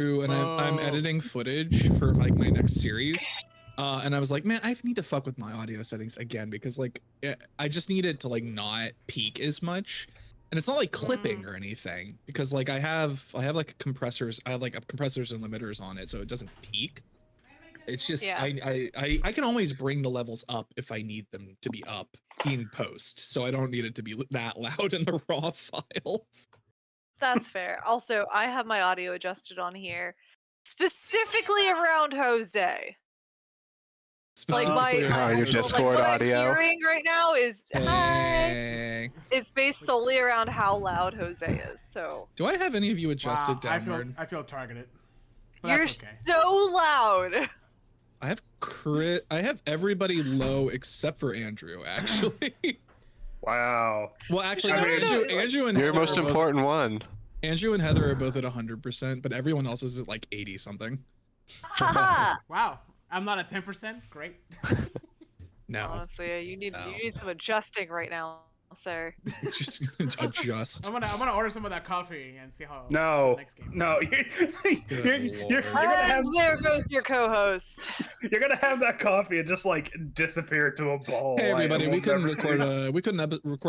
and I'm editing footage for like my next series. And I was like, man, I need to fuck with my audio settings again because like I just need it to like not peak as much. And it's not like clipping or anything because like I have like compressors, I have like compressors and limiters on it so it doesn't peak. It's just I can always bring the levels up if I need them to be up in post, so I don't need it to be that loud in the raw files. That's fair. Also, I have my audio adjusted on here specifically around Jose. Like your Discord what audio. I'm hearing right now is Hey. It's based solely around how loud Jose is. So do I have any of you adjusted downward? I feel targeted. You're so loud. I have everybody low except for Andrew, actually. Wow. Well, actually, no, Andrew and your Heather most important one. Andrew and Heather are both at 100%, but everyone else is at like 80 something. Wow, I'm not at 10%. Great. No. Honestly, you need some adjusting right now, sir. Just adjust. I'm gonna order some of that coffee and see how. No, the next game. no. You're gonna have, there goes your co-host. You're gonna have that coffee and just like disappear to a ball. Hey everybody, we couldn't record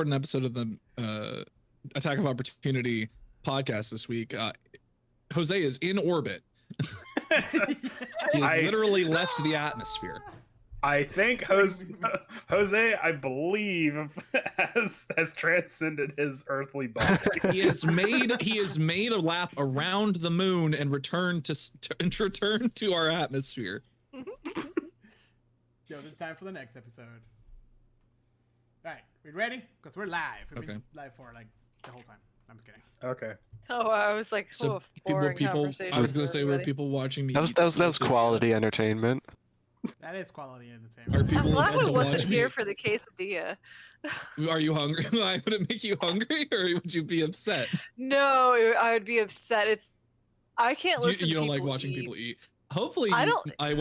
an episode of the Attack of Opportunity podcast this week. Jose is in orbit. He has literally left the atmosphere. I think Jose, I believe, has transcended his earthly body. He has made a lap around the moon and returned to our atmosphere. Yo, it's time for the next episode. All right, we ready? Because we're live. We've been live for like the whole time. I'm just kidding. Okay. Oh, I was like, so boring people. conversation. I was gonna say, were people watching me? That was quality entertainment. That is quality entertainment. Are people I'm glad about I to wasn't watch here me? for the quesadilla. Are you hungry? Would it make you hungry, or would you be upset? No, I would be upset. I can't listen. You don't to like watching people eat. Hopefully, It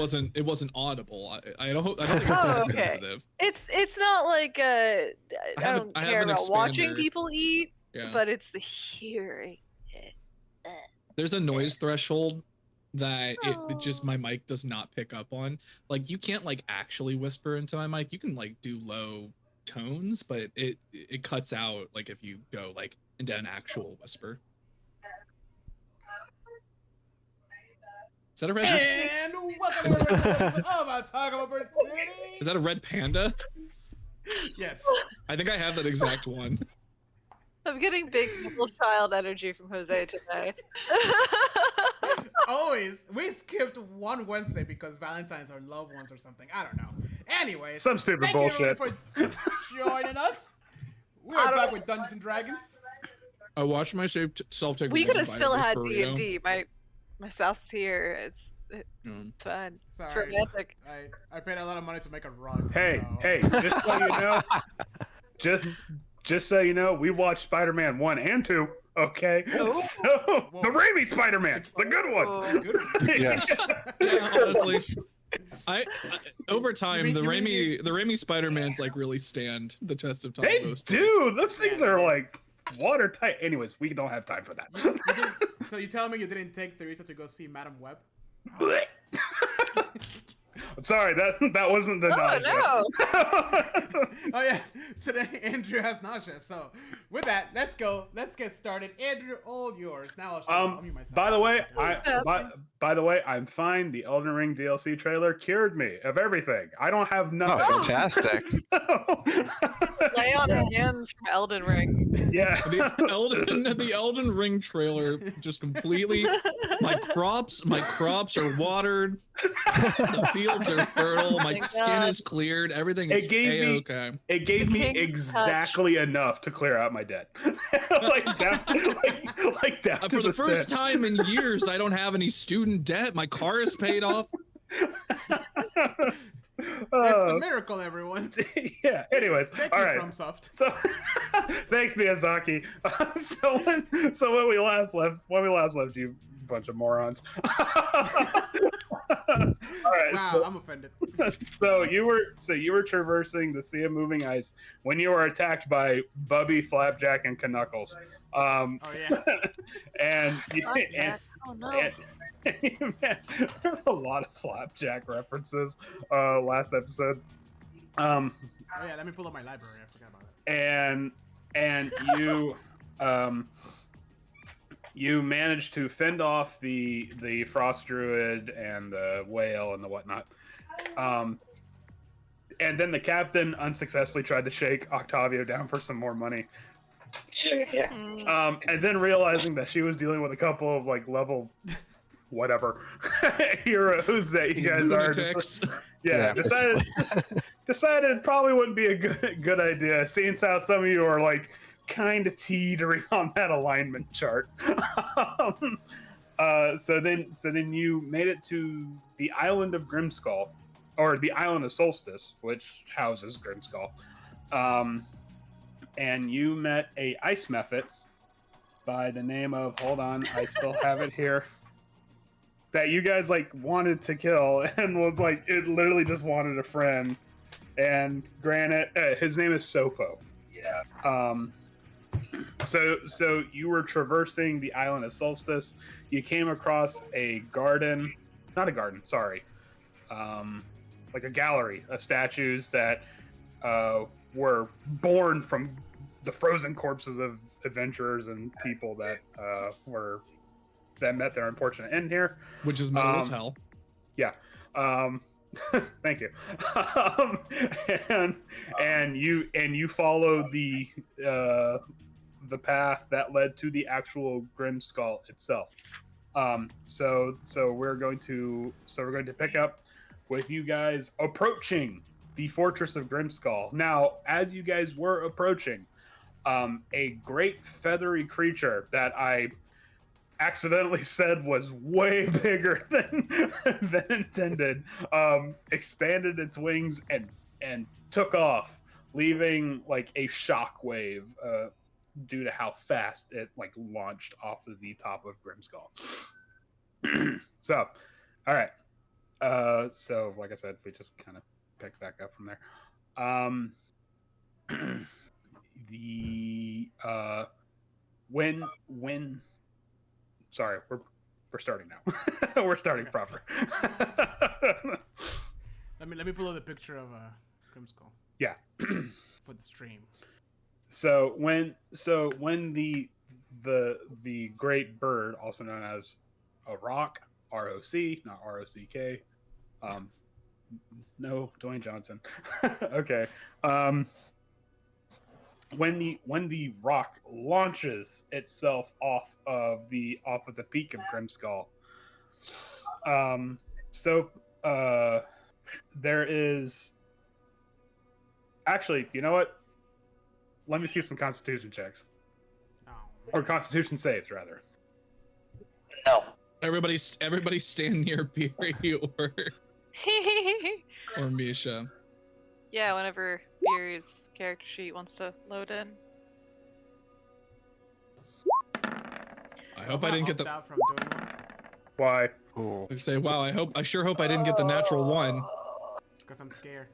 wasn't audible. I don't think it's that sensitive. It's not like I don't care about watching people eat, but it's the hearing. There's a noise threshold that it just my mic does not pick up on. Like you can't like actually whisper into my mic. You can like do low tones, but it cuts out like if you go like into an actual whisper. Is that a red? And welcome to another episode of Attack of Opportunity. Is that a red panda? Yes. I think I have that exact one. I'm getting big little child energy from Jose today. Always. We skipped one Wednesday because Valentine's are loved ones or something. I don't know. Anyway. Some stupid bullshit. Thank you for joining us. We are back with Dungeons and Dragons. I watched my self-take. We could have still had D&D. My spouse is here. It's fine. Sorry. It's romantic. I paid a lot of money to make a rug. Hey, just so you know, just so you know, we watched Spider-Man 1 and 2. Okay, so the Raimi Spider-Man, the good ones. Yes. Yeah, honestly, I over time the Raimi Spider-Mans like really stand the test of time. They do. Those things are like watertight. Anyways, we don't have time for that. So you telling me you didn't take Theresa to go see Madam Web? Sorry, that wasn't the nausea. No. Oh yeah, today Andrew has nausea. So with that, let's get started. Andrew, all yours. Now I'll mute myself. By the way, I'm fine. The Elden Ring DLC trailer cured me of everything. I don't have nothing. Oh, fantastic. Lay on hands from Elden Ring. Yeah. The Elden Ring trailer just completely my crops are watered. The fields are fertile. My skin is cleared. Everything is okay. It gave me exactly enough to clear out my debt. like down for the first time in years, I don't have any student debt. My car is paid off. It's a miracle, everyone. Yeah. Anyways, Thank all you, right. FromSoft. So, thanks, Miyazaki. So when we last left, you bunch of morons. All right. Wow, so, I'm offended. So you were traversing the sea of moving ice when you were attacked by Bubby, Flapjack, and Knuckles. Oh yeah. and There's a lot of flapjack references last episode. Oh yeah, let me pull up my library. I forgot about it. And you you managed to fend off the frost druid and the whale and the whatnot. And then the captain unsuccessfully tried to shake Octavio down for some more money. And then realizing that she was dealing with a couple of like level whatever heroes that you guys are decided it probably wouldn't be a good idea, seeing how some of you are like kind of teetering on that alignment chart. So then you made it to the island of Grimskull, or the island of Solstice, which houses Grimskull. And you met a ice mephit by the name of, hold on, I still have it here, that you guys like wanted to kill, and was like, it literally just wanted a friend. And granted, his name is Sopo. Yeah. So you were traversing the island of Solstice. You came across a garden, not a garden, sorry, like a gallery of statues that were born from the frozen corpses of adventurers and people that met their unfortunate end here. Which is metal as hell. Yeah. Thank you. And you follow the path that led to the actual Grimskull itself. So we're going to pick up with you guys approaching the fortress of Grimskull. Now, as you guys were approaching, a great feathery creature that I accidentally said was way bigger than intended, expanded its wings and took off, leaving like a shockwave due to how fast it like launched off of the top of Grimskull. So, all right. So like I said, we just kind of pick back up from there. When sorry, we're starting now. We're starting proper. Let me pull up the picture of Grimskull. Yeah. For the stream. So when the great bird, also known as a rock, R-O-C, not R-O-C-K. No, Dwayne Johnson. Okay. When the rock launches itself off of the peak of Grimskull, there is actually, you know what? Let me see some Constitution checks, or Constitution saves rather. No. Everybody stand near Beery or Misha. Yeah, whenever Beery's character sheet wants to load in. I hope I didn't get the. Out from doing one. Why? Cool. I say, wow. I sure hope I didn't get the natural one. Because I'm scared.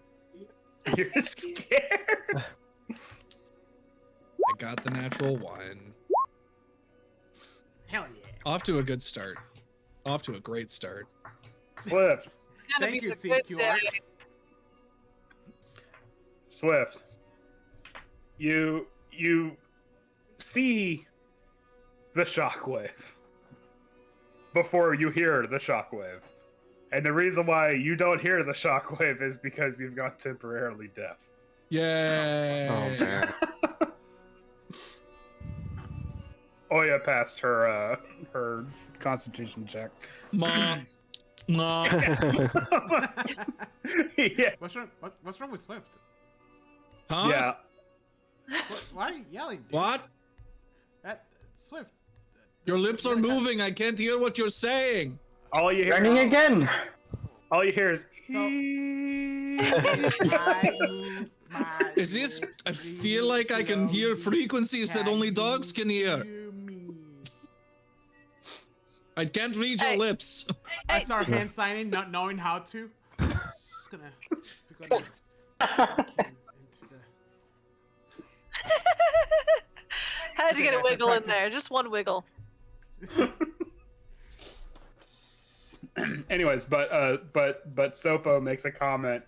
You're scared. I got the natural one. Hell yeah. Off to a good start. Off to a great start. Swift. Gonna Thank be you, the good CQR. day. Swift. You see the shockwave before you hear the shockwave. And the reason why you don't hear the shockwave is because you've gone temporarily deaf. Yay! Oh man. Oya passed her Constitution check. Ma. Ma. Yeah. What's wrong with Swift? Huh? Yeah. Why are you yelling, dude? What? Swift. Your lips are moving. I can't hear what you're saying. All you hear. Running again. All you hear is. Is this? I feel like I can hear frequencies that only dogs can hear. I can't read your lips. That's our hand signing, not knowing how to. Just gonna Had to get a wiggle in there, just one wiggle. anyways, but Sopo makes a comment.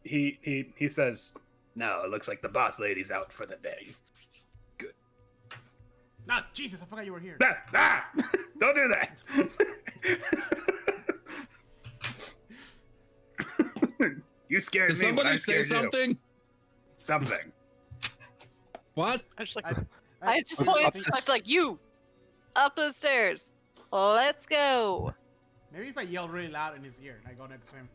He says, "No, it looks like the boss lady's out for the day." Good. No, Jesus, I forgot you were here. Don't do that. You scared Did me. when I somebody say scared you. something? Something. What? I just I just pointed like you up those stairs. Let's go. Maybe if I yell really loud in his ear and I go next to him.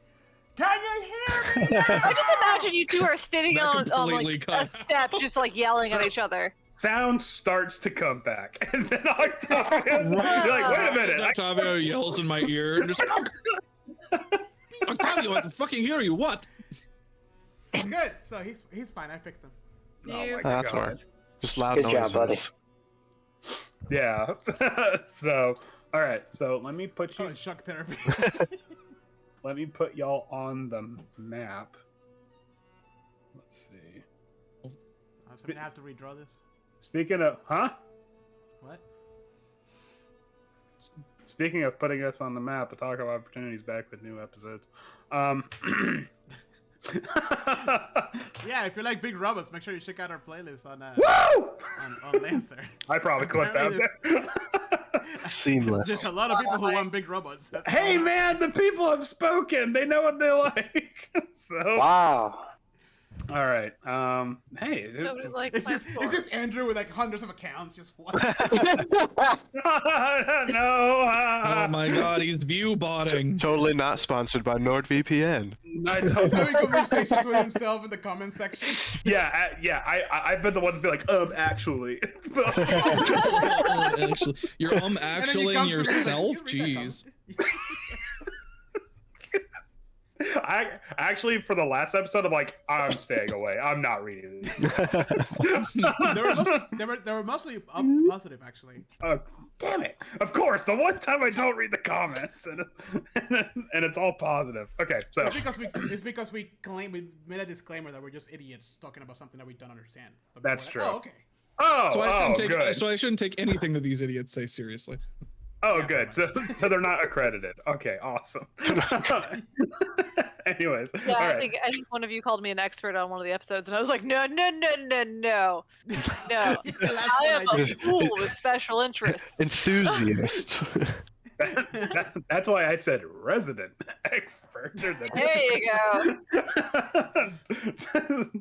Can you hear me? I just imagine you two are sitting That on completely like cut a step, just like yelling at each other. Sound starts to come back, and then Octavius, you're like, "Wait a minute!" Octavio yells in my ear. And just, Octavio, I can fucking hear you. What? Good. So he's fine. I fixed him. Oh You- my That's God. right. Just loud Good noises. job, buddy. Yeah. So, all right. So let me put you. Oh, shock therapy. Let me put y'all on the map. Let's see. I'm gonna have to redraw this. Speaking of, What? Speaking of putting us on the map, a talk of opportunities back with new episodes. Yeah, if you like big robots, make sure you check out our playlist on Woo! on Lancer. I probably clipped out there. Seamless. There's a lot of people who want big robots. That's Hey all. man, the people have spoken. They know what they like. So, Wow. all right. Hey. Nobody likes It's my just score. it's just Andrew with like hundreds of accounts. Just what? No. Oh my God, he's view botting. Totally not sponsored by NordVPN. I He's don't- having conversations with himself in the comment section. yeah. I've been the one to be like, actually. Actually, you're And then you actually come to me and like, yourself. "You read that Jeez. comment?" I actually, for the last episode, I'm like, I'm staying away. I'm not reading these. They were mostly positive actually. Oh, damn it! Of course, the one time I don't read the comments, and it's all positive. Okay, so It's because we made a disclaimer that we're just idiots talking about something that we don't understand. So That's we're true. Like, oh, okay. So I shouldn't take anything that these idiots say seriously. Oh, Yeah, good. So they're not accredited. Okay, awesome. Anyways, Yeah, all I right. think one of you called me an expert on one of the episodes, and I was like, no. No, I am a fool with special interests. Enthusiast. That's why I said resident expert. There you go.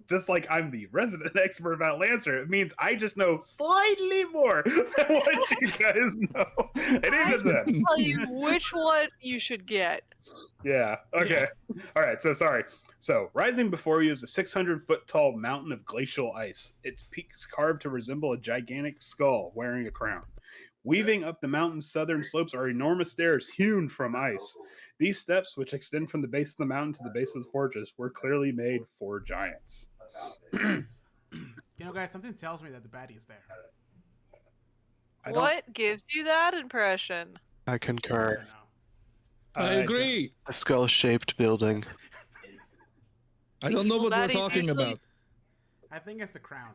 Just like I'm the resident expert about Lancer, it means I just know slightly more than what you guys know. And I even then, tell you which one you should get. yeah. Okay. All right. So sorry. So rising before you is a 600-foot tall mountain of glacial ice. Its peaks carved to resemble a gigantic skull wearing a crown. Weaving up the mountain's southern slopes are enormous stairs hewn from ice. These steps, which extend from the base of the mountain to the base of the fortress, were clearly made for giants. You know, guys, something tells me that the baddie is there. What gives you that impression? I I concur. don't know. I agree. A skull-shaped building. I don't know what we're That is talking usually- about. I think it's the crown.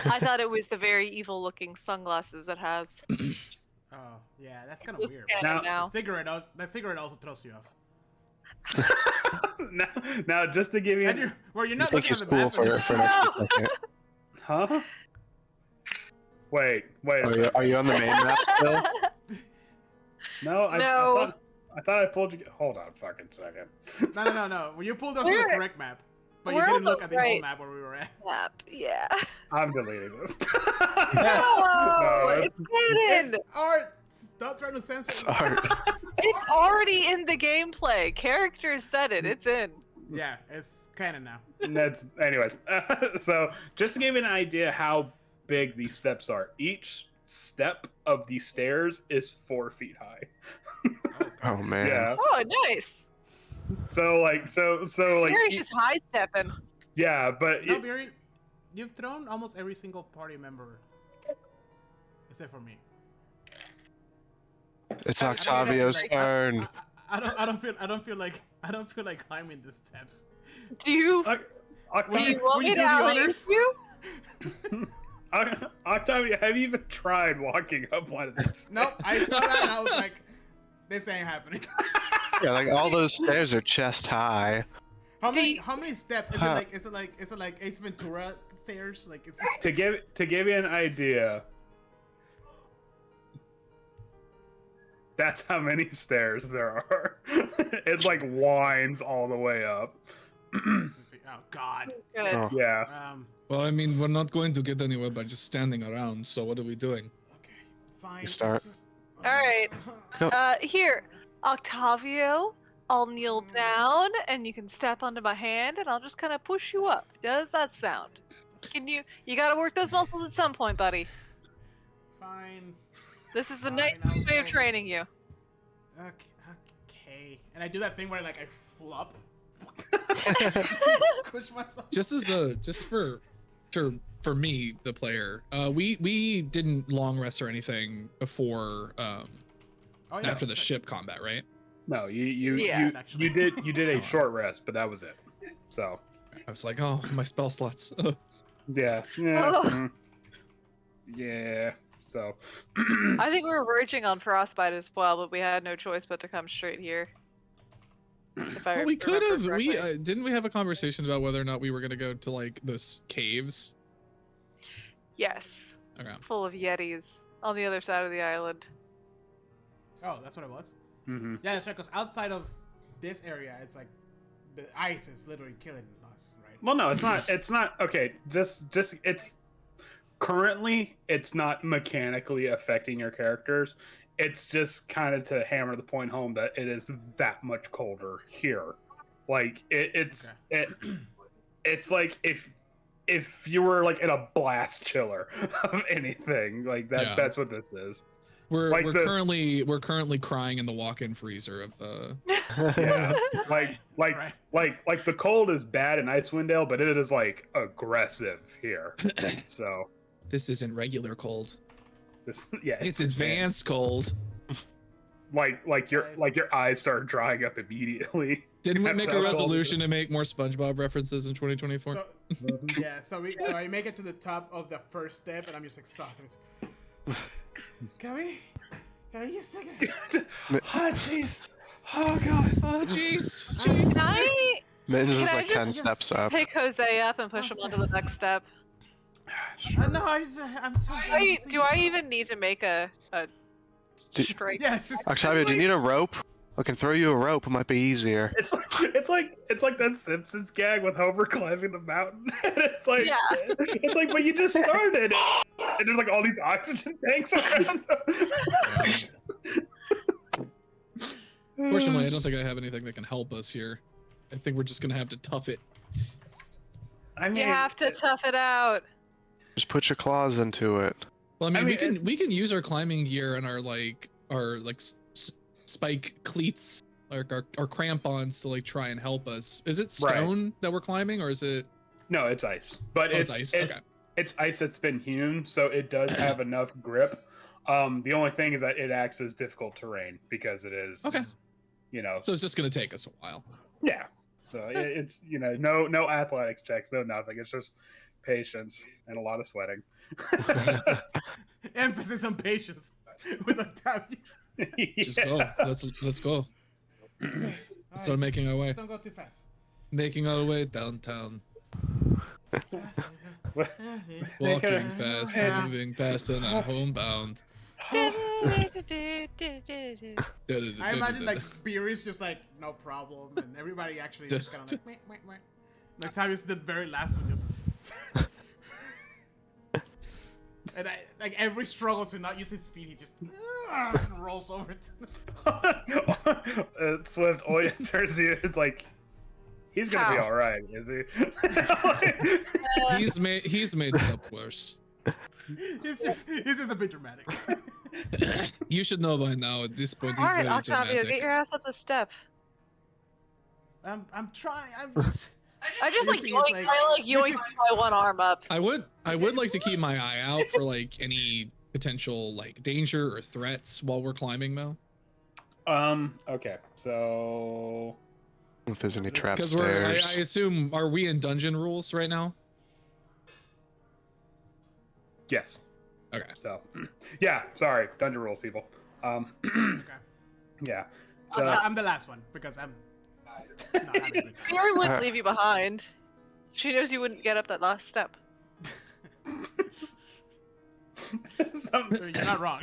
I thought it was the very evil-looking sunglasses it has. Oh, yeah, that's kind of Just weird. canon Now- now. That cigarette also throws you off. now, just to give you, And you're I not think looking he's at the cool bathroom. for an extra second. huh? Wait a Are you, second. are you on the main map still? No, No. I thought I pulled you. Hold on, a fucking second. No. Well, you pulled us to the We're- correct map, but you we're didn't on the look at the right whole map where we were at. Map, yeah. I'm deleting this. No, No, it's hidden. It's art. Stop trying to censor. It's it. art. It's already in the gameplay. Characters said it. It's in. Yeah, it's canon now. That's anyways. So just to give you an idea how big these steps are, each step of the stairs is 4 feet high. Oh man. Yeah. Oh, nice. So Gary's just high stepping. yeah, but No, Barry, you've thrown almost every single party member, except for me. It's I don't feel Octavio's like- turn. I don't feel like climbing the steps. Do you Octavio, want will me you to do the alley honors? you? Octavia, have you even tried walking up one of these? Nope, I saw that and I was like, this ain't happening. Yeah, like all those stairs are chest high. How many steps? Is it like Ace Ventura stairs? Like it's To give you an idea, that's how many stairs there are. It's like winds all the way up. oh god. Good. Oh. Yeah. Well, I mean, we're not going to get anywhere by just standing around. So what are we doing? Okay, fine. You start. All right. Go. Here, Octavio, I'll kneel down and you can step onto my hand and I'll just kind of push you up. Does that sound? You gotta work those muscles at some point, buddy. Fine. This is the Fine, nicest I'll way of go. training you. Okay. And I do that thing where like I flop. Squish myself. Just for me, the player, we didn't long rest or anything before Oh, yeah, after the okay. ship combat, right? No, you Actually. did a short rest, but that was it. So I was like, oh, my spell slots. Ugh. yeah. Oh. mhm. Yeah. So I think we were verging on frostbite as well, but we had no choice but to come straight here. If I Well, we could have. remember We correctly. didn't we have a conversation about whether or not we were gonna go to like those caves. Yes, Okay. full of yetis on the other side of the island. Oh, that's what it was. mhm. Yeah, that's right. Because outside of this area, it's like the ice is literally killing us, right? Well, no, it's not. It's not. Okay, just it's currently it's not mechanically affecting your characters. It's just kind of to hammer the point home that it is that much colder here. Like it's like if you were like in a blast chiller of anything like that. Yeah. That's what this is. We're Like we're the- currently crying in the walk-in freezer of Yeah, like Right. the cold is bad in Icewind Dale, but it is like aggressive here. So this isn't regular cold. this, yeah, It's advanced cold. Like your eyes start drying up immediately. Didn't we That's make how a cold it resolution to make more SpongeBob references in 2024? So, yeah, so I make it to the top of the first step, and I'm just exhausted. Can we get a second? Oh jeez. Oh god. Oh jeez, Can jeez. I Mittens is Can I like 10 just steps up. pick Jose up and push him onto the next step? No, I'm sorry. Do I even need to make a Do- straight? Yeah, it's just. Octavia, do you need a rope? I can throw you a rope. It might be easier. It's like that Simpsons gag with Homer climbing the mountain. And it's like Yeah. it's like, but you just started, and there's like all these oxygen tanks around. Fortunately, I don't think I have anything that can help us here. I think we're just gonna have to tough it. I mean, You have to tough it out. Just put your claws into it. Well, I mean, it's- we can use our climbing gear and our spike cleats, like our crampons to like try and help us. Is it stone that we're climbing, or is it? no, it's ice, but Oh, it's ice. it- Okay. it's ice that's been hewn, so it does have enough grip. The only thing is that it acts as difficult terrain because it is. Okay. You know. So it's just gonna take us a while. Yeah. So it's no athletics checks, no nothing. It's just patience and a lot of sweating. Emphasis on patience with Octavia. Just go. Let's go. Start making our way. Don't go too fast. Making our way downtown. Walking fast, moving past and I'm homebound. I imagine like Beerus just like no problem, and everybody actually just kind of like meh, meh, meh. Like Octavia's the very last one just. And like every struggle to not use his feet, he just rolls over. Swift Oya turns to you. It's like he's gonna be How? all right, is he? He's made it up worse. He's just a bit dramatic. You should know by now. At this point, he's All right, very Octavio, dramatic. get your ass up the step. I'm trying. I'm just. I just like This is yoink, like- I like this yoink is- my one arm up. I would like to keep my eye out for like any potential like danger or threats while we're climbing though. Okay. So If there's any trap Because I stairs. assume, are we in dungeon rules right now? Yes. Okay. So, yeah. Sorry, dungeon rules, people. Okay. Yeah. So, I'm the last one because I'm not having a good time. Fury wouldn't leave you behind. She knows you wouldn't get up that last step. You're not wrong.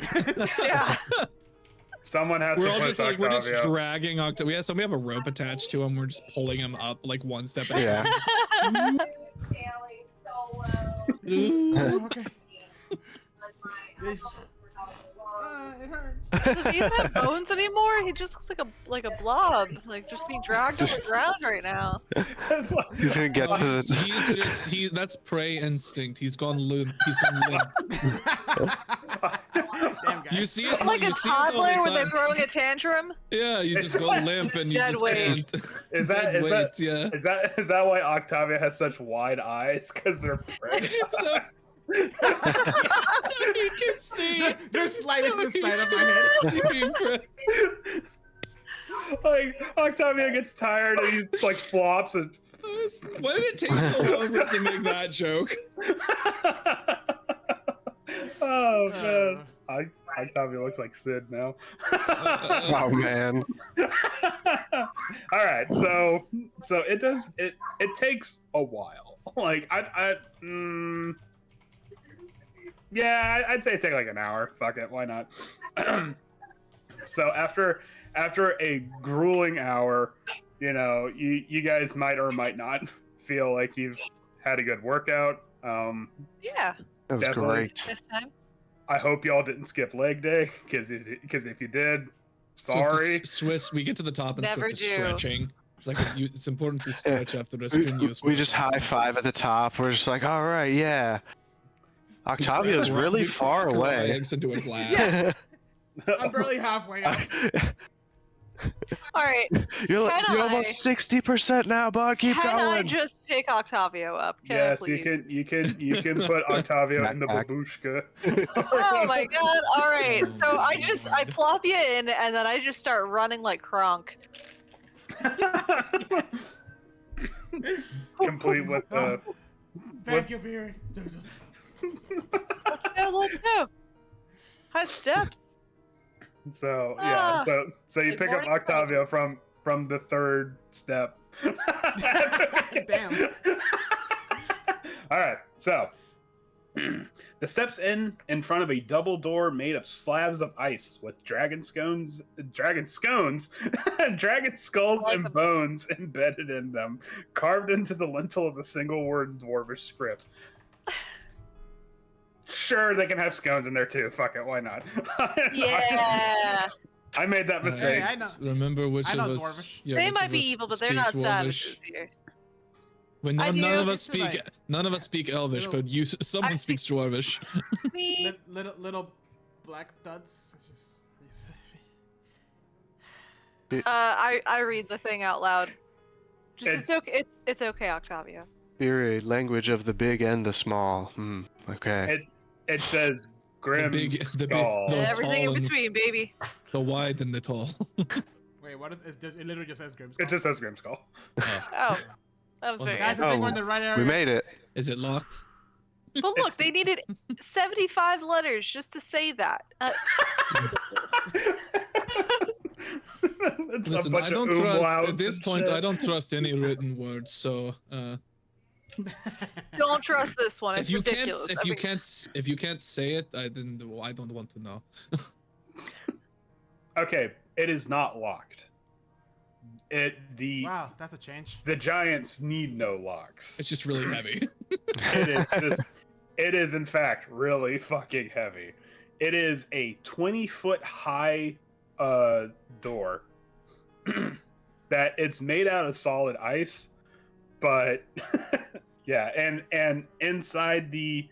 Yeah. someone has We're to all push just like we're just Octavio. dragging Octavio. We have a rope attached to him. We're just pulling him up like one step at a Yeah. time. Okay. It hurts. Does he even have bones anymore? He just looks like a blob, like just being dragged on the ground right now. He's gonna get to the. He's that's prey instinct. He's gone limp. He's gone limp. Damn, guys. You see it Like you a see it all the toddler when they're time. throwing a tantrum. Yeah, you just go limp and you Dead just weight. can't. Is that Dead is weight, that yeah. is that why Octavia has such wide eyes? Because they're prey. so, so you can see. They're sliding to the side of my head. Like Octavia gets tired and he's like flops and. Why did it take so long for us to make that joke? Oh man, Octavia looks like Sid now. Oh man. All right, so it does it takes a while. Like yeah, I'd say it take like an hour. Fuck it, why not? So after a grueling hour, you know, you guys might or might not feel like you've had a good workout. Yeah, That was Definitely. great. this time. I hope y'all didn't skip leg day, because if you did, sorry. Swiss. We get to the top and Never switch to do. stretching. It's like it's important to stretch after a strenuous. We just high five at the top. We're just like, all right, yeah. Octavio's really far away. Legs into a glass. I'm barely halfway up. All right. You're Can I- almost 60% now, bud. Keep Can I going. just pick Octavio up? Can I Yes, please? you can put Octavio in the Backpack. babushka. Oh my god! All right. So I plop you in, and then I just start running like Kronk. Complete with the. Thank you, Beery. Let's go. Let's go. High steps. So yeah, so you Good pick up morning, Octavio from the third step. Damn. All right, so the steps in front of a double door made of slabs of ice with dragon skulls Like and a- bones embedded in them, carved into the lintel of a single word dwarvish script. Sure, they can have scones in there too. Fuck it, why not? Yeah. I made that mistake. Hey, I know. Remember which I know of us? Dwarvish. Yeah, They which might of be us evil, but they're speak not Dwarvish? savages here. When I none of do. us speak, Like- none of us speak Elvish, but you, someone I speaks Dwarvish. Me. Little black duds. I read the thing out loud. Just It- it's okay. It's okay, Octavio. Fury, language of the big and the small. Okay. It says Grim the Skull. The And everything in tall and- between, baby. The wide and the tall. Wait, what is it? It literally just says Grim It Skull. just says Grim Skull. Oh, that was Oh, very. Guys, good. I think Oh, we're in the right area. We made it. Is it locked? But look, they needed 75 letters just to say that. It's a Listen, bunch I of don't trust umlauts at this and point. shit. I don't trust any written words. So Don't trust this one. It's if you ridiculous. can't, if you can't say it, I don't want to know. Okay, it is not locked. Wow, that's a change. The giants need no locks. It's just really heavy. It is in fact really fucking heavy. It is a 20-foot high door that it's made out of solid ice, but yeah, and inside the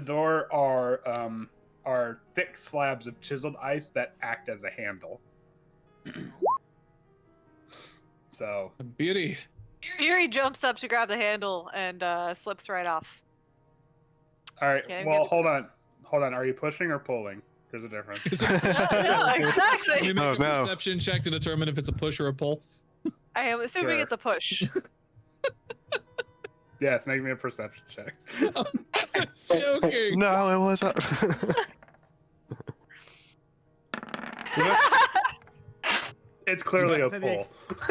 door are thick slabs of chiseled ice that act as a handle. So Beauty. Fury jumps up to grab the handle and slips right off. all right, Okay, I'm well gonna- hold on, are you pushing or pulling? There's a difference. Is it No, Let me exactly. make Oh, a no. perception check to determine if it's a push or a pull. I am assuming Sure. it's a push. Yes, make me a perception check. It's joking. No, it wasn't. It's clearly a That's the pull.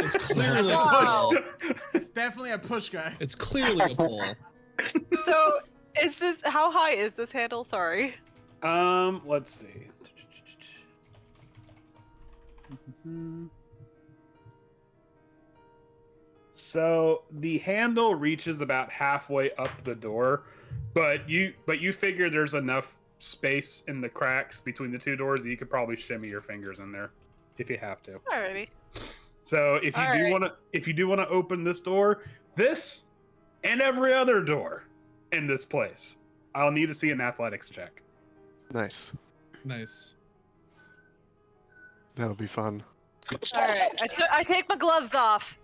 It's clearly a Wow. pull. It's definitely a push guy. It's clearly a pull. So, is this how high is this handle? Sorry. Let's see. So the handle reaches about halfway up the door, but you figure there's enough space in the cracks between the two doors that you could probably shimmy your fingers in there if you have to. Alrighty. So if you do want to open this door, this and every other door in this place, I'll need to see an athletics check. Nice. Nice. That'll be fun. Alright. I take my gloves off.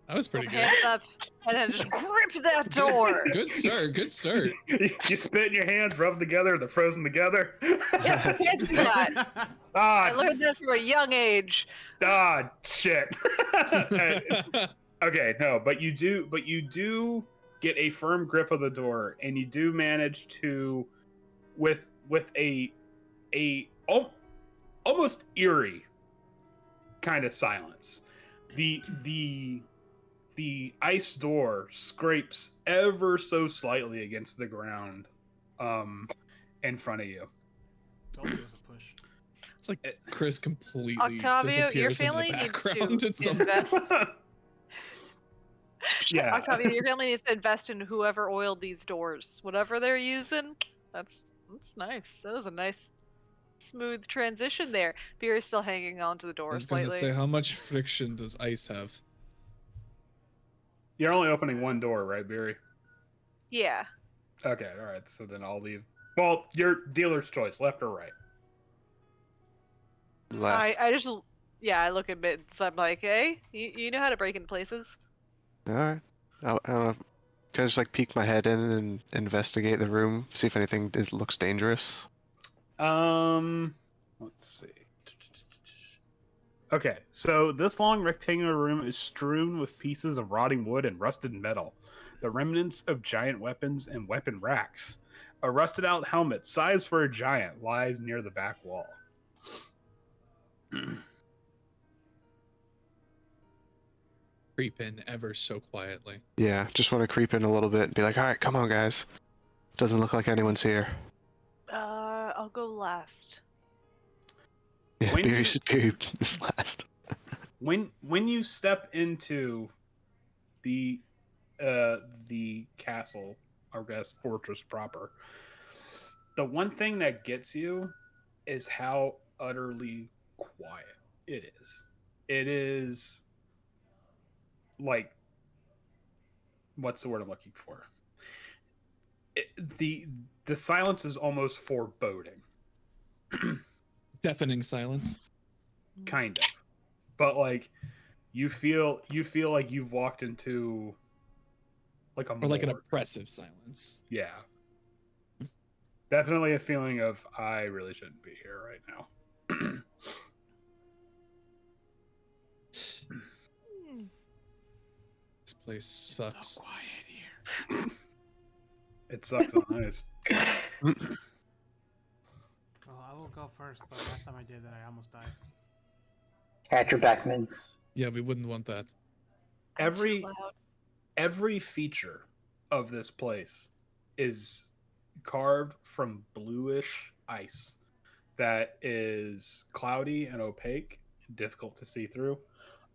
That was pretty good. Hands up, and then just grip that door. Good start. Good start. You spit in your hands, rub them together, they're frozen together. Yeah, you can't do that. I Ah, learned that from a young age. shit. Okay, no, but you do get a firm grip of the door, and you do manage to, with a almost eerie kind of silence. The ice door scrapes ever so slightly against the ground, in front of you. Told you it was a push. It's like Chris completely Octavio, your disappears into family the needs background to at some invest. Yeah. Octavio, your family needs to invest in whoever oiled these doors. Whatever they're using, that's nice. That was a nice, smooth transition there. Beer is still hanging on to the I door was going to slightly. say, how much friction does ice have? You're only opening one door, right, Barry? Yeah. Okay, all right. So then I'll leave. Well, your dealer's choice, left or right. Left. I just, yeah, I look at bits. I'm like, hey, you know how to break into places. Alright. I don't know. Can I just like peek my head in and investigate the room, see if anything looks dangerous? Let's see. Okay, so this long rectangular room is strewn with pieces of rotting wood and rusted metal, the remnants of giant weapons and weapon racks. A rusted out helmet, sized for a giant, lies near the back wall. Creep in ever so quietly. Yeah, just want to creep in a little bit and be like, alright, come on guys. Doesn't look like anyone's here. I'll go last. Yeah, When Beery you- should be this last. When you step into the castle, or I guess fortress proper, the one thing that gets you is how utterly quiet it is. It is like, what's the word I'm looking for? The silence is almost foreboding, Deafening silence. kind of, but like you feel like you've walked into like a Or like an morgue. oppressive silence. Yeah. Definitely a feeling of I really shouldn't be here right now. This place sucks. So quiet here. It sucks on ice. Well, I will go first, but last time I did that, I almost died. Catch your back, Mints. Yeah, we wouldn't want that. I'm too Every loud. every feature of this place is carved from bluish ice that is cloudy and opaque, difficult to see through.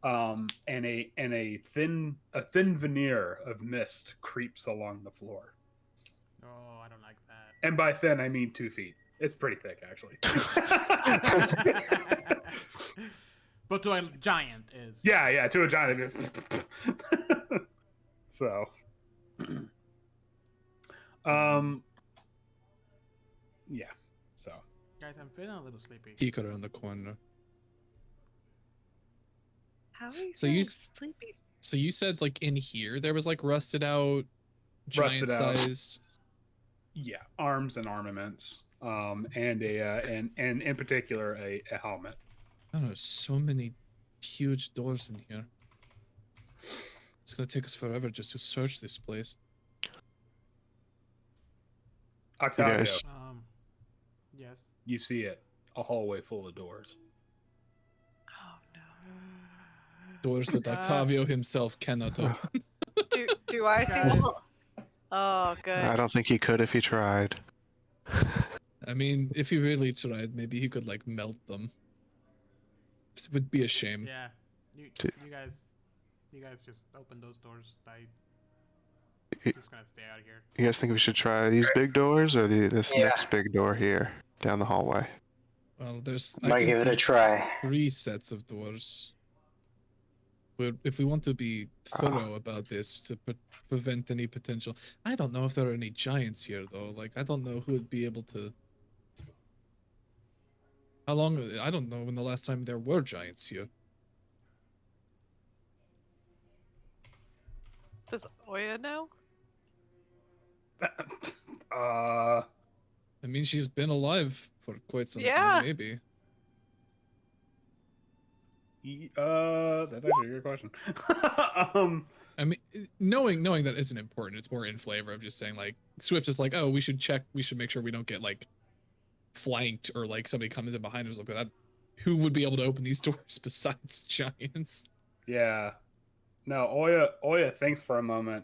And a thin veneer of mist creeps along the floor. Oh, I don't like that. And by thin, I mean 2 feet. It's pretty thick, actually. But to a giant is. Yeah, to a giant. So, yeah. So, Guys, I'm feeling a little sleepy. Peek around the corner. How are you So feeling you sleepy? So you said like in here there was like rusted out, Rusted out. giant-sized. yeah, arms and armaments, and and in particular a helmet. I don't know, so many huge doors in here. It's gonna take us forever just to search this place. Octavio, guys- Yes. you see it. A hallway full of doors. Oh no. Doors that Octavio himself cannot open. Do I see the Guys. whole? Oh, good. I don't think he could if he tried. I mean, if he really tried, maybe he could like melt them. This would be a shame. Yeah. You Dude. guys just open those doors. I'm Y- just gonna stay out of here. You guys think we should try these big doors or this Yeah. next big door here down the hallway? Well, there's Might can give it a see try. 3 sets of doors. But if we want to be thorough about this to prevent any potential, I don't know if there are any giants here though. Like I don't know who would be able to. How long? I don't know when the last time there were giants here. Does Oya know? I mean, she's been alive for quite some Yeah. time, maybe. That's actually a good question. I mean, knowing that isn't important. It's more in flavor of just saying like Swift is like, oh, we should check. We should make sure we don't get like flanked or like somebody comes in behind us. Like that. Who would be able to open these doors besides giants? Yeah. No, Oya thinks for a moment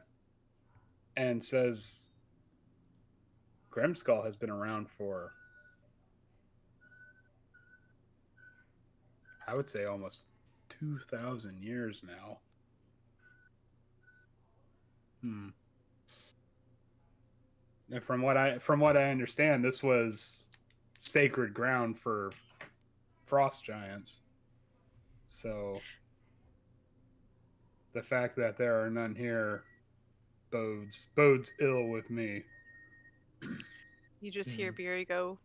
and says Grimskull has been around for, I would say, almost 2,000 years now. And from what I understand, this was sacred ground for frost giants. So the fact that there are none here bodes ill with me. You just hear Beery go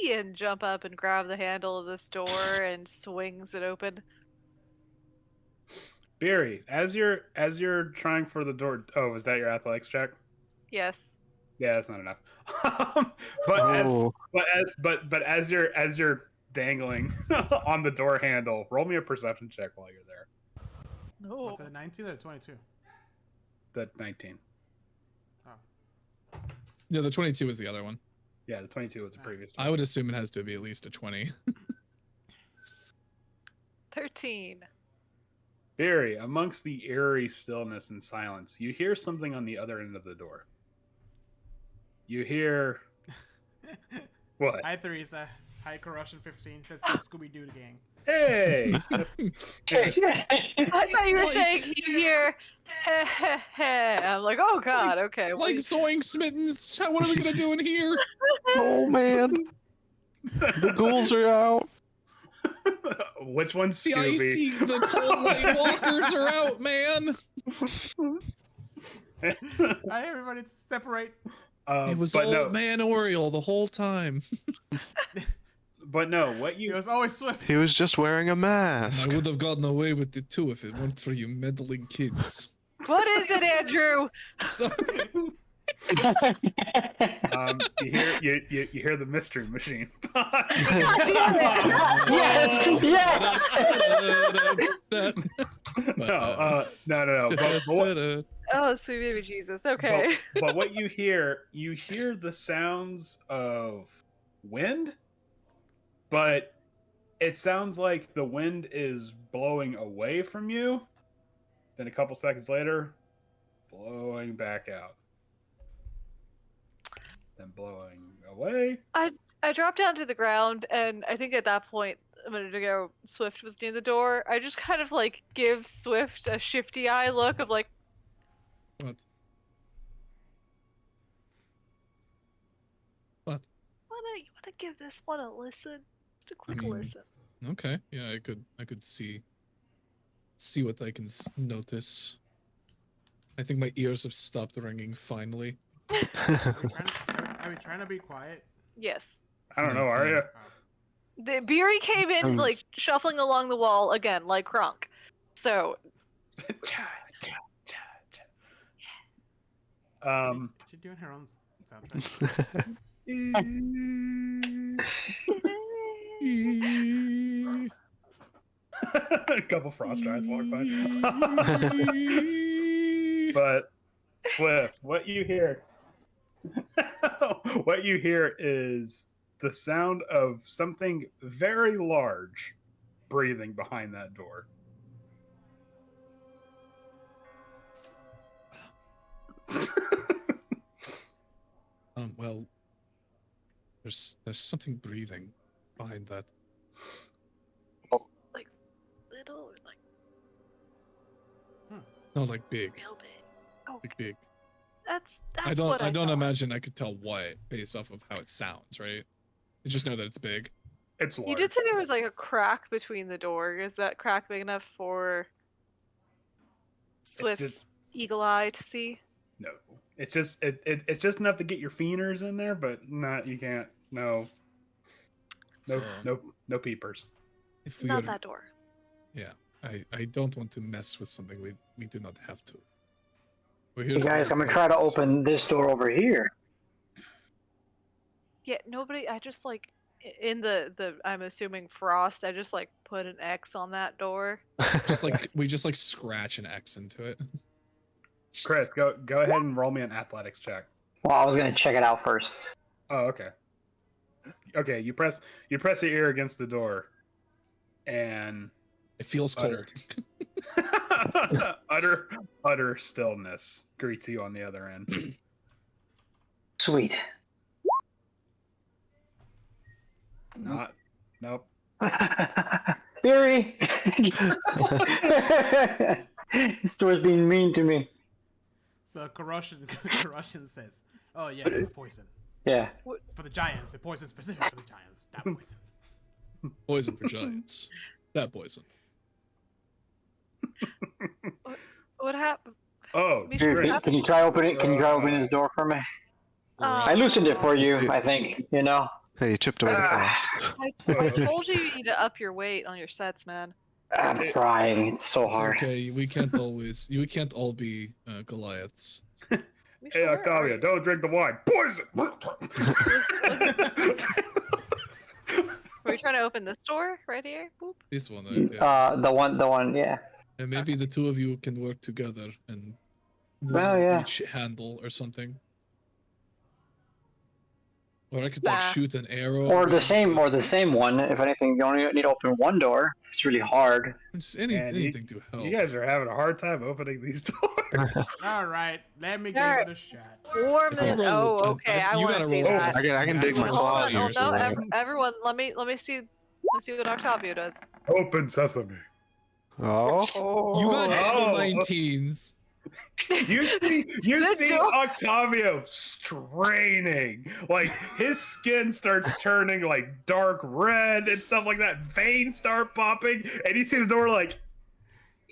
wee and jump up and grab the handle of this door and swings it open. Beery, as you're trying for the door. Oh, is that your athletics check? Yes. Yeah, that's not enough. Oh. but as you're dangling on the door handle, roll me a perception check while you're there. Oh. What's it, 19 or 22? The 19. Oh. Yeah, the 22 is the other one. Yeah, the 22 was the previous I one. would assume it has to be at least a 20. 13. Barry, amongst the eerie stillness and silence, you hear something on the other end of the door. You hear what? Hi, Theresa. Hi, Corruption 15. Says Scooby-Doo gang. Hey! I thought you were saying you hear I'm like, oh god, okay. Like Zoink Smittens. What are we gonna do in here? Oh man, the ghouls are out. Which one's The Scooby? icy, the cold white walkers are out, man. Hi, everybody. Separate. It was but old no, man Oriole the whole time. but no, what It you was always Swift. He was just wearing a And mask. I would have gotten away with it too if it weren't for you meddling kids. What is it, Andrew? So, you hear the mystery machine. God damn it! Yes, No. But Oh, sweet baby Jesus. Okay. but what you hear the sounds of wind, but it sounds like the wind is blowing away from you. Then a couple seconds later, blowing back out. Then blowing away. I dropped down to the ground, and I think at that point, a minute ago, Swift was near the door. I just kind of like give Swift a shifty eye look of like, what? you wanna give this one a listen? Just a quick mean, listen. Okay, yeah, I could see what I can notice. I think my ears have stopped ringing finally. Are we trying to be quiet? Yes. I don't know, are you? Beery came in like shuffling along the wall again, like Kronk. So She's doing her own soundtrack. A couple frost giants walk by. But Swift, what you hear? what you hear is the sound of something very large breathing behind that door. Well, there's something breathing behind that. Little or like No, like big, real big. Oh, big. that's I what don't thought. imagine I could tell what based off of how it sounds, right? I just know that it's big. It's large. You did say there was like a crack between the door. Is that crack big enough for Swift's just- eagle eye to see? No, it's just it's just enough to get your feeners in there, but not you can't. No, So, no peepers. if we Not are, that door. yeah, I don't want to mess with something we do not have to. We're here Hey for guys, our I'm gonna try to purpose. open this door over here. Yeah, nobody. I just like in the. I'm assuming Frost. I just like put an X on that door. Just like we just like scratch an X into it. Chris, go ahead and roll me an athletics check. Well, I was gonna check it out first. Oh, okay. Okay, you press your ear against the door, and It feels Utter. cold. utter stillness greets you on the other end. Sweet. Nope. Barry! This door's being mean to me. So corrosion says, "Oh yeah, it's the poison Yeah. for the giants. The poison specific for the giants. That poison." Poison for giants. That poison. What happened? Oh, We Barry, should can you try opening? Can you try opening this door for me? I loosened it for you. I think you know. Hey, you chipped away the frost. I told you you need to up your weight on your sets, man. I'm trying. It's so It's hard. okay. We can't always. We can't all be Goliaths. We hey sure Octavia, are. don't drink the wine. Poison. Were you trying to open this door right here? Boop. This one, right there. The one. Yeah. And maybe the two of you can work together and Well, one yeah. each handle or something. Or I could like Nah. shoot an arrow. Or the same one. If anything, you only need to open one door. It's really hard. Just Man, anything to help. You guys are having a hard time opening these doors. All right, let me give Alright. it a shot. Warm If you the. roll Oh, a- okay. I you want to gotta see roll a- that. I can dig my Hold Hold claws on, here. hold so on, I- everyone. Let me see. Let's see what Octavio does. Open sesame. Oh, You got double Oh. 19s. You see The door- Octavio straining. Like his skin starts turning like dark red and stuff like that. Veins start popping, and you see the door like.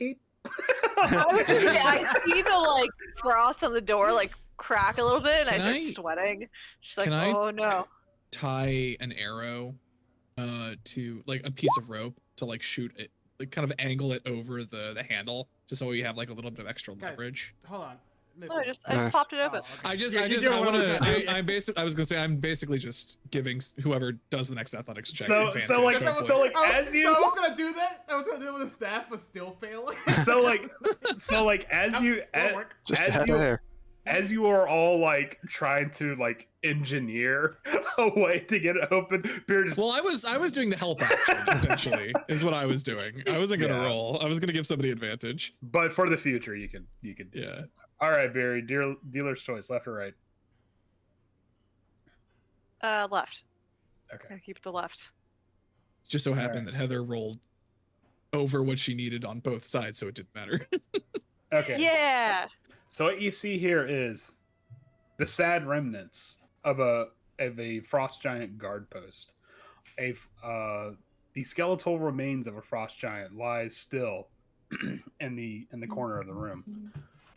I was gonna say, I see the like frost on the door like crack a little bit, and I Can start I- sweating. She's like, can I- "Oh no!" Tie an arrow to like a piece of rope to like shoot it, like kind of angle it over the handle, just so you have like a little bit of extra Guys, leverage. Hold on. No, Listen. I just popped it open. Oh, okay. I You want what I was gonna do. to. I was gonna say I'm basically just giving whoever does the next athletics check So- advantage. so, like- hopefully. so, like, I was, as you- so I was gonna do that. I was gonna do it with a staff, but still fail. So like as you Won't work. just as add you there. as you are all like trying to like engineer a way to get it open, Beer just Well, I was doing the help action essentially, is what I was doing. I wasn't gonna Yeah. roll. I was gonna give somebody advantage. but for the future you can do Yeah. that. All right, Barry, dealer's choice, left or right? Left. Okay. Gotta keep the left. Just so happened that Heather rolled over what she needed on both sides, so it didn't matter. Okay. Yeah. So what you see here is the sad remnants of a frost giant guard post. The skeletal remains of a frost giant lies still in the corner of the room.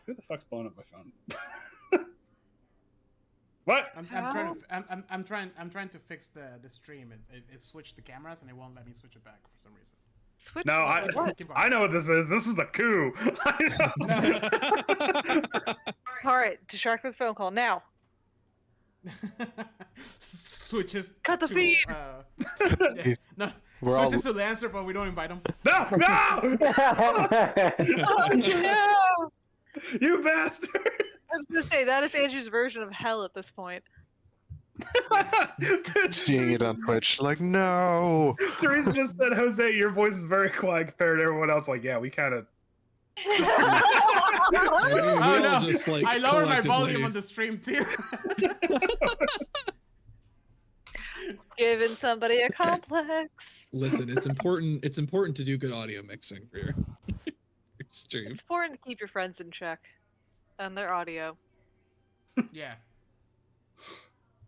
Who the fuck's blowing up my phone? What? I'm trying to fix the stream. It switched the cameras and it won't let me switch it back for some reason. Switch. No, what? I know what this is. This is the coup. All right. Distract with phone call now. Switches. Cut the to, feed. Yeah, no, We're all switches to the answer, but we don't invite him. No, no, Oh no! you bastard! I was gonna say that is Andrew's version of hell at this point. Seeing it on Twitch, like, no. Teresa just said, Jose, your voice is very quiet compared to everyone else. Like, yeah, we kind of. We Oh all no! just, like, I lowered my collectively- volume on the stream too. Giving somebody a complex. Listen, it's important. It's important to do good audio mixing for your stream. It's important to keep your friends in check and their audio. Yeah.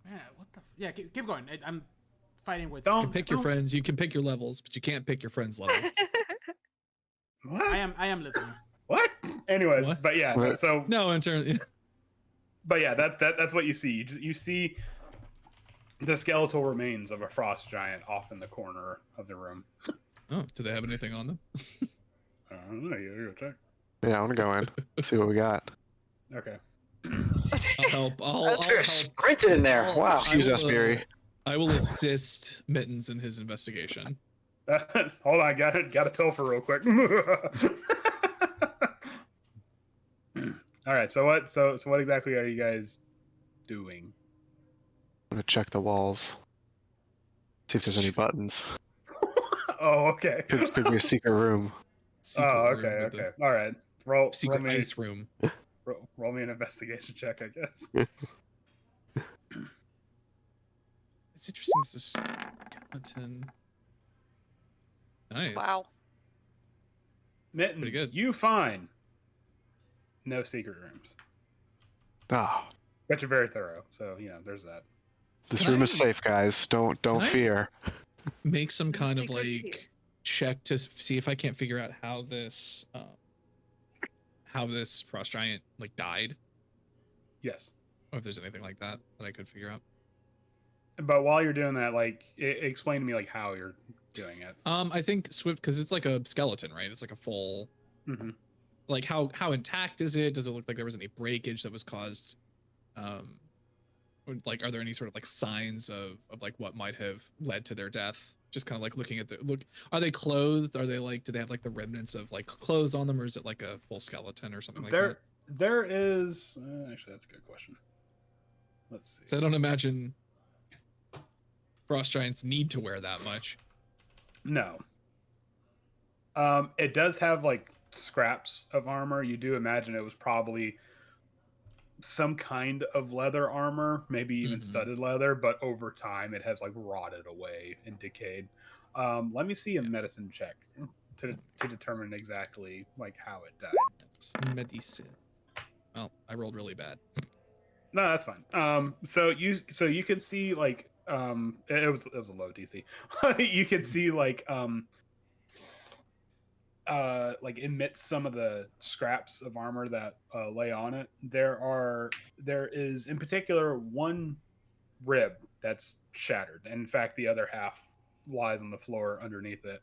Yeah. What the? Yeah. Keep going. I'm fighting with. You Don't- can pick your friends. You can pick your levels, but you can't pick your friends' levels. What? I am listening. What? Anyways, What? but yeah, What? so No, in turn. but yeah, that's what you see. You see the skeletal remains of a frost giant off in the corner of the room. Oh, do they have anything on them? I don't know. You go check. Yeah, I want to go in. See what we got. Okay. I'll help. I'll That's help. sprinted in there. I'll- Wow. Excuse I us, will, Beery. I will assist Mittens in his investigation. Hold on, got a pilfer real quick. All right. So what exactly are you guys doing? I'm gonna check the walls. See if there's any buttons. Oh, okay. Could be a secret room. Secret Oh, room okay, with the okay. All right. Roll secret me ice room. roll me an investigation check, I guess. It's interesting. This is skeleton. Nice. Wow. Mittens, Pretty good. you find no secret rooms, Ah, but you're very thorough. So there's that. this Can room is I- safe, guys. Don't Can I- fear. Make some kind of secrets here. like check to see if I can't figure out how this frost giant like died, Yes. or if there's anything like that that I could figure out. But while you're doing that, like, explain to me like how you're doing it. I think Swift, because it's like a skeleton, right? It's like a full. Mm-hmm. Like how intact is it? Does it look like there was any breakage that was caused? Like, are there any sort of like signs of like what might have led to their death? Just kind of like looking at the look. Are they clothed? Are they like? Do they have like the remnants of like clothes on them, or is it like a full skeleton or something like that? There is actually that's a good question. Let's see. 'Cause I don't imagine frost giants need to wear that much. No. It does have like scraps of armor. You do imagine it was probably some kind of leather armor, maybe even Mhm. studded leather, but over time it has like rotted away and decayed. Let me see a medicine check to determine exactly like how it died. It's medicine. Well, I rolled really bad. No, that's fine. So you can see like it was a low DC. You can see like amidst some of the scraps of armor that lay on it, there is in particular one rib that's shattered, and in fact the other half lies on the floor underneath it.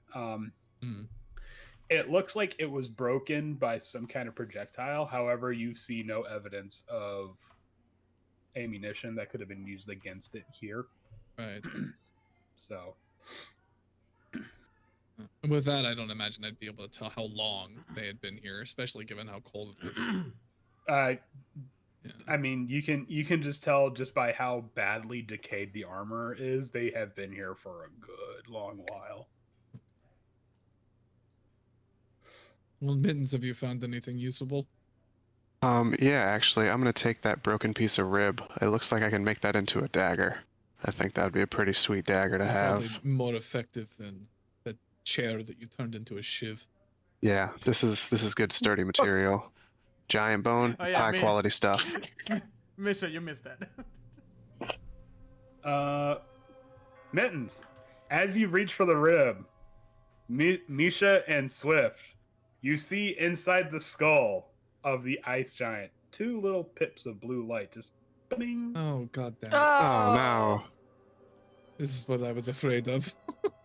It looks like it was broken by some kind of projectile. However, you see no evidence of ammunition that could have been used against it here. Right. So With that, I don't imagine I'd be able to tell how long they had been here, especially given how cold it is. Yeah. I mean, you can just tell just by how badly decayed the armor is. They have been here for a good long while. Well, Mittens, have you found anything usable? Yeah, actually, I'm gonna take that broken piece of rib. It looks like I can make that into a dagger. I think that'd be a pretty sweet dagger to Probably have. more effective than that chair that you turned into a shiv. Yeah, this is good sturdy material. Giant bone, Oh, yeah, high man. quality stuff. Misha, you missed that. Mittens, as you reach for the rib, Misha and Swift, you see inside the skull of the ice giant two little pips of blue light just bing. Oh god damn! Oh no. This is what I was afraid of.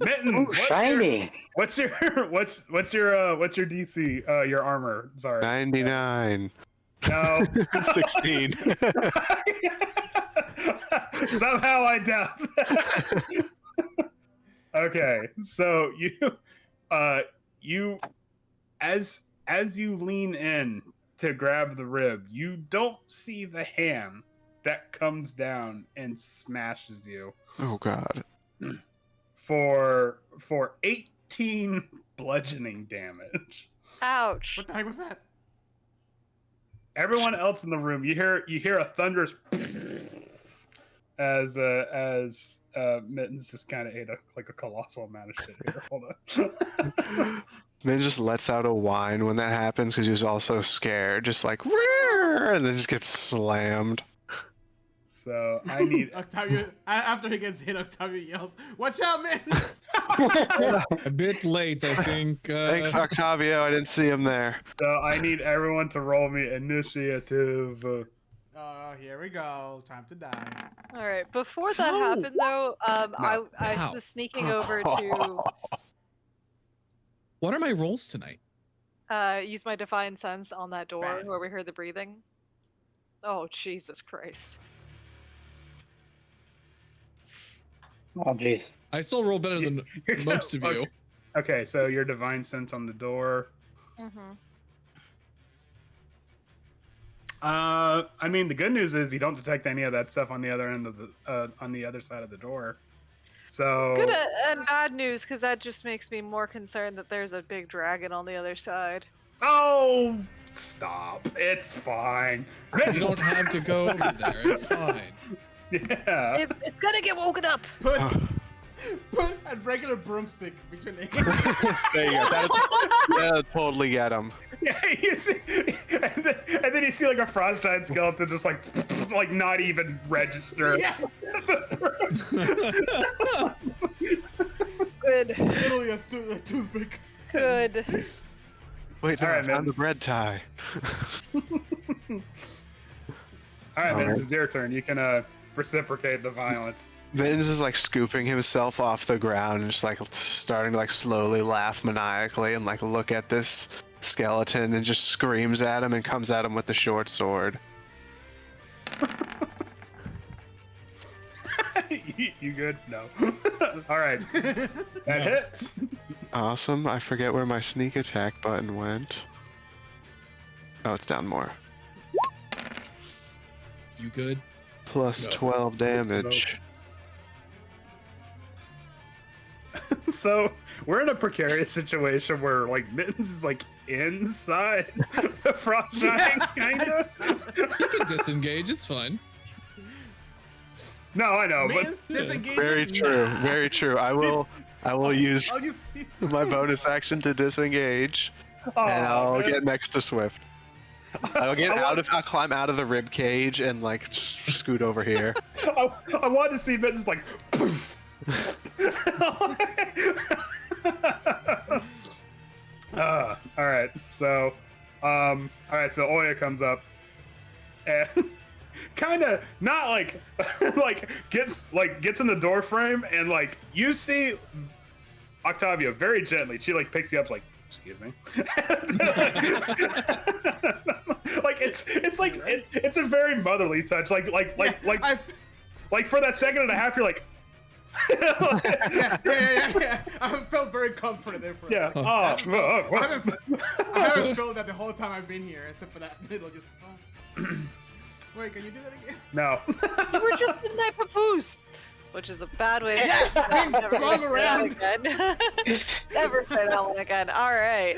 Mittens, Ooh, shiny. what's your DC? Your armor. Sorry. 99. No. 16. Somehow I doubt that. Okay, so you as you lean in to grab the rib, you don't see the hand that comes down and smashes you Oh god. for 18 bludgeoning damage. Ouch. What the heck was that? Everyone else in the room, you hear a thunderous as Mittens just kind of ate a colossal amount of shit here. Hold on. Min just lets out a whine when that happens because he was also scared, just like "Roar," and then just gets slammed. So I need Octavio, after he gets hit, Octavio yells, "Watch out, man!" A bit late, I think. Thanks, Octavio. I didn't see him there. so I need everyone to roll me initiative. Here we go. Time to die. All right. Before that How? happened, though, I How? was sneaking over to What are my rolls tonight? use my divine sense on that door Bang. where we heard the breathing. Oh Jesus Christ! Oh, jeez. I still roll better than most of you. Okay, so your divine sense on the door. Mm-hmm. I mean, the good news is you don't detect any of that stuff on the other end of the on the other side of the door. So Good and bad news, because that just makes me more concerned that there's a big dragon on the other side. oh, stop! It's fine. You don't have to go over there. It's fine. Yeah. It's gonna get woken up. Put a regular broomstick between the There you go. That'll totally get him. Yeah, you see, and then you see like a frost giant skeleton just like not even register. Yes! Good. Literally a toothpick. Good. Wait, All no, right, I found man. the red tie. All right, man, Alright. it's your turn. You can reciprocate the violence. Mittens is like scooping himself off the ground and just like starting to like slowly laugh maniacally and like look at this skeleton and just screams at him and comes at him with the short sword. You good? No. All right, that hits. Awesome. I forget where my sneak attack button went. Oh, it's down more. You good? Plus No. 12 damage. So we're in a precarious situation where like Mittens is like inside the frost giant, kind of. You can disengage. It's fine. No, I know, but Man's disengaging Very true. now. Very true. I will use I'll just see my bonus action to disengage, Aw, and I'll man. get next to Swift. I'll climb out of the rib cage and like scoot over here. I want to see Mittens like. Poof. All right, so so Oya comes up and kind of not like gets in the door frame, and like you see Octavia very gently, she like picks you up like, excuse me. Like it's a very motherly touch, like for that second and a half you're like yeah. I felt very confident there for a yeah. second. I haven't felt that the whole time I've been here, except for that little just. Wait, can you do that again? No. You were just in my papoose, which is a bad way. Yeah, being Never flung say that around. again. Never say that one again. All right.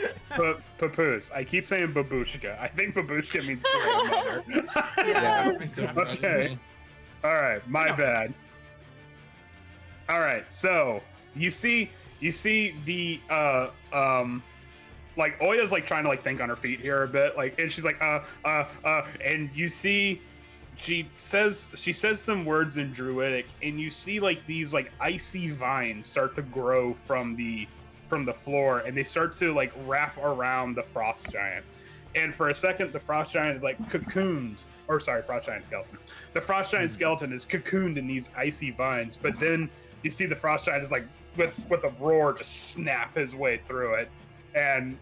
Papoose. I keep saying babushka. I think babushka means grandmother. Yes. Okay. All right, my bad. All right, so you see the like Oya's like trying to like think on her feet here a bit, like, and she's like and you see she says some words in Druidic, and you see like these like icy vines start to grow from the floor, and they start to like wrap around the frost giant. And for a second, the frost giant is like cocooned, or sorry, frost giant skeleton. The frost giant skeleton is cocooned in these icy vines, but then you see the frost giant is like with a roar just snap his way through it, and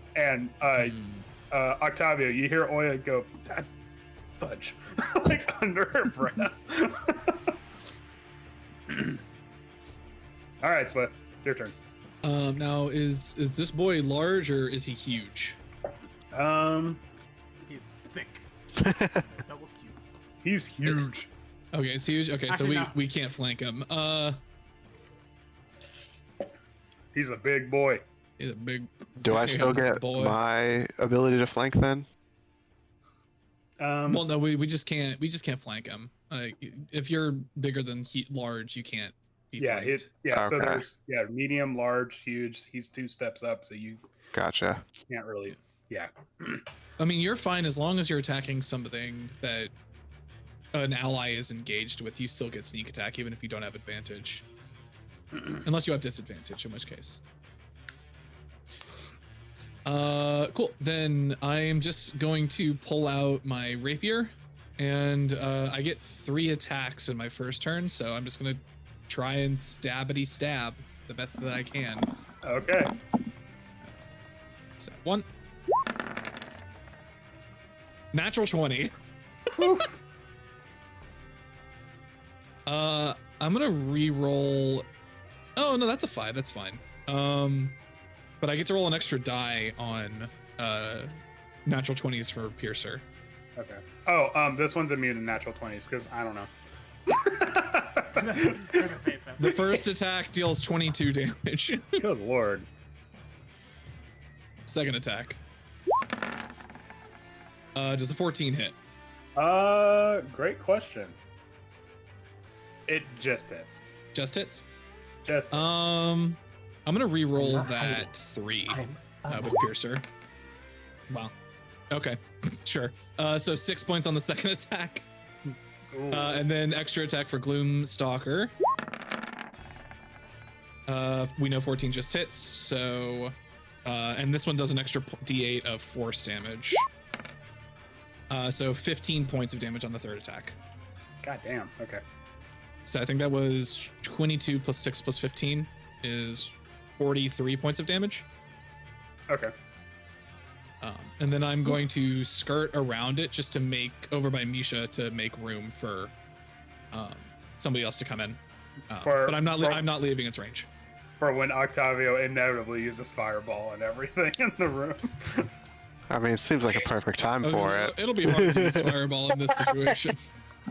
Octavio, you hear Oya go, "That fudge," like under her breath. All right, Swift, your turn. Now is this boy large or is he huge? He's thick. Double Q. He's huge. Okay, it's huge. Okay, so Actually, we no. we can't flank him. He's a big boy. He's a big. Do I still damn get boy. my ability to flank then? Well, no, we just can't flank him. Like, if you're bigger than large, you can't be Yeah, flanked. So Okay. there's medium, large, huge. He's 2 steps up, so you Gotcha. can't really. Yeah. I mean, you're fine as long as you're attacking something that an ally is engaged with. You still get sneak attack even if you don't have advantage, unless you have disadvantage, in which case. Cool. Then I'm just going to pull out my rapier, and I get 3 attacks in my first turn, so I'm just gonna try and stabbity stab the best that I can. Okay. So 1. Natural 20. I'm gonna re-roll. Oh no, that's a 5. That's fine. But I get to roll an extra die on natural 20s for Piercer. Okay. Oh, this one's immune to natural 20s because I don't know. The first attack deals 22 damage. Good lord. Second attack. Does a 14 hit? Great question. It just hits. Just hits? Just hits. I'm gonna re-roll I'm not that hiding. 3 I'm with Piercer. Wow. Okay, sure. So 6 points on the second attack. Ooh. And then extra attack for Gloom Stalker. We know 14 just hits, so and this one does an extra d8 of force damage. So 15 points of damage on the third attack. God damn. Okay. So I think that was 22 plus 6 plus 15 is 43 points of damage. Okay. And then I'm going to skirt around it just to make over by Misha to make room for somebody else to come in. But I'm not leaving its range. For when Octavio inevitably uses fireball and everything in the room. I mean, it seems like a perfect time for it. It'll be hard to use fireball in this situation.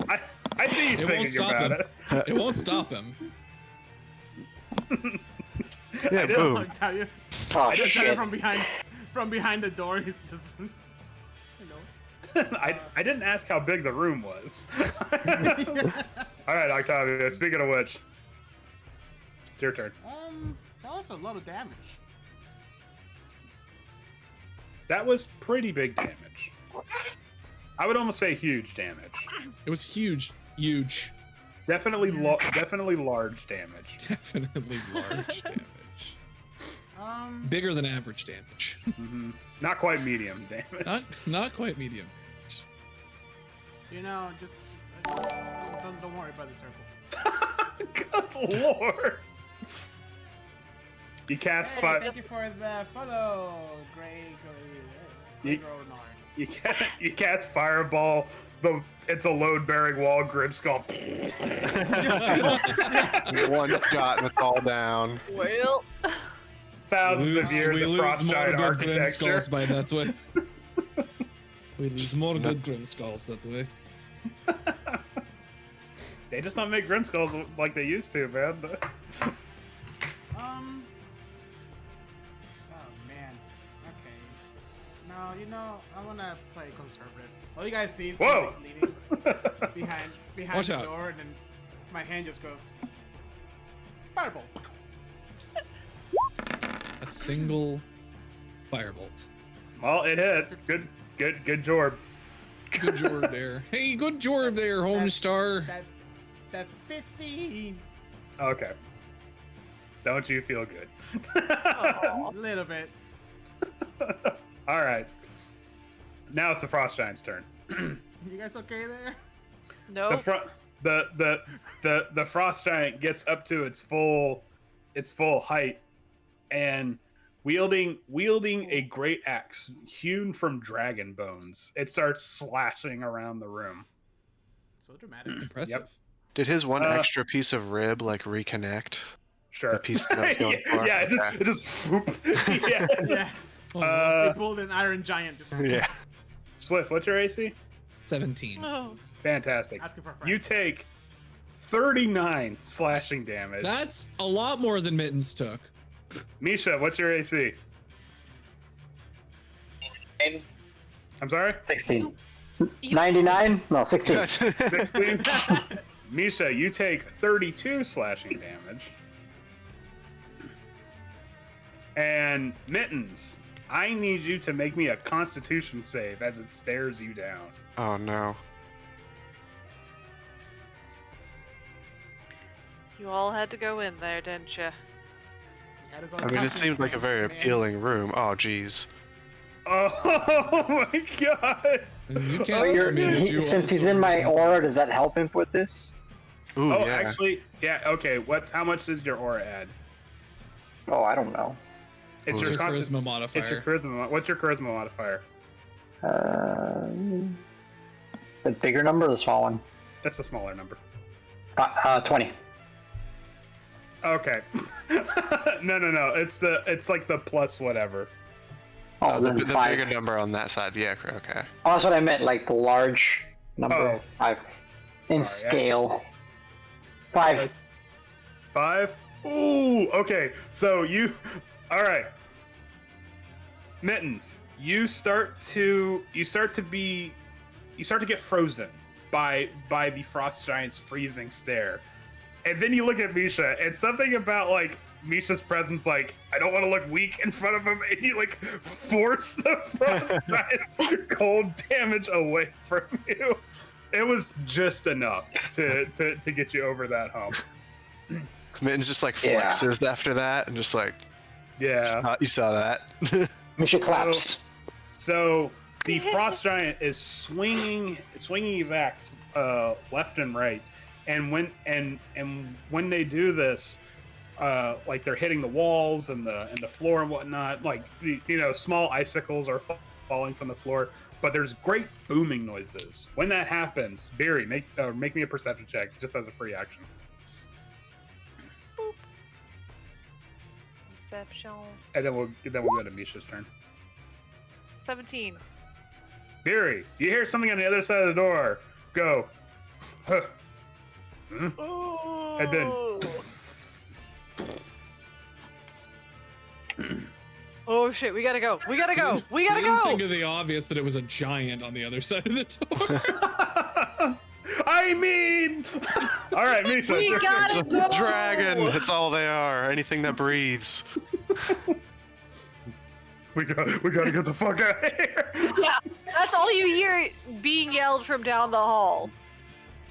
I see you It won't thinking stop about him. it. It won't stop him. Yeah, I don't boom. I'll tell you. Oh I just tell you shit. from behind the door. It's just, you know. I didn't ask how big the room was. All right, Octavio. Speaking of which, it's your turn. That was a lot of damage. That was pretty big damage. I would almost say huge damage. It was huge. Definitely large damage. Definitely large damage. Bigger than average damage. Hmm. Not quite medium damage. Not quite medium You know, just don't worry about the circle. Good lord. You cast Hey, fire. thank you for the follow, You cast fireball. It's a load-bearing wall. Grimskull. One shot and it's all down. Well, Thousands of years we of lose more Frostmaiden good architecture. Grimskulls by that way. We lose more good Grimskulls that way. They just don't make Grimskulls like they used to, man. Oh man. Okay. No, you know, I wanna play conservative. All you guys see is me, Whoa! like, leaving behind Watch the out. door, and then my hand just goes fireball. A single firebolt. Well, it hits. Good Jorb. Good Jorb there. Hey, good Jorb there, Homestar. That's 15. Okay. Don't you feel good? A little bit. All right. Now it's the Frost Giant's turn. You guys okay there? no. The Frost Giant gets up to its full height, and wielding a great axe hewn from dragon bones, it starts slashing around the room. So dramatic. Impressive. Yep. Did his one extra piece of rib like reconnect? Sure. The piece that I was going for? Yeah, Okay. it just whoop. Yeah. Yeah. Oh, They pulled an iron giant. Just Yeah. Swift, what's your AC? 17. Oh. Fantastic. Asking for a friend. You take 39 slashing damage. That's a lot more than Mittens took. Misha, what's your AC? I'm sorry? 16. You- 99? No, 16. 16? Misha, you take 32 slashing damage. And Mittens, I need you to make me a constitution save as it stares you down. Oh no. You all had to go in there, didn't you? You gotta go I mean, it to seemed like a very man. appealing room. Oh jeez. Oh my god! You But can't tell me that you since he's also in my didn't- aura, does that help him with this? Ooh, Oh, yeah. actually, yeah, okay. How much does your aura add? Oh, I don't know. It's What your, was Your constant- charisma modifier. It's your charisma. What's your charisma modifier? The bigger number or the small one? That's a smaller number. 20. Okay. No. It's like the plus whatever. Oh, the then the 5. bigger number on that side. Yeah, okay. Oh, that's what I meant, like the large number. Oh. 5. In Sorry, scale. 5. 5? Ooh, okay. So all right. Mittens, you start to get frozen by the frost giant's freezing stare. And then you look at Misha, and something about like Misha's presence, like, I don't want to look weak in front of him, and you like force the frost giant's cold damage away from you. It was just enough to get you over that hump. Mittens just like Yeah. flexes after that and just like, Yeah. you saw that. Misha claps. So the frost giant is swinging his axe left and right, and when they do this, like they're hitting the walls and the floor and whatnot. Like small icicles are falling from the floor, but there's great booming noises. When that happens, Barry, make me a perception check just as a free action. Perception. And then we'll go to Misha's turn. 17. Barry, you hear something on the other side of the door. Go. Huh. Oh. And then- Oh shit, we gotta go. We gotta go. We You gotta didn't go. think of the obvious that it was a giant on the other side of the door. I mean, all right, Misha. We it's your gotta turn. go. Dragon! That's all they are. Anything that breathes. We gotta get the fuck out of here. Yeah, that's all you hear being yelled from down the hall.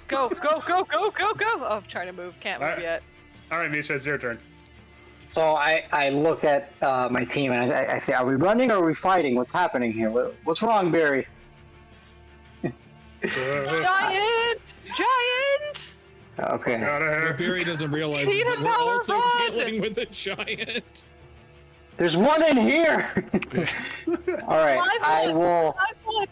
Go, go, go, go, go, go. Oh, I'm trying to move. Can't move Alright. yet. All right, Misha, it's your turn. So I look at my team and I say, are we running or are we fighting? What's happening here? What's wrong, Barry? Giant! Giant! Okay. Out of What here. Barry doesn't realize Need is a that we're power also rod! dealing with a giant. There's one in here! Alright, Live I one. will... I won.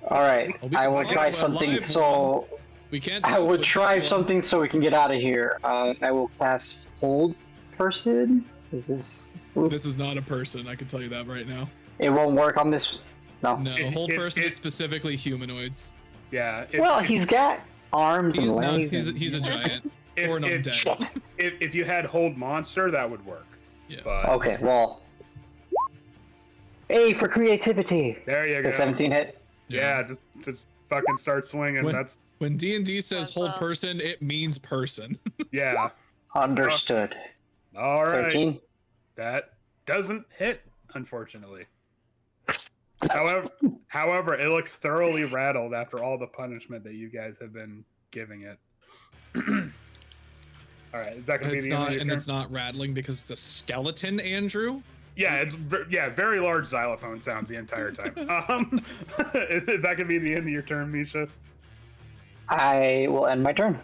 Alright, Well, we I can will talk try about something live so... We can't. I talk will to a try giant. something so we can get out of here. I will cast Hold Person. Is this... This is not a person. I can tell you that right now. It won't work on this... No. No, It- whole it- person it- is specifically humanoids. Yeah. Well, he's got arms He's and not. legs. He's a giant if, or an if, undead. Shit. if you had hold monster, that would work. Yeah. But Okay, well... A for creativity. there you The go. 17 hit. Yeah, just fucking start swinging. When- That's When D&D says That's whole up. person, it means person. yeah. Understood. All right. 13. That doesn't hit, unfortunately. However, it looks thoroughly rattled after all the punishment that you guys have been giving it. All right, is that gonna be It's the end not, of your and turn? it's not rattling because it's a skeleton, Andrew. Yeah, very large xylophone sounds the entire time. Is that gonna be the end of your turn, Misha? I will end my turn.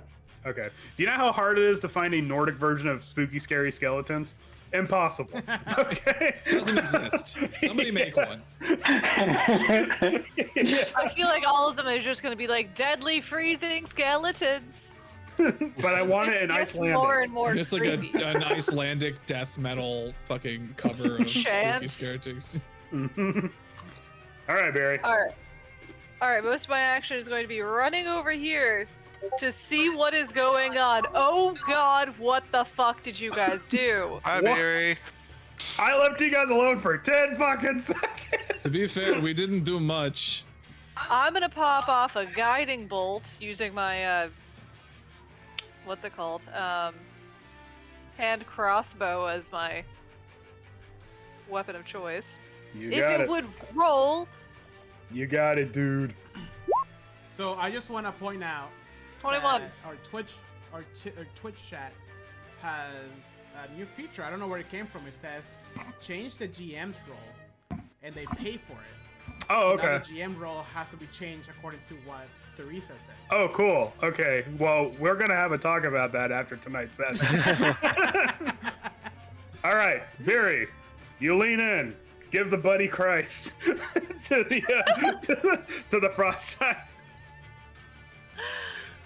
Okay. Do you know how hard it is to find a Nordic version of spooky, scary skeletons? Impossible. Okay. Doesn't exist. Somebody make one. I feel like all of them are just gonna be like deadly freezing skeletons. But I want it in gets Icelandic. more and more Just like creepy. an Icelandic death metal fucking cover of spooky Chant. skeletons. All right, Barry. All right. All right, most of my action is going to be running over here to see what is going on. Oh God, what the fuck did you guys do? Hi, What? Barry. I left you guys alone for 10 fucking seconds. To be fair, we didn't do much. I'm gonna pop off a guiding bolt using my what's it called? Hand crossbow as my weapon of choice. You If got it would roll You got it, dude. So I just want to point out 21. that our Twitch chat has a new feature. I don't know where it came from. It says change the GM's role, and they pay for it. Oh, Now okay. the GM role has to be changed according to what Teresa says. Oh, cool. Okay. Well, we're gonna have a talk about that after tonight's session. All right, Barry, you lean in. Give the buddy Christ to the frost giant.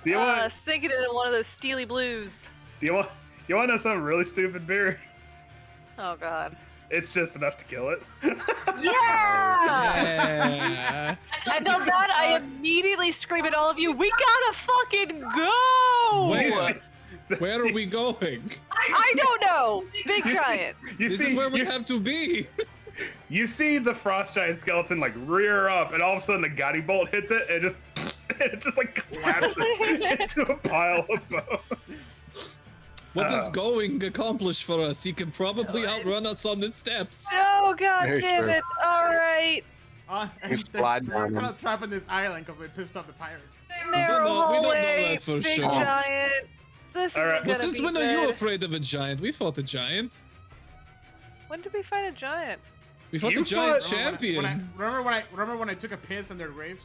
Do you want? Sink it into one of those steely blues. You want to know something really stupid, Barry? Oh God. It's just enough to kill it. Yeah! Yeah. And on that, I immediately scream at all of you, we gotta fucking go! Wait, where are we going? I don't know! Big You see- giant. You This see, is where we you, have to be. you see the frost giant skeleton like rear up, and all of a sudden the guiding bolt hits it, and it just like collapses into a pile of bones. What is going accomplish for us? He can probably outrun us on the steps. Oh God Very damn true. it! All right, And slide we're down gonna them. trap in this island because we pissed off the pirates. narrow we don't know hallway, that for big sure. giant. This All right. isn't Well, gonna since be when are you good. afraid of a giant? We fought a giant. When did we fight a giant? We fought You the giant fought- champion. Remember when I took a piss in their graves?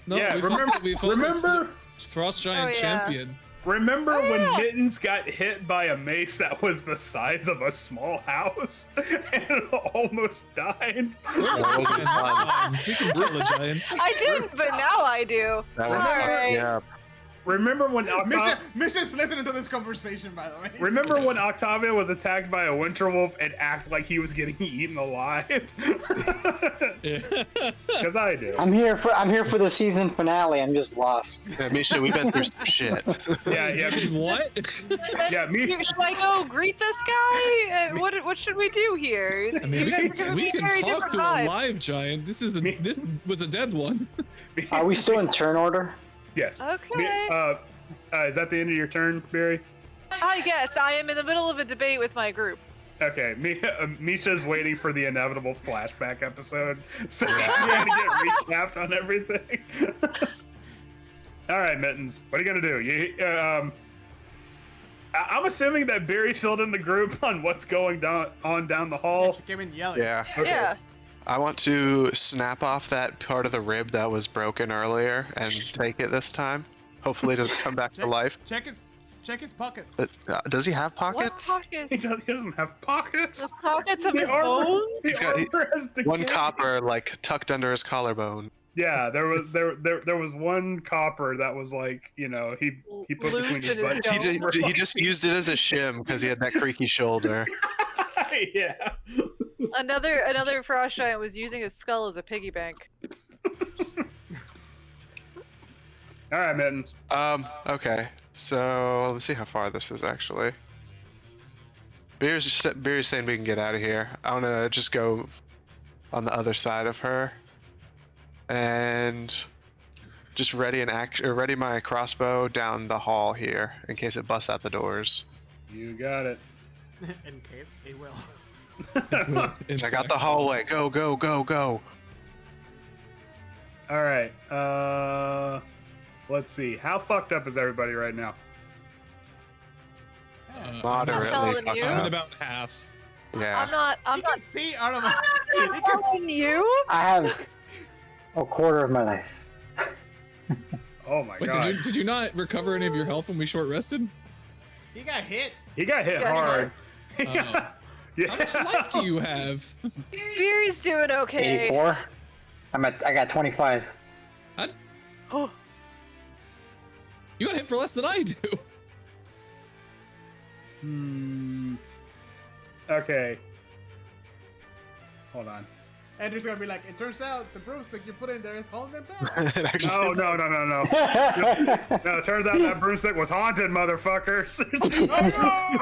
No, Yeah, we remember- fought the remember- Frost Giant Oh, yeah. champion. Remember Oh, when yeah. Mittens got hit by a mace that was the size of a small house and almost died? That wasn't fun. We can kill a giant. I didn't, but now I do. That was Alright. yeah. Remember when Mission's listening to this conversation, by the way. Remember when Octavia was attacked by a winter wolf and acted like he was getting eaten alive? Yeah. Because I do. I'm here for the season finale. I'm just lost. Yeah, Misha, we've been through some shit. Yeah. What? Yeah, me. Should I go greet this guy? What should we do here? I mean, You guys are giving me we a can very talk different to vibe. a live giant. This was a dead one. Are we still in turn order? Yes. Okay. Is that the end of your turn, Barry? I guess I am in the middle of a debate with my group. Okay, Misha's waiting for the inevitable flashback episode, so he's trying to get recapped on everything. All right, Mittens, what are you gonna do? I'm assuming that Barry filled in the group on what's going on down the hall. She came in yelling. Yeah. Okay. Yeah. I want to snap off that part of the rib that was broken earlier and take it this time. Hopefully it doesn't come back to life. Check his pockets. But, does he have What pockets? He pockets? doesn't have pockets. The pockets of The his armor- bones? The He's got- armor has One decayed. copper like tucked under his collarbone. Yeah, there was one copper that was like, he put Loose between his in his butt. dome. He just used it as a shim because he had that creaky shoulder. Yeah. Another frost giant was using his skull as a piggy bank. All right, Mittens. Okay. So let's see how far this is actually. Beer's saying we can get out of here. I want to just go on the other side of her, and just ready my crossbow down the hall here in case it busts out the doors. You got it. In case it will. Check out the hallway. Go, go, go, go. All right. Let's see. How fucked up is everybody right now? Moderately telling fucked you. I'm at up. about half. Yeah. I'm You not can see out of a. telling you. I have a quarter of my life. Oh my Wait, god. did you not recover any of your health when we short rested? He got hit. He got hit Got hard. Oh. Yeah. How much life do you have? Beery's doing okay. 84. I got 25. Oh, You got hit for less than I do. Okay. Hold on. Andrew's gonna be like, it turns out the broomstick you put in there is holding them back. It actually- No. No, it turns out that broomstick was haunted, motherfuckers.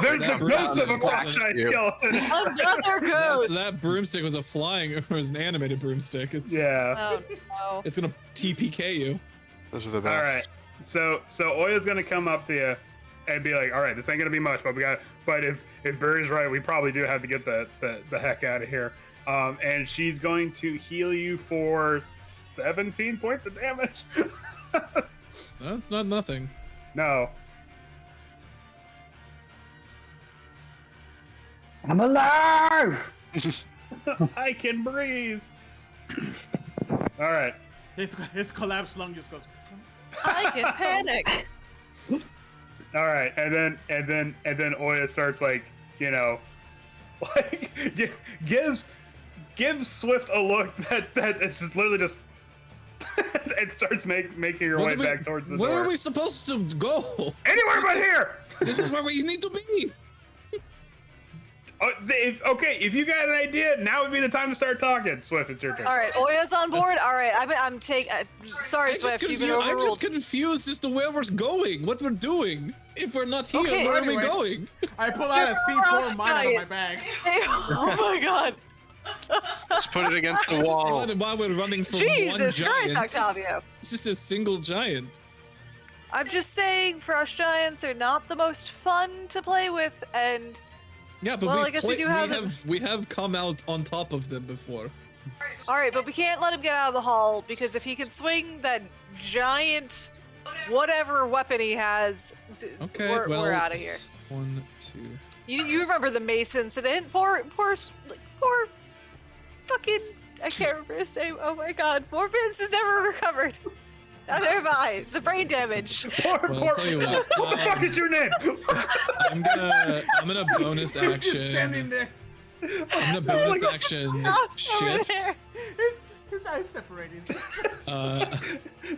There's That the ghost of a broomstick Frostgiant you. skeleton. Another So ghost. that broomstick was a flying, or was an animated broomstick. It's Yeah. Oh no. It's gonna TPK you. Those are the All best. right. So Oya's gonna come up to you and be like, "All right, this ain't gonna be much, but if Barry's right, we probably do have to get the heck out of here." And she's going to heal you for 17 points of damage. That's not nothing. No. I'm alive! I can breathe. All right. His collapsed lung just goes. I can panic. All right, and then Oya starts like, you know, like gives Swift a look that it's just literally just it starts making her way back towards the Where door. are we supposed to go? Anywhere but here. This is where we need to be. If you got an idea, now would be the time to start talking. Swift, it's your turn. All right, Oya's on board. All right, I'm sorry, Swift, you've been I'm overruled. just confused as to where we're going, what we're doing. If we're not here, Okay. where are Anyways. we going? I pull out a C4 mine out of my bag. Oh my god. Just put it against the wall. While we're running from one Jesus Christ, giant. Octavio. It's just a single giant. I'm just saying, frost giants are not the most fun to play with, and Yeah, but Well, I we've guess we do have them. we have come out on top of them before. all right, but we can't let him get out of the hall because if he can swing that giant, whatever weapon he has, Okay, we're out of here. 1, 2. You remember the mace incident? Poor fucking, I can't remember his name. Oh my god, poor Vince has never recovered. Neither have I. The brain damage. Poor, Well, I'll tell you what, what the fuck is your name? I'm gonna bonus He's just action. standing there. I'm gonna bonus action Over shift. there. His eyes separated.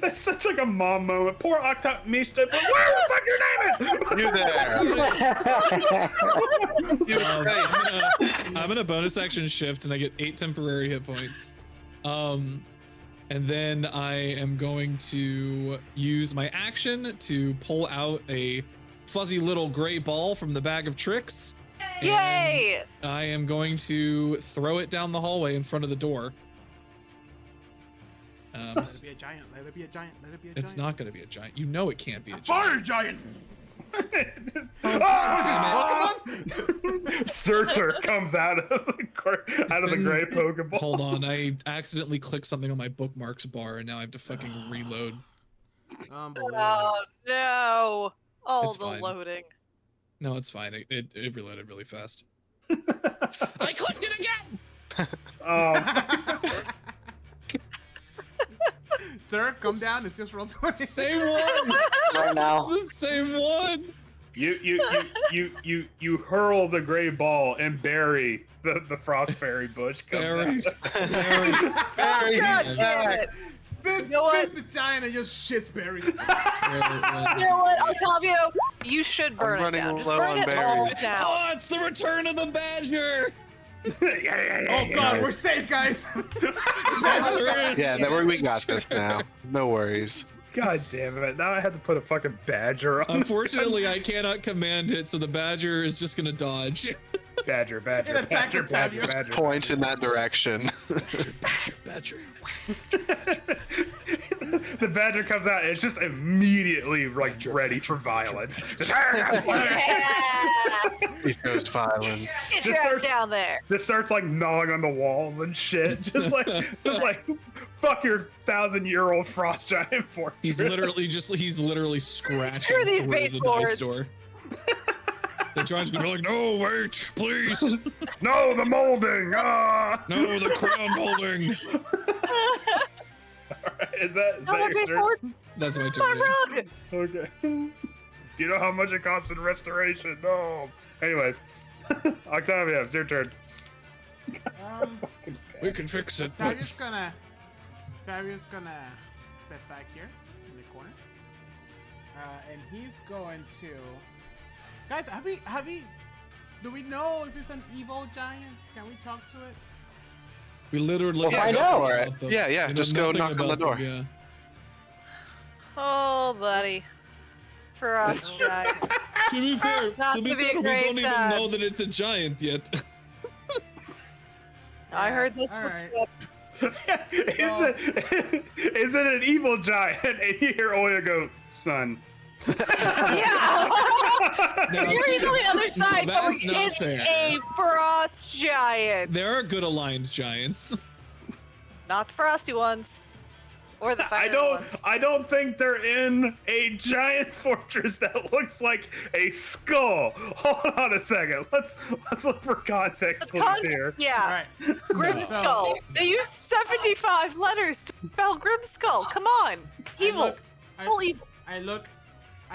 That's such like a mom moment. Poor Octop Mista. Where the fuck your name is? You there. You I'm gonna bonus action shift and I get 8 temporary hit points. And then I am going to use my action to pull out a fuzzy little gray ball from the bag of tricks. Yay! And I am going to throw it down the hallway in front of the door. Let it be a giant. Let it be a giant. Let it be a giant. It's not going to be a giant. You know it can't be a Fire giant. giant. Surtur comes out of the gray Pokeball. Hold on, I accidentally clicked something on my bookmarks bar and now I have to fucking reload. Unbelievable. Oh no! All It's the fine. loading. No, it's fine. It reloaded really fast. I clicked it again! Sir, come down. It's just roll 20. Same one! Right now. The same one! You hurl the gray ball and bury the frostberry bush comes Barry. out. Barry. Barry, God he's damn back. it! Since, You know what? since the giant and just shits berries. You know what, Octavio? You should burn it running down. Just low burn on it berries. all down. Oh, it's the return of the badger! Oh god, we're safe, guys. Yeah, we got this now. No worries. God damn it! Now I have to put a fucking badger on. Unfortunately, I cannot command it, so the badger is just gonna dodge. Badger. It attacked Badger. Octavio. Point in that direction. Badger. The badger comes out and it's just immediately like ready for violence. He shows violence. Get your ass down there. Just starts like gnawing on the walls and shit. Just like fuck your 1,000-year-old frost giant fortress. He's literally scratching Screw these through the baseboards. dice door. The giant's gonna be like, no, wait, please. No, the molding. Ah. No, the crown molding. Is that No more your turn? baseboards. That's my My turn. rug. Okay. Do you know how much it costs in restoration? No. Anyways, Octavia, it's your turn. We can fix it. Octavia's gonna step back here in the corner, and he's going to. Guys, have we? Do we know if it's an evil giant? Can we talk to it? We literally. Well, find know out. nothing Alright. about them. Yeah, yeah, We know just go nothing knock on the about them, door. Yeah. Oh, buddy. Frost giant. To be fair, Not to be to be a fair, we great don't even time. know that it's a giant yet. I heard this. All right. Is it an evil giant? And you hear Oya go, son. Yeah. Now, You're see, on the other side, but that's not it's fair. a frost giant. There are good aligned giants. Not the frosty ones. Or the fire ones. I don't think they're in a giant fortress that looks like a skull. Hold on a second. Let's look for context clues here. Yeah. Right. Grim No. Skull. They use 75 letters to spell Grim Skull. Come on. Evil. Full evil. I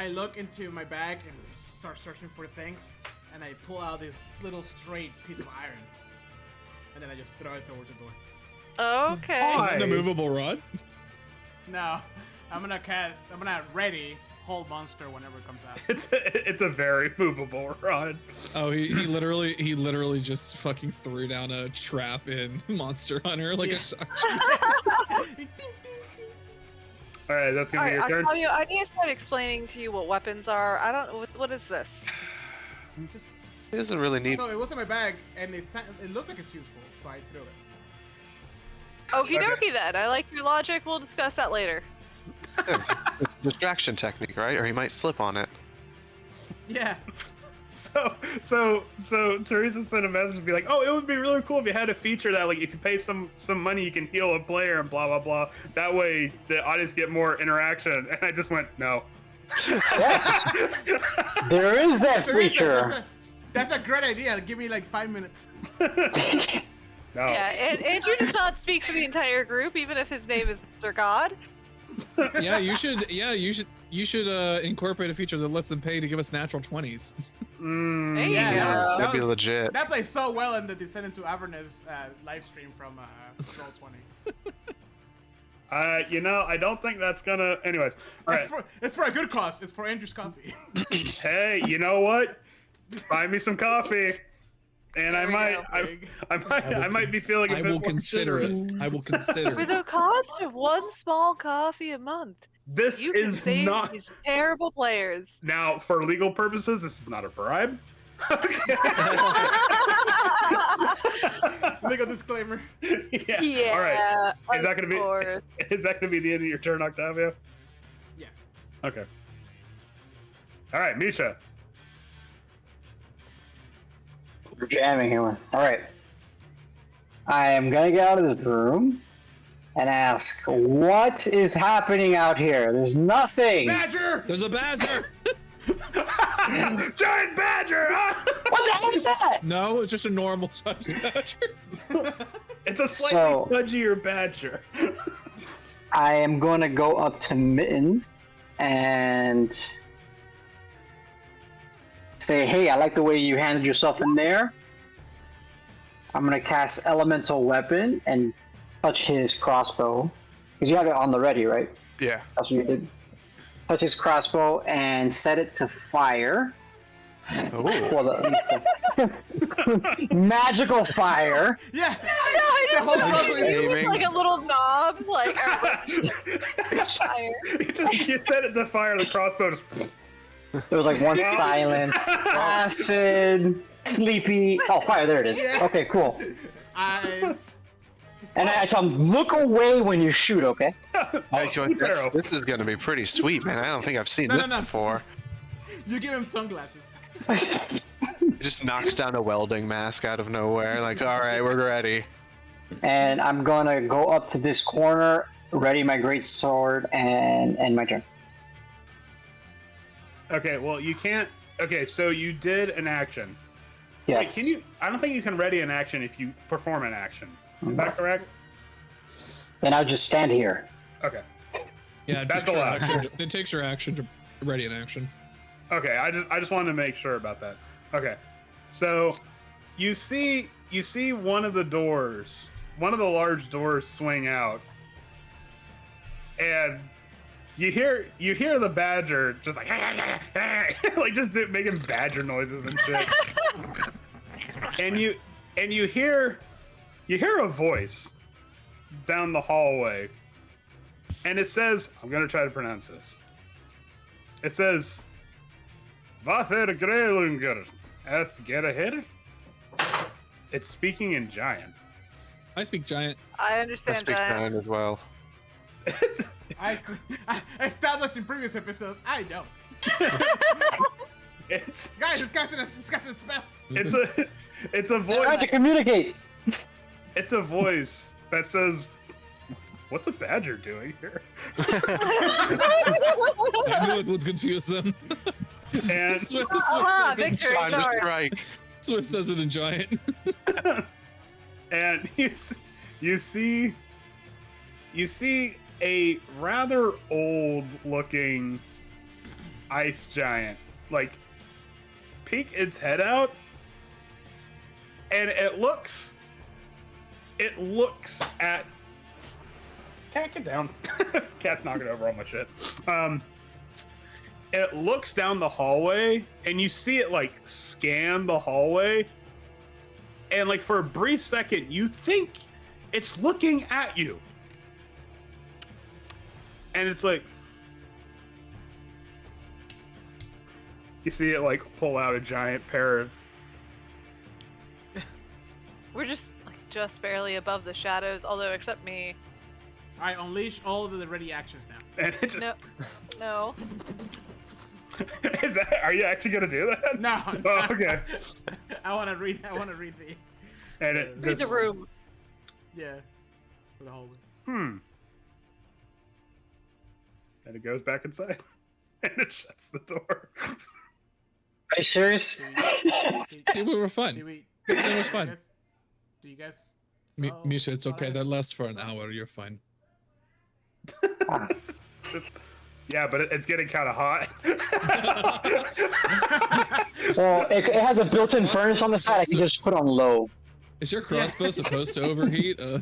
look into my bag and start searching for things, and I pull out this little straight piece of iron, and then I just throw it towards the door. Okay. Why? An immovable rod? No, I'm gonna ready hold monster whenever it comes out. It's a very movable rod. Oh, he literally just fucking threw down a trap in Monster Hunter like Yeah. a shot. All right, that's gonna be your Alright, turn. I'll tell you, I need to start explaining to you what weapons are. I don't. What is this? Just, He doesn't really need. so it was in my bag, and it looked like it's useful, so I threw it. Okie Okay. dokie then. I like your logic. We'll discuss that later. It's a distraction technique, right? Or he might slip on it. Yeah. So Teresa sent a message to be like, oh, it would be really cool if you had a feature that, like, if you pay some money, you can heal a player and blah blah blah. That way the audience get more interaction. And I just went, no. Yes, there is that Teresa, feature. that's a great idea. Give me like 5 minutes. No. Yeah, and Andrew does not speak for the entire group, even if his name is Mr. God. Yeah, you should. Yeah, you should incorporate a feature that lets them pay to give us natural 20s. Mm, There you Yeah, go. That'd be was- legit. That plays so well in the Descent into Avernus live stream from Roll20. you know, I don't think that's gonna. Anyways, all right. It's for a good cause. It's for Andrew's coffee. Hey, you know what? Buy me some coffee, and There we I might be feeling. A I bit will more consider it. generous. I will consider For it. the cost of one small coffee a month, This you can is save not these terrible players. now for legal purposes. This is not a bribe. Okay. Legal disclaimer. yeah. Yeah. All right. Is of that gonna be? course. Is that gonna be the end of your turn, Octavio? Yeah. Okay. All right, Misha. We're jamming here. All right. I am gonna get out of this room and ask, what is happening out here? There's nothing. Badger! There's a badger. Giant badger! Ah! What the hell is that? No, it's just a normal sized badger. It's a slightly So- pudgier badger. I am going to go up to Mittens and say, hey, I like the way you handled yourself in there. I'm going to cast Elemental Weapon and touch his crossbow. Because you have it on the ready, right? Yeah. That's what you did. Touch his crossbow and set it to fire. Ooh. Well, at least magical fire. Yeah! I The whole just crossbow is aiming. like a little knob, like fire. You set it to fire, the crossbow just. There was like one silence, acid, sleepy. Oh, fire! There it is. Yeah. Okay, cool. Eyes. And I tell him, look away when you shoot. Okay. Sleep arrow. This is gonna be pretty sweet, man. I don't think I've seen No, this no, no. before. You give him sunglasses. He just knocks down a welding mask out of nowhere. Like, all right, we're ready. And I'm gonna go up to this corner, ready my great sword, and end my turn. Okay, well, you can't. Okay, so you did an action. Wait, Yes. can you? I don't think you can ready an action if you perform an action. Is that correct? Then I'll just stand here. Okay. Yeah, That's allowed. it takes your action to ready an action. Okay, I just wanted to make sure about that. Okay, so you see one of the doors, one of the large doors swing out, and you hear the badger just like like just making badger noises and shit, and you you hear a voice down the hallway, and it says, I'm gonna try to pronounce this. It says, Vather Greylunger, eth Gerahir? It's speaking in giant. I speak giant. I I understand speak giant. giant as well. I established in previous episodes. I know. It's Guys, this guy's in a spell. it's a Try to voice. communicate. It's a voice that says, "What's a badger doing here?" I knew it would confuse them. And Swift, Aha, says it in victory. Time to ours. strike. Swift says it in giant. and you see a rather old looking ice giant like peek its head out, and it looks at cat, get down. Cat's knocking over all my shit. It looks down the hallway, and you see it like scan the hallway, and like for a brief second you think it's looking at you, and it's like you see it like pull out a giant pair of We're just like just barely above the shadows, although except me. All right, unleash all of the ready actions now. and it just, No, no. is that, are you actually gonna do that? No. Oh, okay. I want to read the. And it Read the just- room. Yeah. For the hallway. And it goes back inside, and it shuts the door. Are you serious? See, we were fun. Do we? That was fun. Do you guys? Misha, it's okay. That lasts for an hour. You're fine. Yeah, but it's getting kind of hot. Well, it has a built-in furnace on the side. I can just put on low. Is your crossbow supposed to overheat? Oh,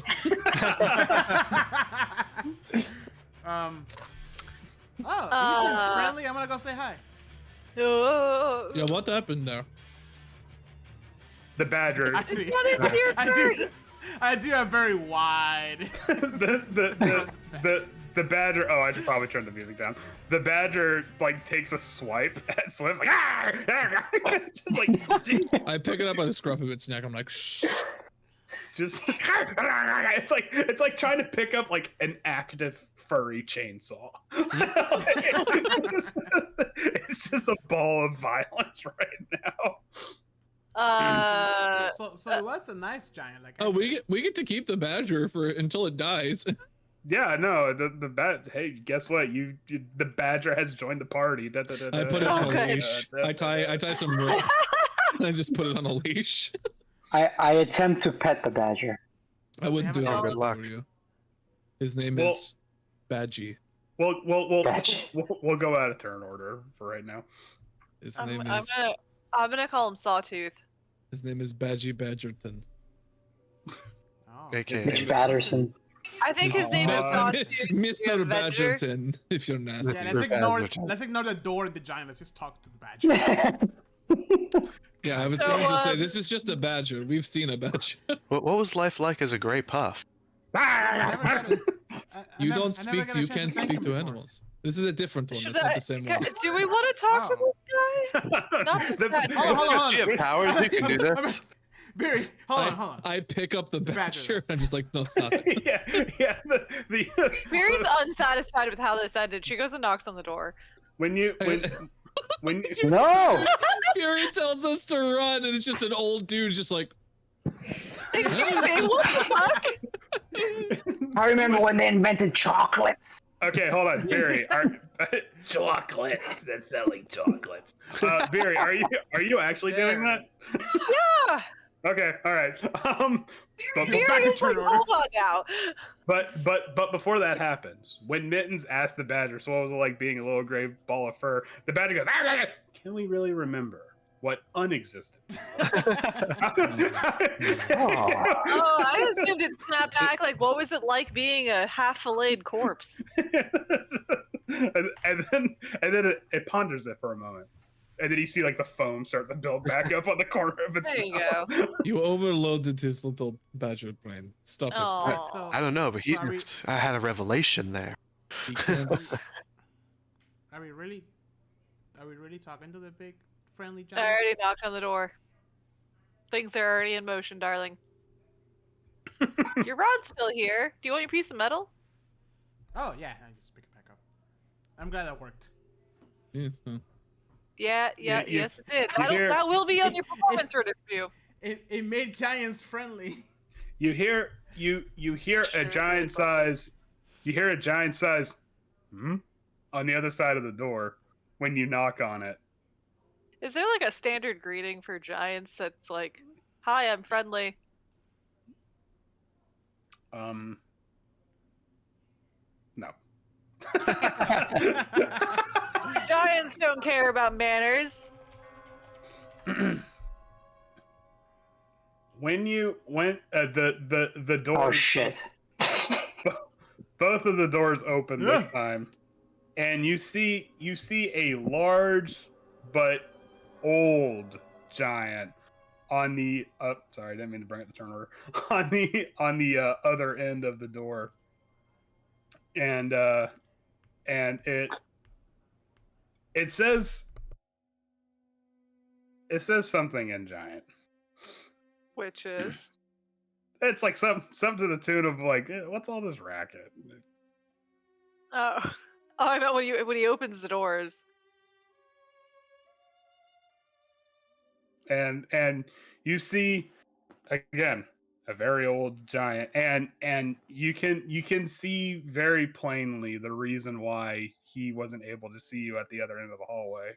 he seems friendly. I'm gonna go say hi. Oh. Yeah, what happened there? The badger. Actually, Not into your turn. I do have very wide. The badger. Oh, I should probably turn the music down. The badger like takes a swipe at Swift's like ah! Just like I pick it up by the scruff of its neck. I'm like, shh. just it's like trying to pick up like an active furry chainsaw. It's just a ball of violence right now. So it was a nice giant. Like Oh, we get to keep the badger for until it dies. Yeah, no, the hey, guess what? The badger has joined the party. I put it on a Okay. leash. I tie some rope. And I just put it on a leash. I attempt to pet the badger. I wouldn't do Oh, that good if I luck. were you. His name Well- is Badgie. We'll Badge. go out of turn order for right now. His I'm name gonna is call him Sawtooth. Badgie Badgerton. Oh. AKA. Mitch Batterson. I think his name is Uh, Sawtooth. Mr. Badger. Badgerton, if you're nasty. Yeah, Badger. let's ignore the door of the giant. Let's just talk to the badger. Yeah, I was So, going to say this is just a badger. We've seen a badger. What was life like as a gray puff? You don't speak. You can't speak to animals. This is a different one. Should It's not the same one. do we want to talk to Oh. this guy? Not this guy. Hold on. Do you have powers? You can do this. Barry, hold on. I pick up the badger. badger and I'm just like, no, stop it. yeah. Mary's unsatisfied with how this ended. She goes and knocks on the door. when you No! Fury tells us to run, and it's just an old dude, just like, Excuse me, what the fuck? I remember when they invented chocolates. okay, hold on, Barry. Chocolates. They're selling chocolates. Barry, are you actually doing that? Yeah. Okay, all right. But Mary back in is like, turn order. hold on now. But before that happens, when Mittens asked the badger, so what was it like being a little gray ball of fur? The badger goes, "Ah, can we really remember what unexisted?" Oh, I assumed it snapped back. Like, what was it like being a half-filleted corpse? and then it ponders it for a moment. and then you see like the foam start to build back up on the corner of its There you mouth. go. You overloaded his little badger brain. Stop Aw. So, I don't know, but so are we- I had a revelation there. it. He can't. Are we really talking to the big friendly I giant? already knocked on the door. Things are already in motion, darling. Your rod's still here. Do you want your piece of metal? Oh yeah, I just pick it back up. I'm glad that worked. Yeah, huh. Yeah, You- yes, it did. you hear- That will be on your performance review. It made giants friendly. You hear a Sure giant did, size. You hear a giant size. On the other side of the door when you knock on it. Is there like a standard greeting for giants that's like, "Hi, I'm friendly"? No. Giants don't care about manners. when the door, Oh shit. both of the doors open this time, and you see a large but old giant on the sorry, I didn't mean to bring up the turn order, on the other end of the door, and it says something in giant. Which is It's like some to the tune of like, what's all this racket? I meant when he opens the doors. And you see again a very old giant, and you can see very plainly the reason why he wasn't able to see you at the other end of the hallway,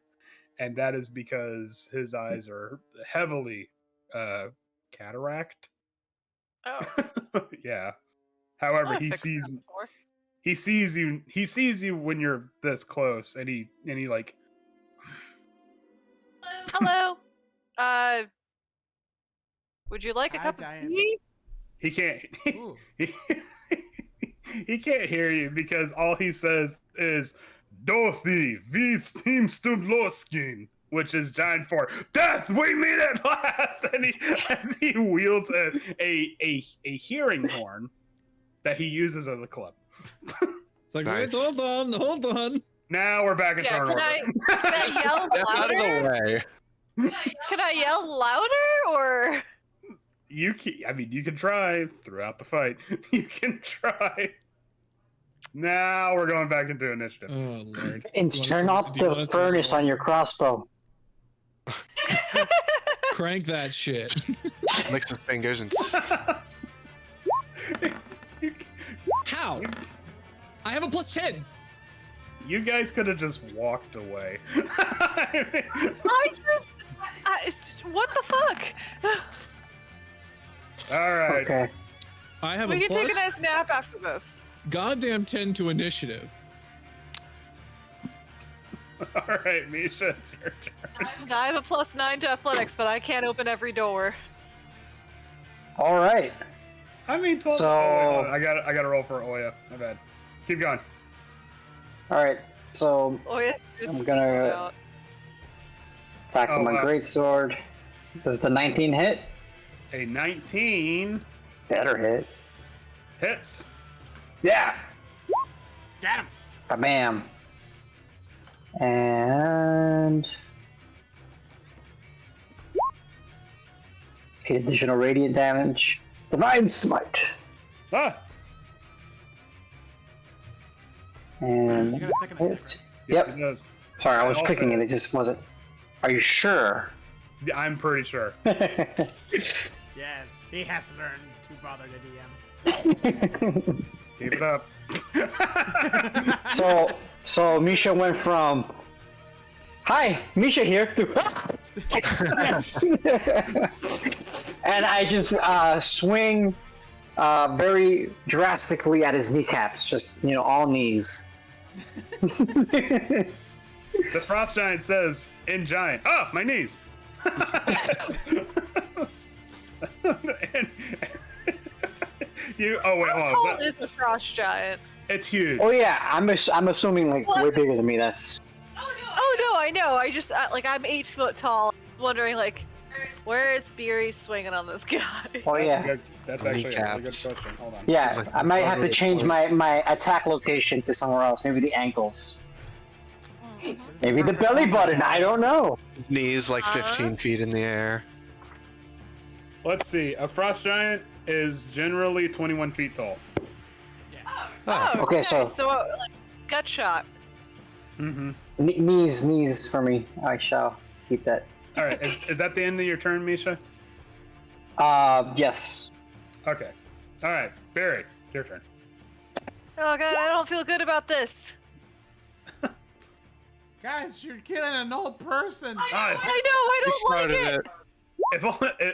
and that is because his eyes are heavily cataract. Oh, Yeah. However, I've he fixed that sees before. he sees you when you're this close, and he like, Hello. Would you like a Hi, cup giant. of tea? he can't Ooh. he can't hear you because all he says is Dorothy Vstimstumloskin, which is giant for death. We meet at last. And as he wields a hearing horn that he uses as a club. It's like, Nice. wait, hold on. Now we're back in Yeah, turn can order. I yell Get out of louder? the way. Can I yell louder or? You can try throughout the fight. You can try. Now we're going back into initiative. Oh lord. And Do you want turn us to- off do you want the us to furnace roll? on your crossbow. Crank that shit. Licks his fingers and How? I have a +10. You guys could have just walked away. What the fuck? All right. Okay. I have We a can plus take a nice nap after this. goddamn 10 to initiative. All right, Misha, it's your turn. I have a +9 to athletics, but I can't open every door. All right. I mean, 12. So- Oh, wait, hold on. I got to roll for Oya. My bad. Keep going. All right. So Oh yeah, just I'm gonna- attack with my greatsword. Does the 19 hit? A 19 Better hit. hits. Yeah. Got him. Bam. And 8 additional radiant damage. Divine Smite. Ah, And You got a second attack, right? yes, Yep. it does. Sorry, I was Also- clicking it. It just wasn't. Are you sure? Yeah, I'm pretty sure. Yes, he has learned to bother the DM. Keep it up. so Misha went from "Hi, Misha here" to and I just swing very drastically at his kneecaps, just all knees. The Frost Giant says in giant, "Oh, my knees." And you. Oh wait, How hold tall on. is the frost giant? It's huge. Oh yeah, I'm assuming like way bigger than me. That's Oh no, I know. I just like I'm 8 foot tall. Wondering like, where is Beery swinging on this guy? Oh yeah. That's actually a really good Kneecaps. question. Hold on. Yeah, Seems like I might have to probably change point. my attack location to somewhere else. Maybe the ankles. Mhm. Maybe the belly button. I don't know. Knees like 15 feet in the air. Let's see. A frost giant is generally 21 feet tall. Oh, Okay, so- like, gut shot. Mm-hmm. Knees for me. I shall keep that. All right. Is that the end of your turn, Misha? Yes. Okay. All right. Barry, your turn. Oh god, I don't feel good about this. Guys, you're killing an old person. I know, I don't like started it.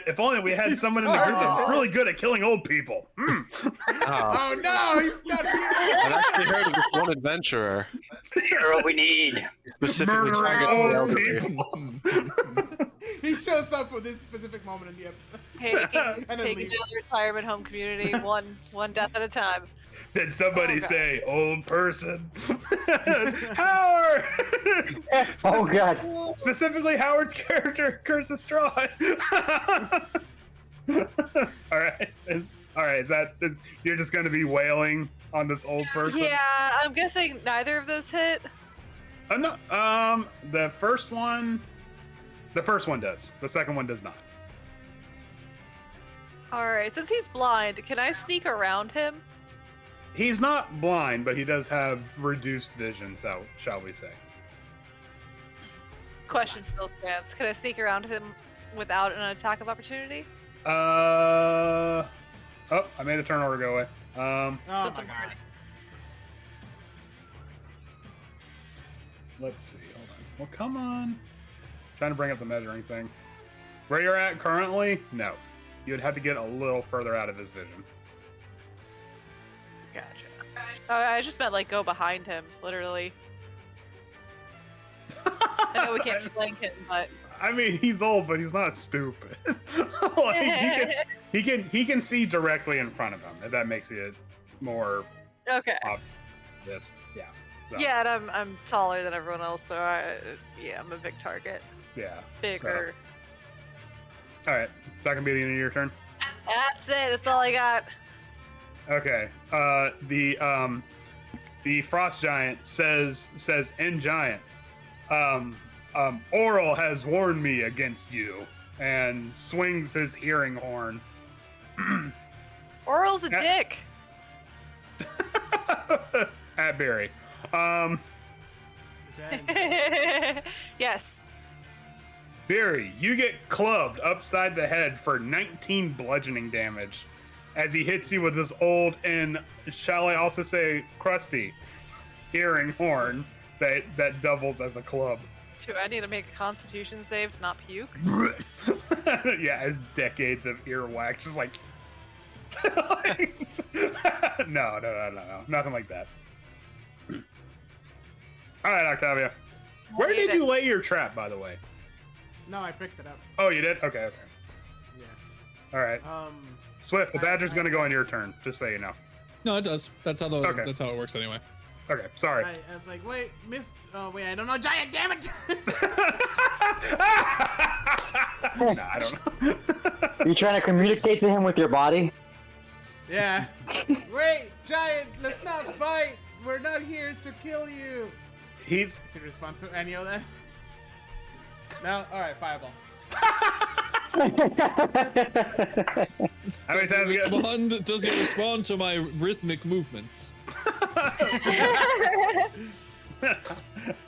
If only we had someone in the group that's really good at killing old people. Oh, Oh no, he's not here. I've actually heard of this one adventurer. You're what we need. He specifically Murder targets old the elderly. people. He shows up for this specific moment in the episode. Taking And then taking leave. to the retirement home community, one death at a time. Did somebody Oh, God. say old person? Howard! Oh god. Specifically, Howard's character, Curse of Straw. Alright. You're just gonna be wailing on this old person? Yeah, I'm guessing neither of those hit. Oh, no. The first one does. The second one does not. Alright, since he's blind, can I sneak around him? He's not blind, but he does have reduced vision, so shall we say. Question still stands. Can I sneak around him without an attack of opportunity? Oh, I made a turn order go away. Oh So my it's a god. warning. Let's see. Hold on. Well, come on. Trying to bring up the measuring thing. Where you're at currently? No. You would have to get a little further out of his vision. Gotcha. I just meant like go behind him, literally. I know we can't flank him, but I mean, he's old, but he's not stupid. Like, he can see directly in front of him. If that makes it more okay. obvious. Yeah. So, Yeah, and I'm taller than everyone else, so I'm a big target. Yeah. Bigger. All right. That can be the end of your turn. That's it. That's all I got. Okay. The frost giant says in giant, Oral has warned me against you, and swings his hearing horn. Oral's a Yeah. dick. At Barry. Is that- Yes. Barry, you get clubbed upside the head for 19 bludgeoning damage as he hits you with this old and, shall I also say, crusty hearing horn that doubles as a club. Do I need to make a Constitution save to not puke? Yeah, as decades of earwax, just like. No, nothing like that. All right, Octavia. Where did you lay your trap, by the way? No, I picked it up. Oh, you did? Okay. Yeah. All right. Swift, the badger's gonna go on your turn, just so you know. No, it does. That's how Okay. that's how it works anyway. Okay, sorry. I was like, wait, missed. Oh wait, I don't know, giant. Damn it! No, I don't know. You trying to communicate to him with your body? Yeah. Wait, giant. Let's not fight. We're not here to kill you. He's Does he respond to any of that? No. All right, fireball. how many Does he times you got- respond? Does he respond to my rhythmic movements?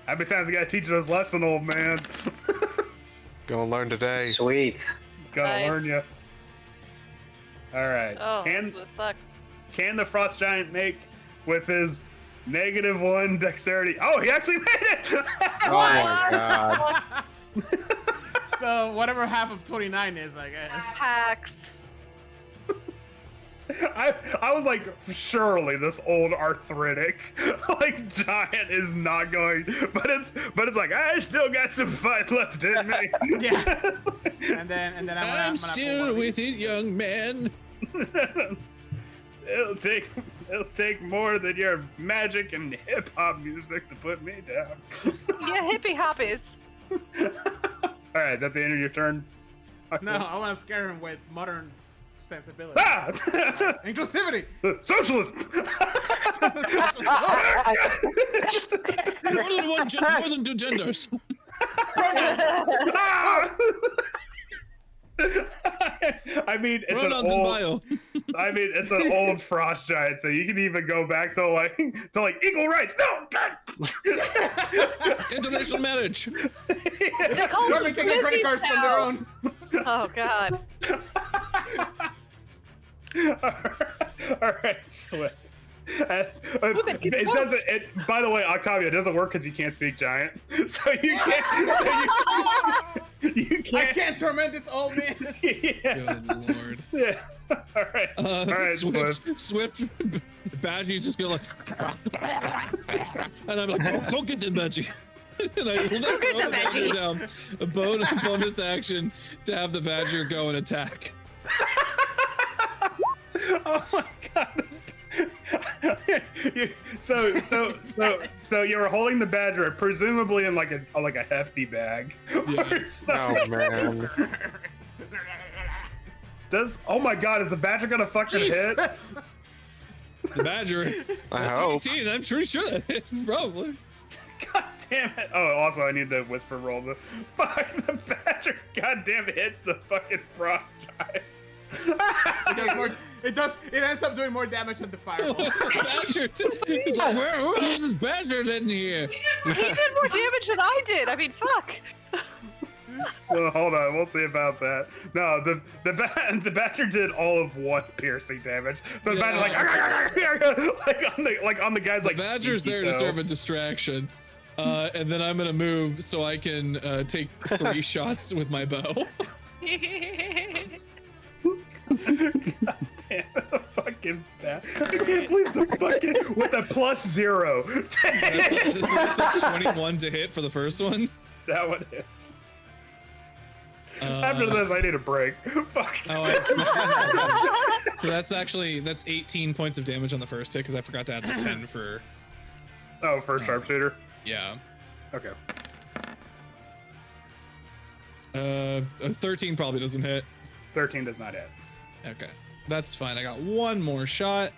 How many times you gotta teach this lesson, old man? Gonna learn today. Sweet. Gotta Nice. learn you. All right. Oh, that's what sucked. Can the frost giant make with his -1 dexterity? Oh, he actually made it! Oh my god. So whatever half of 29 is, I guess. Hacks. I was like, surely this old arthritic like giant is not going, but it's like I still got some fight left in me. Yeah. And then I'm gonna I'm pull still one of with these. it, young man. It'll take more than your magic and hip hop music to put me down. Yeah, hippie hoppies. All right, is that the end of your turn? No, I want to scare him with modern sensibility. Ah! Inclusivity! Socialist! More than two genders. Ah! I mean, it's Pronouns an in old. bio. I mean, it's an old frost giant, so you can even go back to like equal rights. No, God. International marriage. They call They're them making a credit pussies cards on their now. own. Oh God. All right, Swift. Get It doesn't. It, by the way, Octavia, it doesn't work because you can't speak giant, so you can't. You I can't. can't torment this old man. Yeah. Good lord. Yeah. All right. All right, Swift Badgie's just gonna like, and I'm like, go get the Badgie. And I will then Go get throw the Badgie. down. A bonus action to have the Badger go and attack. Oh my God. So you were holding the badger, presumably in like a hefty bag. Yeah. Or something. Oh man. Oh my God, is the badger gonna fucking hit? Jesus. The Badger. I That's hope. 18. I'm pretty sure that hits probably. God damn it! Oh, also I need the whisper roll. Fuck, the badger. God damn it, hits the fucking frost giant. It ends up doing more damage than the fireball. Badger. He's like, where is this Badger in here? He did more damage than I did. I mean, fuck. Well, hold on, we'll see about that. No, the badger did all of 1 piercing damage. So the badger's like on the guy's The like. Badger's there to toe. serve a distraction. And then I'm gonna move so I can take 3 shots with my bow. God damn, the fucking bastard. I can't believe the fucking with a +0. That's a 21 to hit for the first one. That one hits. Uh, After this, I need a break. Fuck. Oh, so that's 18 points of damage on the first hit because I forgot to add the 10 for. Oh, first sharpshooter. Yeah. Okay. 13 probably doesn't hit. 13 does not hit. Okay, that's fine. I got 1 more shot.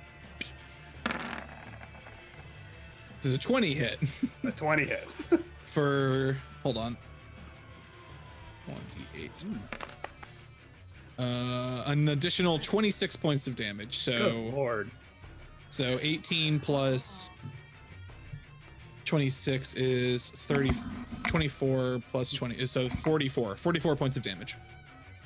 Does a 20 hit? A 20 hits. For hold on. 1d8. An additional 26 points of damage. So Good lord. so 18 plus 26 is 30. 24 plus 20 is so 44 points of damage.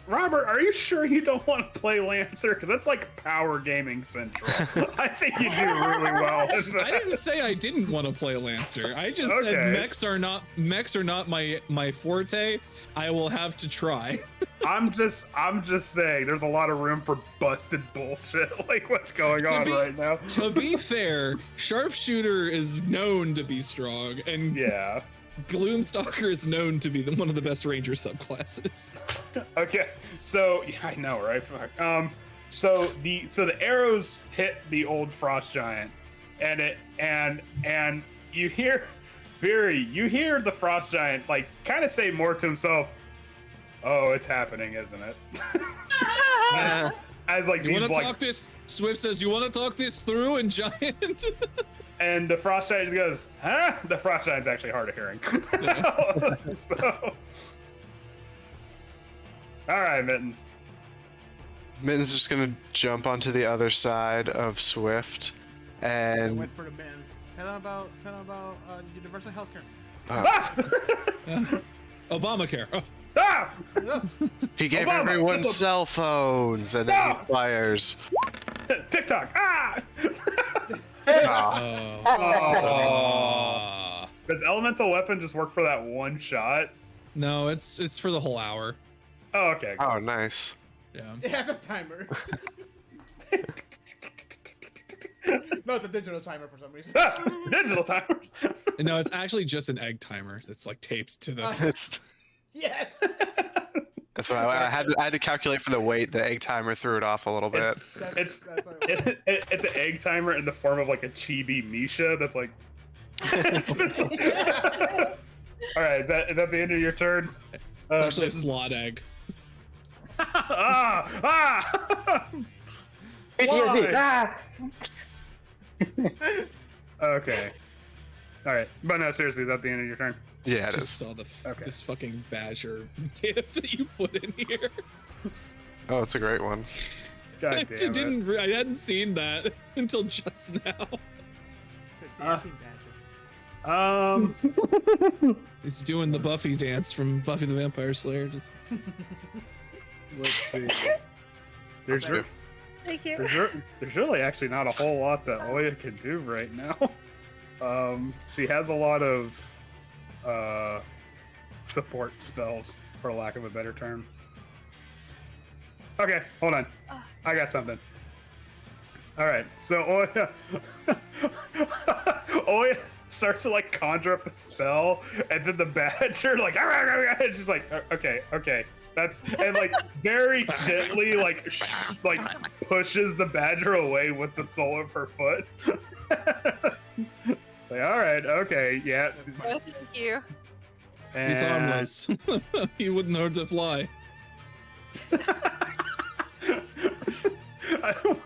Robert, are you sure you don't want to play Lancer? Because that's like power gaming central. I think you do really well in that. I didn't say I didn't want to play Lancer. I just Okay. said mechs are not my forte. I will have to try. I'm just saying there's a lot of room for busted bullshit like what's going on right now. To be fair, sharpshooter is known to be strong, and Yeah. Gloomstalker is known to be one of the best ranger subclasses. Okay. So yeah, I know, right? Fuck. So the arrows hit the old frost giant, and you hear the frost giant like kind of say more to himself. Oh, it's happening, isn't it? As like You want these to like, talk this? Swift says, "You want to talk this through?" And giant. and the frost giant just goes, huh? The frost giant's actually hard of hearing. So, all right, Mittens. Mitten's just gonna jump onto the other side of Swift, And and whisper to Benz. Tell him about universal healthcare. Ah! Obamacare. Oh, Ah! he gave Obama, everyone this will- cell phones, and then No! he fires. TikTok. Ah! Ah, oh. Does elemental weapon just work for that one shot? No, it's for the whole hour. Oh, okay. oh, nice. Yeah. It has a timer. No, it's a digital timer for some reason. Ah, digital timers. No, it's actually just an egg timer. It's like taped to the. It's Yes. That's why I had to calculate for the weight. The egg timer threw it off a little bit. It's That's what it was. it's an egg timer in the form of like a chibi Misha that's like. All right, is that the end of your turn? It's actually a slot egg. PTSD. Why? Ah! Okay. All right, but no, seriously, is that the end of your turn? Yeah, it Just is. saw Okay. this fucking badger gift that you put in here. Oh, it's a great one. God damn it. I hadn't seen that until just now. It's a dancing badger. He's doing the Buffy dance from Buffy the Vampire Slayer. Just Let's see. There's Okay. Thank you. there's really actually not a whole lot that Oya can do right now. She has a lot of support spells, for lack of a better term. Okay, hold on. I got something. All right, so Oya starts to like conjure up a spell, and then the badger like, and she's like, okay, that's, and like very gently like pushes the badger away with the sole of her foot. Like, all right, okay, yeah. Oh, thank you. he's And- armless. He wouldn't hurt to fly. So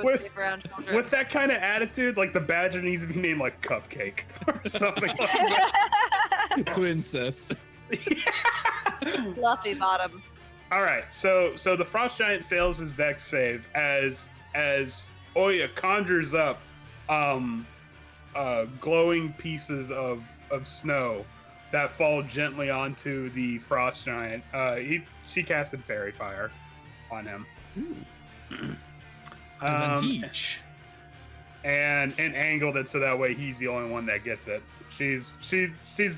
with, safe around children. with that kind of attitude, like the badger needs to be named like Cupcake or something like that. Princess. Fluffy bottom. All right, so the frost giant fails his dex save as Oya conjures up glowing pieces of snow that fall gently onto the frost giant. She casted fairy fire on him. Advantage. And angled it so that way he's the only one that gets it. She's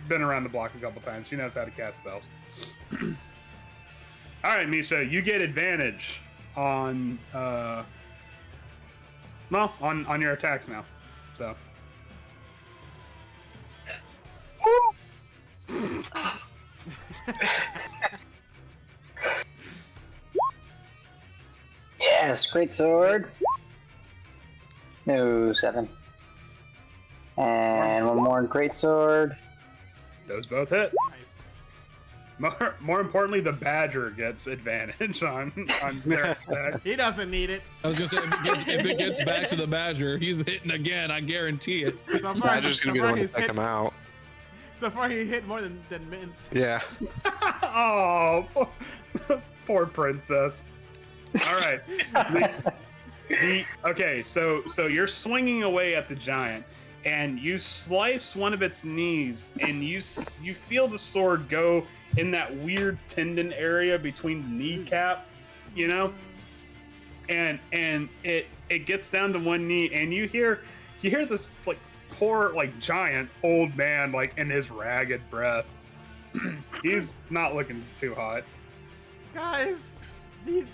been around the block a couple times. She knows how to cast spells. All right, Misha, you get advantage on on your attacks now. So Yes, great sword. No, 7. And one more great sword. those both hit. Nice. More importantly, the badger gets advantage on their attack. He doesn't need it. I was gonna say if it gets back to the badger, he's hitting again. I guarantee it. So far, Badger's gonna be the one to he's take hit, him out. so far he hit more than Mince. Yeah. Oh, poor princess. All right. Okay, so you're swinging away at the giant, and you slice one of its knees, and you feel the sword go in that weird tendon area between the kneecap, you know, and it gets down to one knee, and you hear this like poor like giant old man like in his ragged breath. He's not looking too hot. Guys, these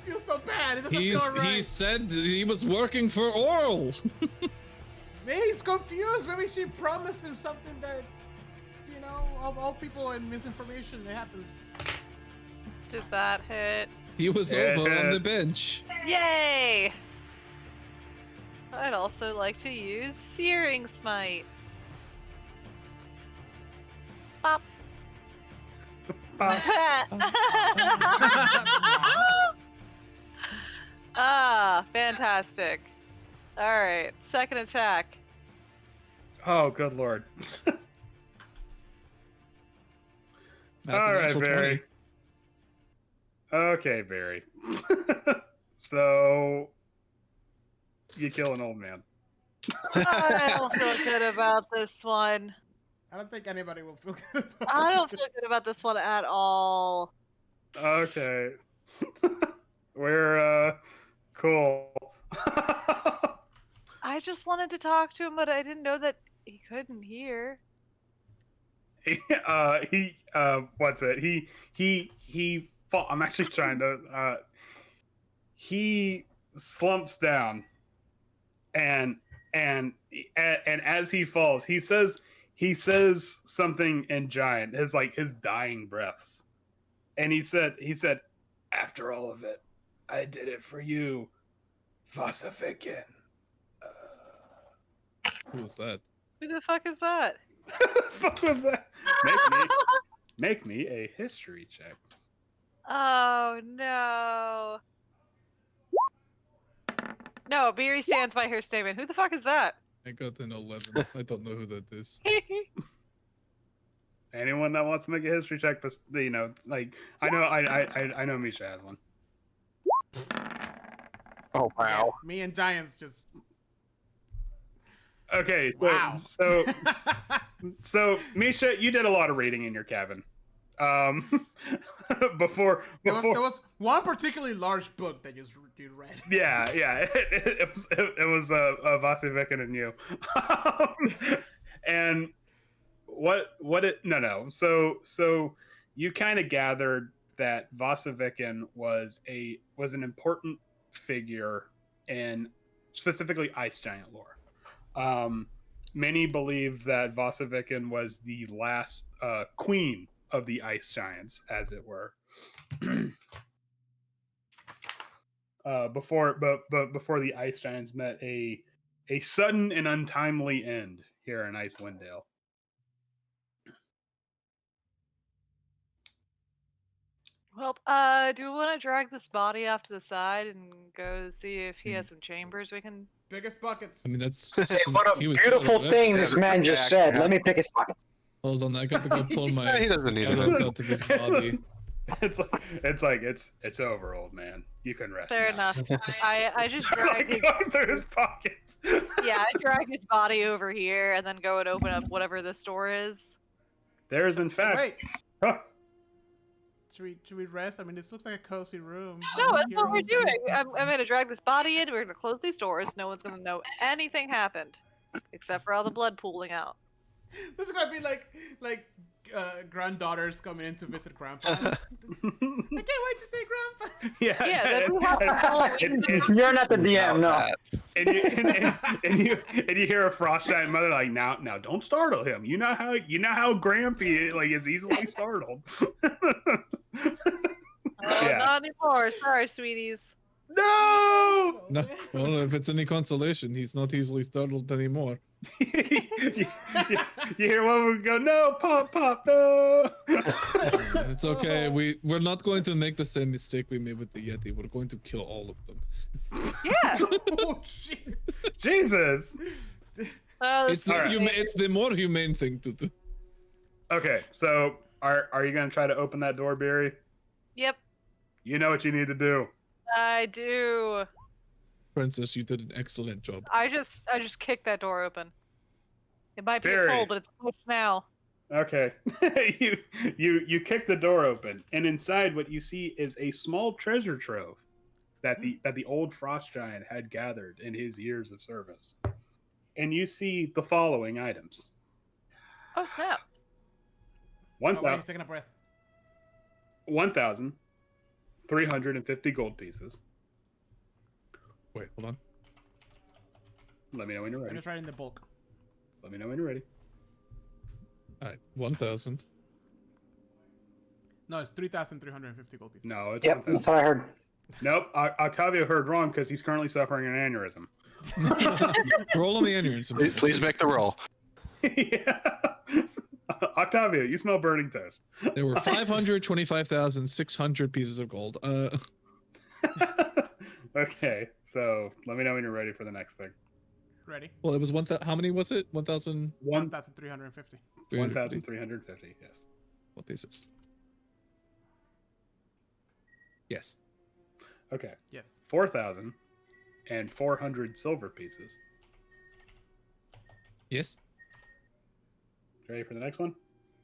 feel so bad. It doesn't feel right. He said he was working for Oral. Maybe he's confused. Maybe she promised him something that, you know, of all people and misinformation, it happens. Did that hit? He was over on the Yes. bench. Yay! I'd also like to use Searing Smite. Bop. Ah, fantastic. Alright, second attack. Oh, good lord. That's All a right, natural 20. Barry. Okay, Barry. So you kill an old man. I don't feel good about this one. I don't think anybody will feel good about I don't it. feel good about this one at all. Okay. We're cool. I just wanted to talk to him, but I didn't know that he couldn't hear. What's it? He fall. I'm actually trying to he slumps down and as he falls, he says he says something in giant, his dying breaths, and he said, after all of it, I did it for you, Vasafikin. Who was that? Who the fuck is that? Fuck was that? Make me a history check. Oh no. No, Beery stands by her statement. Who the fuck is that? I got an 11. I don't know who that is. Anyone that wants to make a history check, but you know, like I know Misha has one. Oh wow. Me and Giants just. Okay, so Wow. so Misha, you did a lot of reading in your cabin. Before There was one particularly large book that you read. yeah, it was Vasavikin and you. And so you kind of gathered that Vasavikin was an important figure in specifically Ice Giant lore. Many believe that Vasavikin was the last queen of the Ice Giants, as it were. Before the Ice Giants met a sudden and untimely end here in Icewind Dale. Well, do we want to drag this body off to the side and go see if he has some chambers we can? Biggest buckets. I mean, that's. Say, what a he was beautiful still thing left. this man just said. Let me pick his pockets. Hold on, I got to go pull my He doesn't need arrows it. out of his body. It's over, old man. You can rest. Fair now. enough. I just drag his, Going through his pockets. yeah, I drag his body over here and then go and open up whatever this door is. There is in fact. Wait, Huh. should we rest? I mean, this looks like a cozy room. No, that's Here what all we're of a sudden- doing. I'm gonna drag this body in. We're gonna close these doors. No one's gonna know anything happened, except for all the blood pooling out. This is gonna be like granddaughters coming in to visit grandpa. I can't wait to see grandpa. Yeah. Yeah, then we have to follow You're not the DM, no. And you hear a frost giant mother like, now don't startle him. You know how Grampy is easily startled. Yeah. Not anymore. Sorry, sweeties. No. No, well, if it's any consolation, he's not easily startled anymore. you hear one would go, no, pop, no. It's okay. We're not going to make the same mistake we made with the Yeti. We're going to kill all of them. Yeah. Oh shit! Jesus. Oh, It's the, Alright. it's the more humane thing to do. Okay, so are you gonna try to open that door, Beery? Yep, You know what you need to do. I do. Princess, you did an excellent job. I just kicked that door open. It might be Very. a pull, but it's pushed now. Okay. you kick the door open, and inside what you see is a small treasure trove that the old frost giant had gathered in his years of service. And you see the following items. Oh snap! One Oh, wait, you're taking a breath. 1,350 gold pieces. Wait, hold on. Let me know when you're I'm ready. just writing the bulk. Let me know when you're ready. All right, 1,000. No, it's 3,350 gold pieces. No, it's Yep, 1,000. that's what I heard. Nope, Octavio heard wrong because he's currently suffering an aneurysm. Roll on the aneurysm. Please make the roll. Yeah. Octavio, you smell burning toast. There were 525,600 pieces of gold. Okay, so let me know when you're ready for the next thing. Ready? Well, it was 1,000. How many was it? 1,000. 1,350. 1,350, yes. What pieces? Yes. Okay, Yes. 4,400 silver pieces. Yes. Ready for the next one?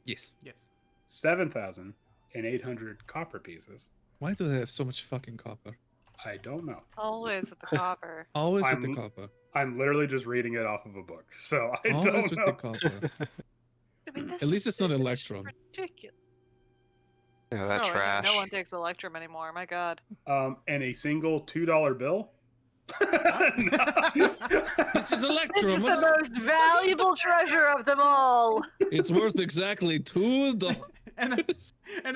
Yes. Yes. 7,800 copper pieces. Why do they have so much fucking copper? I don't know. Always with the copper. Always with the I'm- copper. I'm literally just reading it off of a book, so I Always don't with know. the copper. I mean, this At least is it's not Electrum. ridiculous. Yeah, that Oh, yeah, trash. no one takes Electrum anymore. My God. And a single $2 bill, This is This Electrum. is the most valuable treasure of them all. It's worth exactly $2. and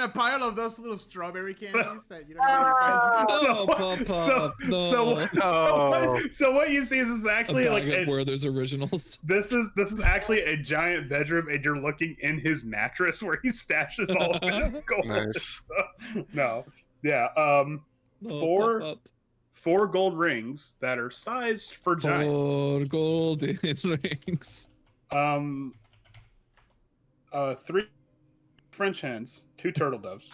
a pile of those little strawberry candies that you don't really find. No, Pop, no. So what you see is this is actually A like bag of Werther's originals. this is actually a giant bedroom, and you're looking in his mattress where he stashes all of his gold. Nice. No, yeah. No, Four- Pop. 4 gold rings that are sized for giants. 4 golden rings. 3 French hens, 2 turtle doves.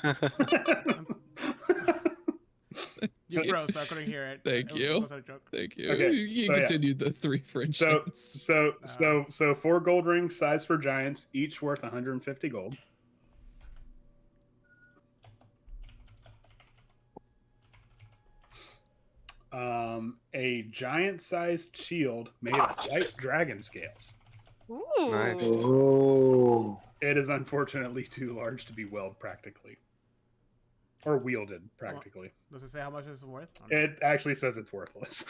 You froze, so I couldn't hear it. Thank It you. was a joke. Thank you. Okay, You so yeah. continued the 3 French So hens. so 4 gold rings sized for giants, each worth 150 gold. A giant-sized shield made of white dragon scales. Ooh. Nice. Ooh. It is unfortunately too large to be wielded practically. Or wielded practically. Does it say how much it's worth? I don't know. It actually says it's worthless.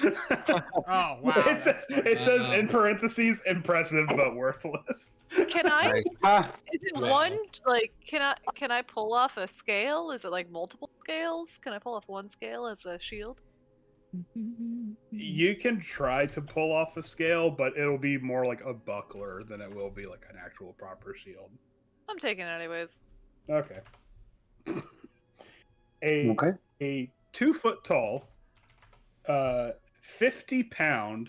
Oh wow. it says, that's funny. it says in Wow. parentheses, impressive but worthless. Can I? Nice. Ah, Is it Wow. one? Like, can I pull off a scale? Is it like multiple scales? Can I pull off one scale as a shield? You can try to pull off a scale, but it'll be more like a buckler than it will be like an actual proper shield. I'm taking it anyways. Okay. okay. A 2 foot tall, 50-pound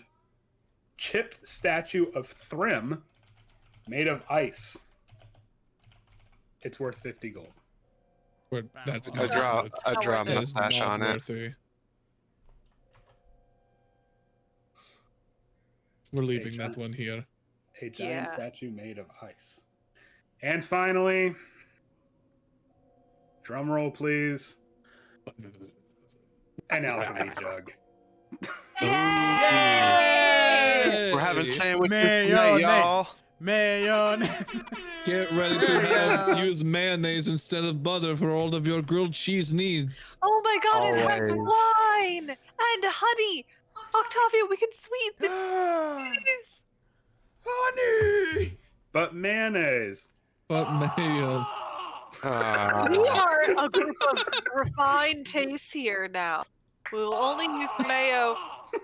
chipped statue of Thrym made of ice. It's worth 50 gold. That's I not draw worth it. I draw a That is mustache not on it. worth it. We're leaving that one here. A giant Yeah. statue made of ice. And finally, drum roll, please. An alchemy jug. Yay! We're having sandwiches Mayonnaise. tonight, y'all. Mayonnaise. Get ready to use mayonnaise instead of butter for all of your grilled cheese needs. Oh my god, it has Always. wine and honey. Octavia, we can sweeten the cheese. Honey. But mayonnaise. But mayo. We Ah, are a group of refined tastes here now. We will only use the mayo for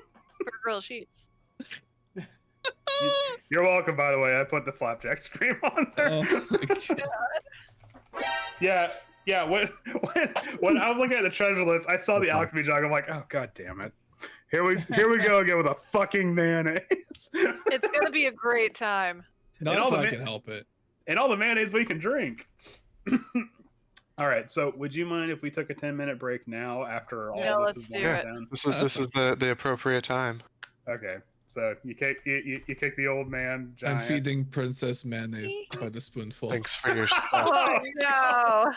grilled cheese. You're welcome, by the way. I put the flapjack scream on there. Oh my God. Yeah. When I was looking at the treasure list, I saw the alchemy jug. I'm like, oh god damn it. Here we go again with a fucking mayonnaise. It's gonna be a great time. Not And all if the I ma- can help it. And all the mayonnaise we can drink. All right, so would you mind if we took a 10-minute break now after all Yeah, this let's is do wound it. down? this is the appropriate time. Okay, so you kick the old man I'm giant. feeding Princess mayonnaise by the spoonful. Thanks for your Oh no!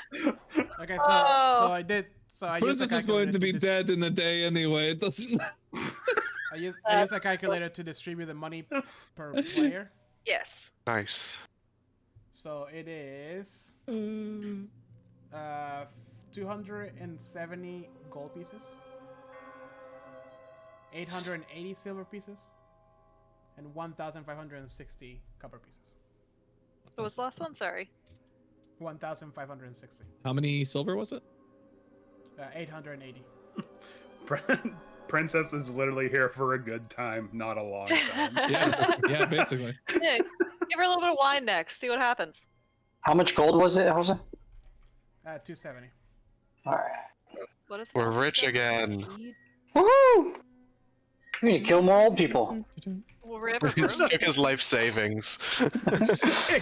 Okay, Oh. so I did. So I used Princess a is going to be calculator dead in a day anyway. It doesn't. I used a calculator to distribute the money per player. Yes. nice. So it is 270 gold pieces, 880 silver pieces, and 1,560 copper pieces. What was the last one? Sorry. 1,560. How many silver was it? 880. Princess is literally here for a good time, not a long time. Yeah, basically. Yeah, give her a little bit of wine next. See what happens. How much gold was it, Jose? 270. All right. What is? We're that? rich again. Woohoo! We need to kill more old people. We'll rip her He throat. took his life savings.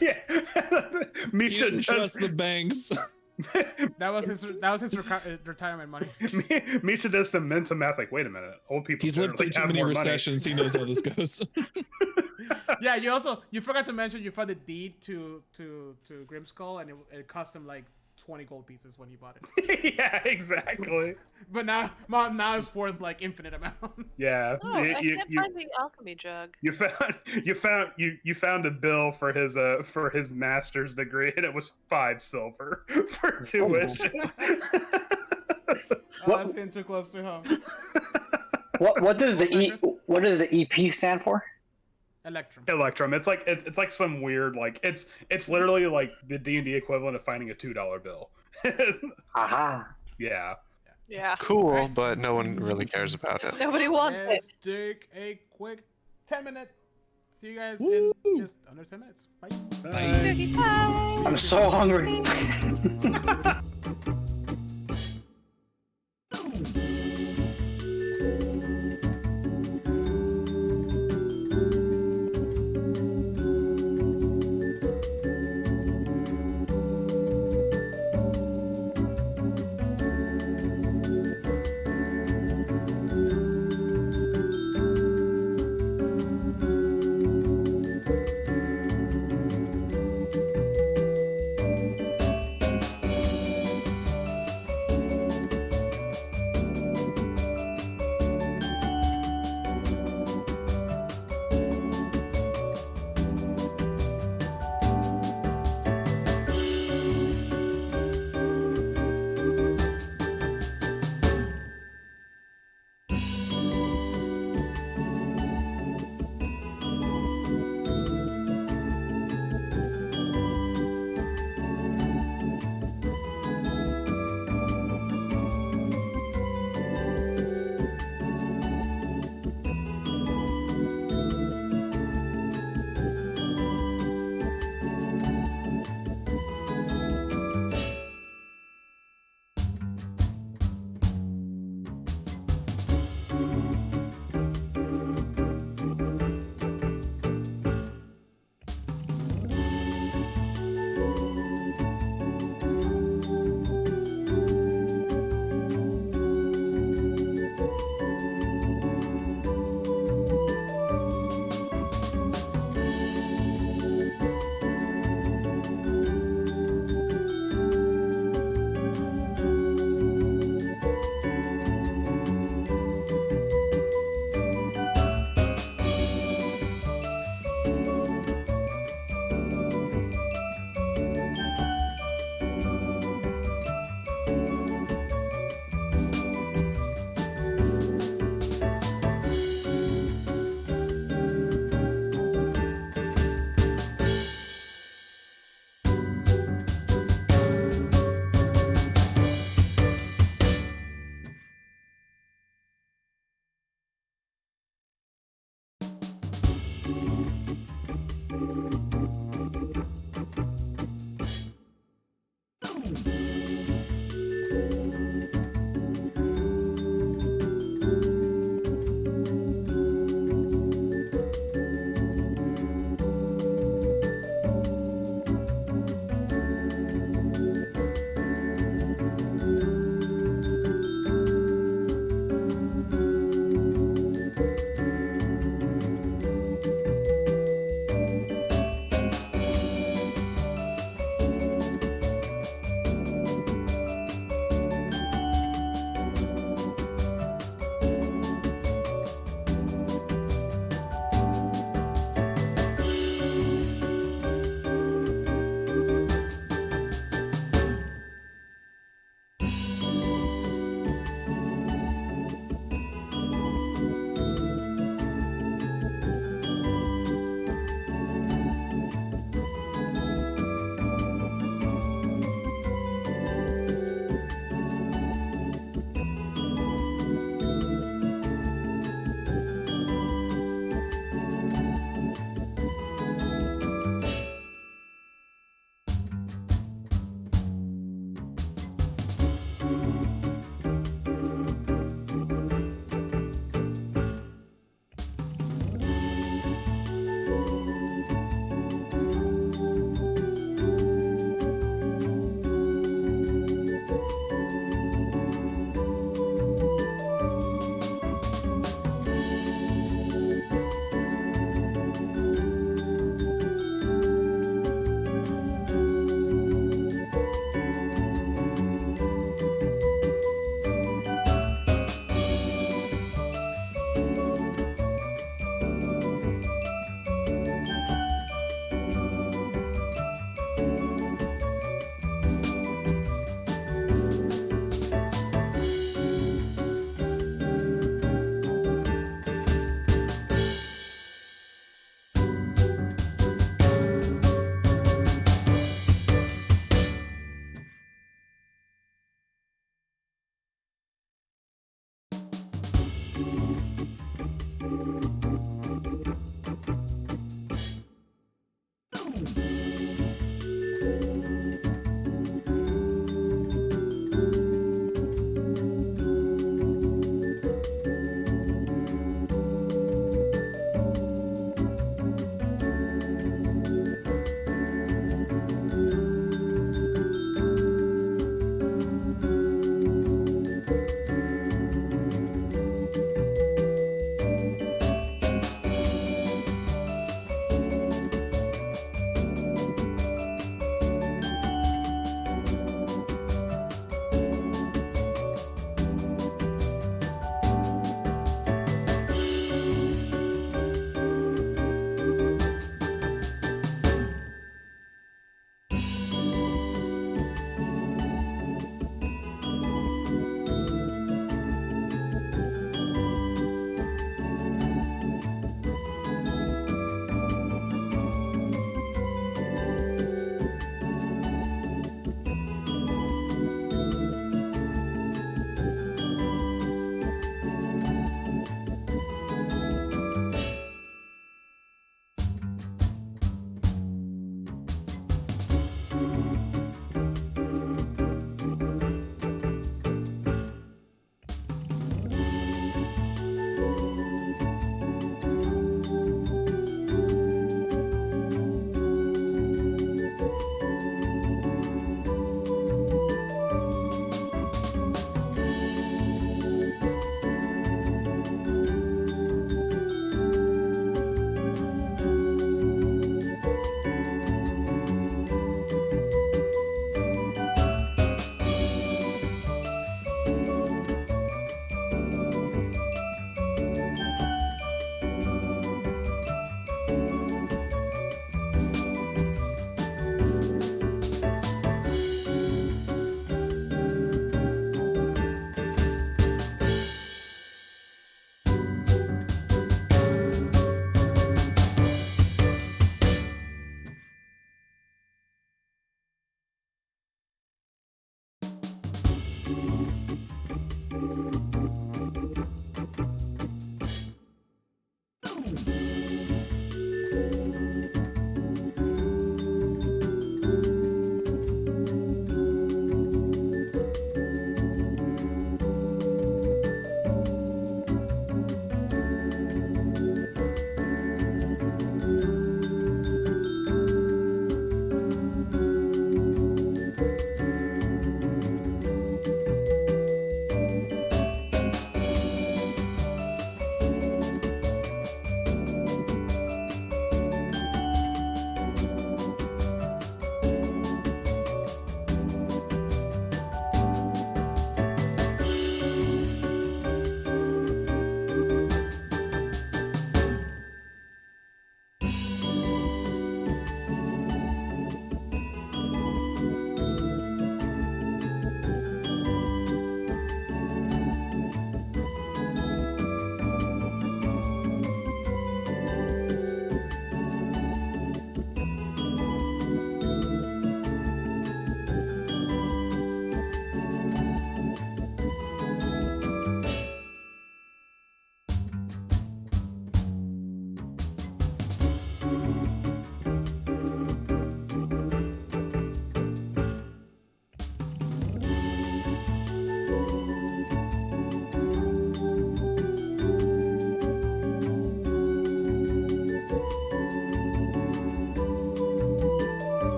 Yeah. He Misha didn't does. trust the banks. That was his retirement money. Misha does some mental math. Like, wait a minute, old people. He's lived through generally too have many more money. recessions. He knows how this goes. Yeah, you forgot to mention you found the deed to Grimskull, and it cost him like 20 gold pieces when he bought it. Yeah, exactly. But now it's worth like infinite amount. Yeah. Oh, I can't find the alchemy jug. You found a bill for his master's degree, and it was 5 silver for tuition. Oh, that's getting too close to home. What does the What's that, Chris? what does the EP stand for? Electrum. Electrum. It's like it's like some weird like it's literally like the D&D equivalent of finding a $2 bill. Aha. Yeah. Yeah. Cool, but no one really cares about it. Nobody wants Let's it. take a quick 10-minute. See you guys Woo! in just under 10 minutes. Bye. Bye. I'm so hungry.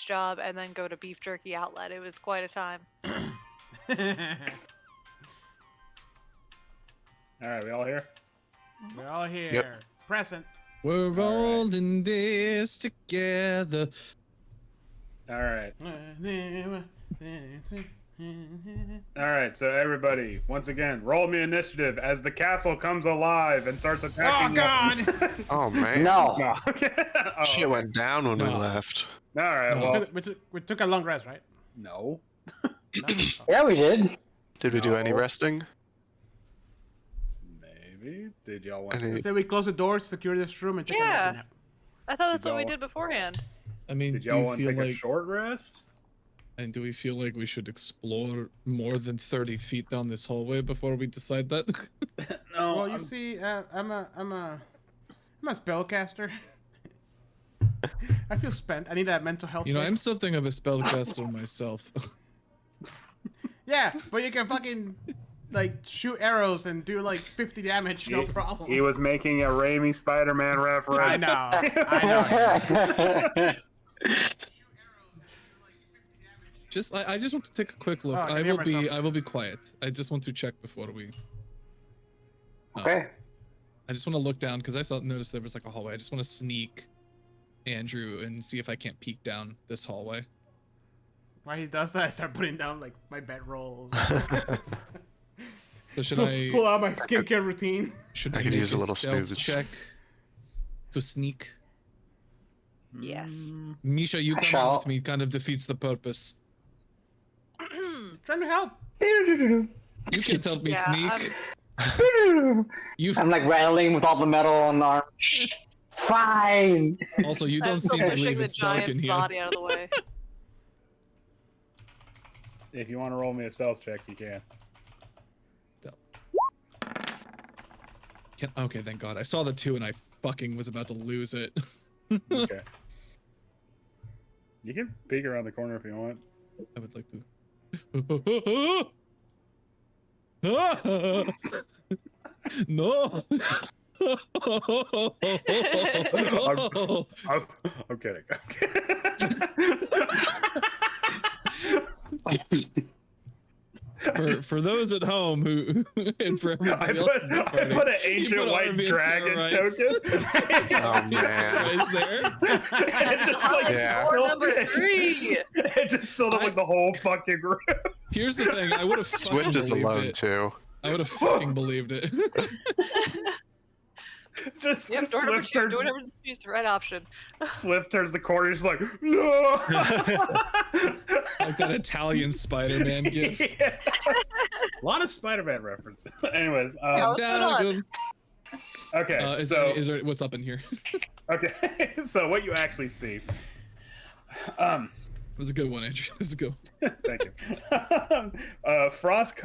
Job and then go to beef jerky outlet. It was quite a time. All right, we all here? We're all here. Yep. Present. We're All right. rolling this together. All right. All right, so everybody, once again, roll me initiative as the castle comes alive and starts Oh attacking. God! Oh man. No. No. Okay. Oh, Shit okay. went down when we No. left. All right. No. Well, we took a long rest, right? no. No? Yeah, we did. Did we do any No. resting? Maybe. Did y'all want Any- to? So we close the doors, secure this room, and take a Yeah. nap. I thought that's Did what we y'all- did beforehand. I mean, Did do y'all you want to feel take a like, short rest? and do we feel like we should explore more than 30 feet down this hallway before we decide that? No. Well, you see, I'm a spellcaster. I feel spent. I need that mental health. You know, break. I'm something of a spellcaster myself. Yeah, but you can fucking like shoot arrows and do like 50 damage, no problem. He was making a Raimi Spider-Man reference. I know. I know. I just want to take a quick look. Oh, I I can hear will be myself. quiet. I just want to check before we. Okay. I just want to look down because noticed there was like a hallway. I just want to sneak Andrew and see if I can't peek down this hallway. While he does that, I start putting down like my bedrolls. So should I Pull out my skincare routine. should I I could make use a little stealth snooze. check to sneak? Yes. Misha, you I coming shall. with me kind of defeats the purpose. Trying to help. You can't help me Yeah, sneak. I'm You like rattling with all the metal on the arm. Shh, fine. also you I'm don't still seem to pushing believe the it's dark in giant's here. body out of the way. If you want to roll me a stealth check, you can. Okay, thank God. I saw the 2 and I fucking was about to lose it. Okay. You can peek around the corner if you want. I would like to. No. I'm kidding. For those at home who and for everybody else in the I party, put an you ancient put white Arvian dragon terrorites. token. Oh man. Right there. And it just like Yeah. Door filled- number 3. It just filled up like the whole fucking room. Here's the thing. I would have fucking Switch is believed alone it. too. I would have fucking believed it. Just Yep, door number Swift 2. turns, Door number 2 is the right option. Swift turns the corner. He's like, no. Like that Italian Spider-Man gif. Yeah. A lot of Spider-Man references. Anyways, Yeah, what's going on? Down. okay. Is there what's up in here? Okay. So what you actually see. It was a good one, Andrew. It was a good one. Thank you. Frost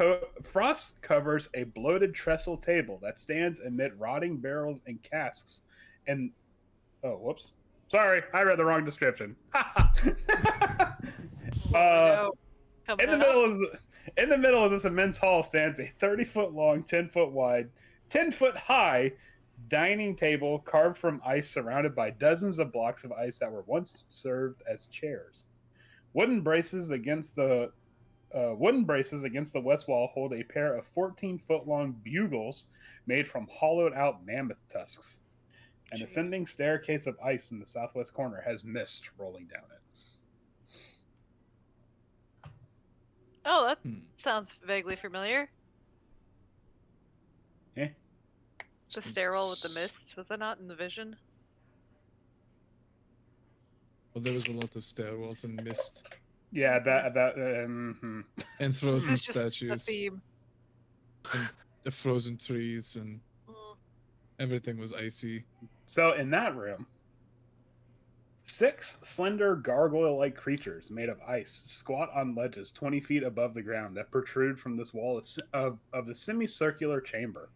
covers a bloated trestle table that stands amid rotting barrels and casks. And oh, whoops! Sorry, I read the wrong description. No. Coming In the middle of this immense hall stands a 30-foot long, 10-foot wide, 10-foot high dining table carved from ice, surrounded by dozens of blocks of ice that were once served as chairs. Wooden braces against the west wall hold a pair of 14-foot-long bugles made from hollowed-out mammoth tusks. An Jeez. ascending staircase of ice in the southwest corner has mist rolling down it. Oh, that Hmm. sounds vaguely familiar. Eh? The stairwell with the mist. Was that not in the vision? Well, there was a lot of stairwells and mist Yeah, that. and This frozen is just the statues, theme. and the frozen trees, and Mm. everything was icy. So in that room, 6 slender gargoyle-like creatures made of ice squat on ledges 20 feet above the ground that protrude from this wall of the semicircular chamber.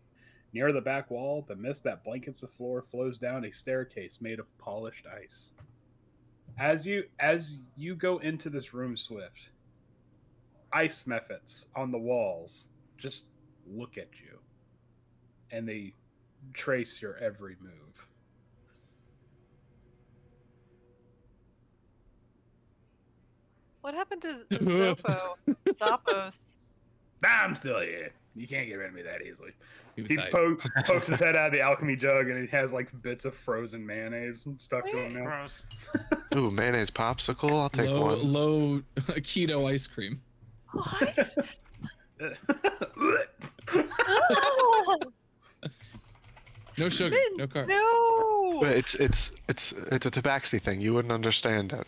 Near the back wall, the mist that blankets the floor flows down a staircase made of polished ice. As you go into this room, Swift, ice mephits on the walls just look at you, and they trace your every move. What happened to Zoppo? Zappos. I'm still here. You can't get rid of me that easily. He was He like, pokes his head out of the alchemy jug, and it has like bits of frozen mayonnaise stuck to him now. Gross. Ooh, mayonnaise popsicle. I'll take one. low keto ice cream. What? No sugar, Vince, no carbs. No. But it's a tabaxi thing. You wouldn't understand it.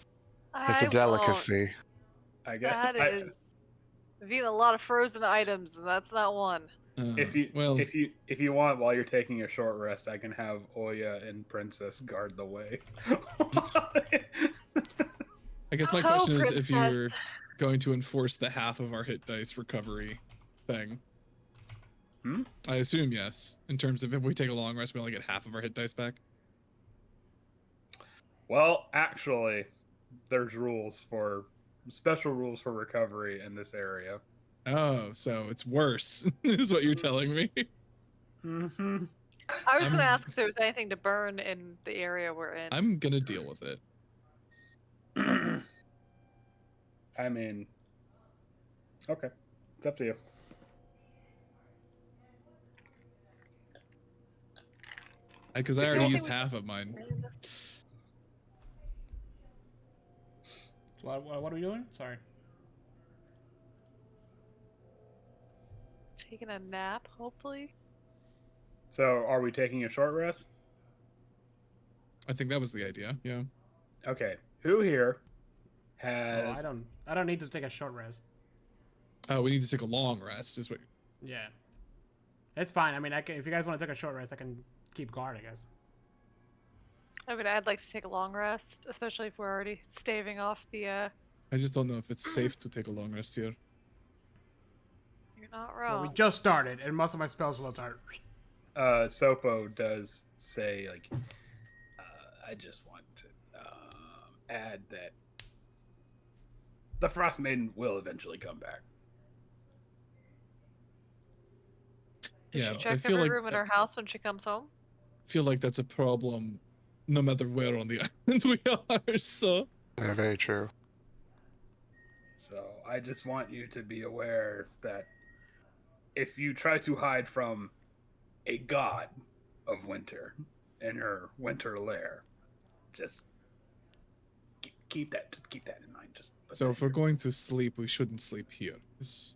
It's I a delicacy. I guess. That is. I've eaten a lot of frozen items, and that's not one. If you well, if you want, while you're taking a short rest, I can have Oya and Princess guard the way. I guess my Oh, question is if you're princess. going to enforce the half of our hit dice recovery thing. Hmm? I assume yes. In terms of if we take a long rest, we only get half of our hit dice back. Well, actually, there's special rules for recovery in this area. Oh, so it's worse, is what you're telling me. Mm-hmm. I was going to I'm- ask if there was anything to burn in the area we're in. I'm gonna deal with it. I mean, okay, it's up to you. Because I Is there already anything used we half of mine. What are we doing? Sorry. Taking a nap, hopefully. So, are we taking a short rest? I think that was the idea. Yeah. Okay, who here Oh, has? I don't need to take a short rest. Oh, we need to take a long rest. Is what? Yeah. It's fine. I mean, I can. If you guys want to take a short rest, I can keep guard, I guess. I mean, I'd like to take a long rest, especially if we're already staving off the. I just don't know if it's safe to take a long rest here. You're not Well, we wrong. just started, and most of my spells will start. Sopo does say, like, I just want to add that the Frostmaiden will eventually come back. Did Yeah, she I check feel every like room in her house when she comes home? feel like that's a problem, no matter where on the island we are. So Yeah, very true. So I just want you to be aware that if you try to hide from a god of winter in her winter lair, just keep that in mind. Just so if we're going to sleep, we shouldn't sleep here. Is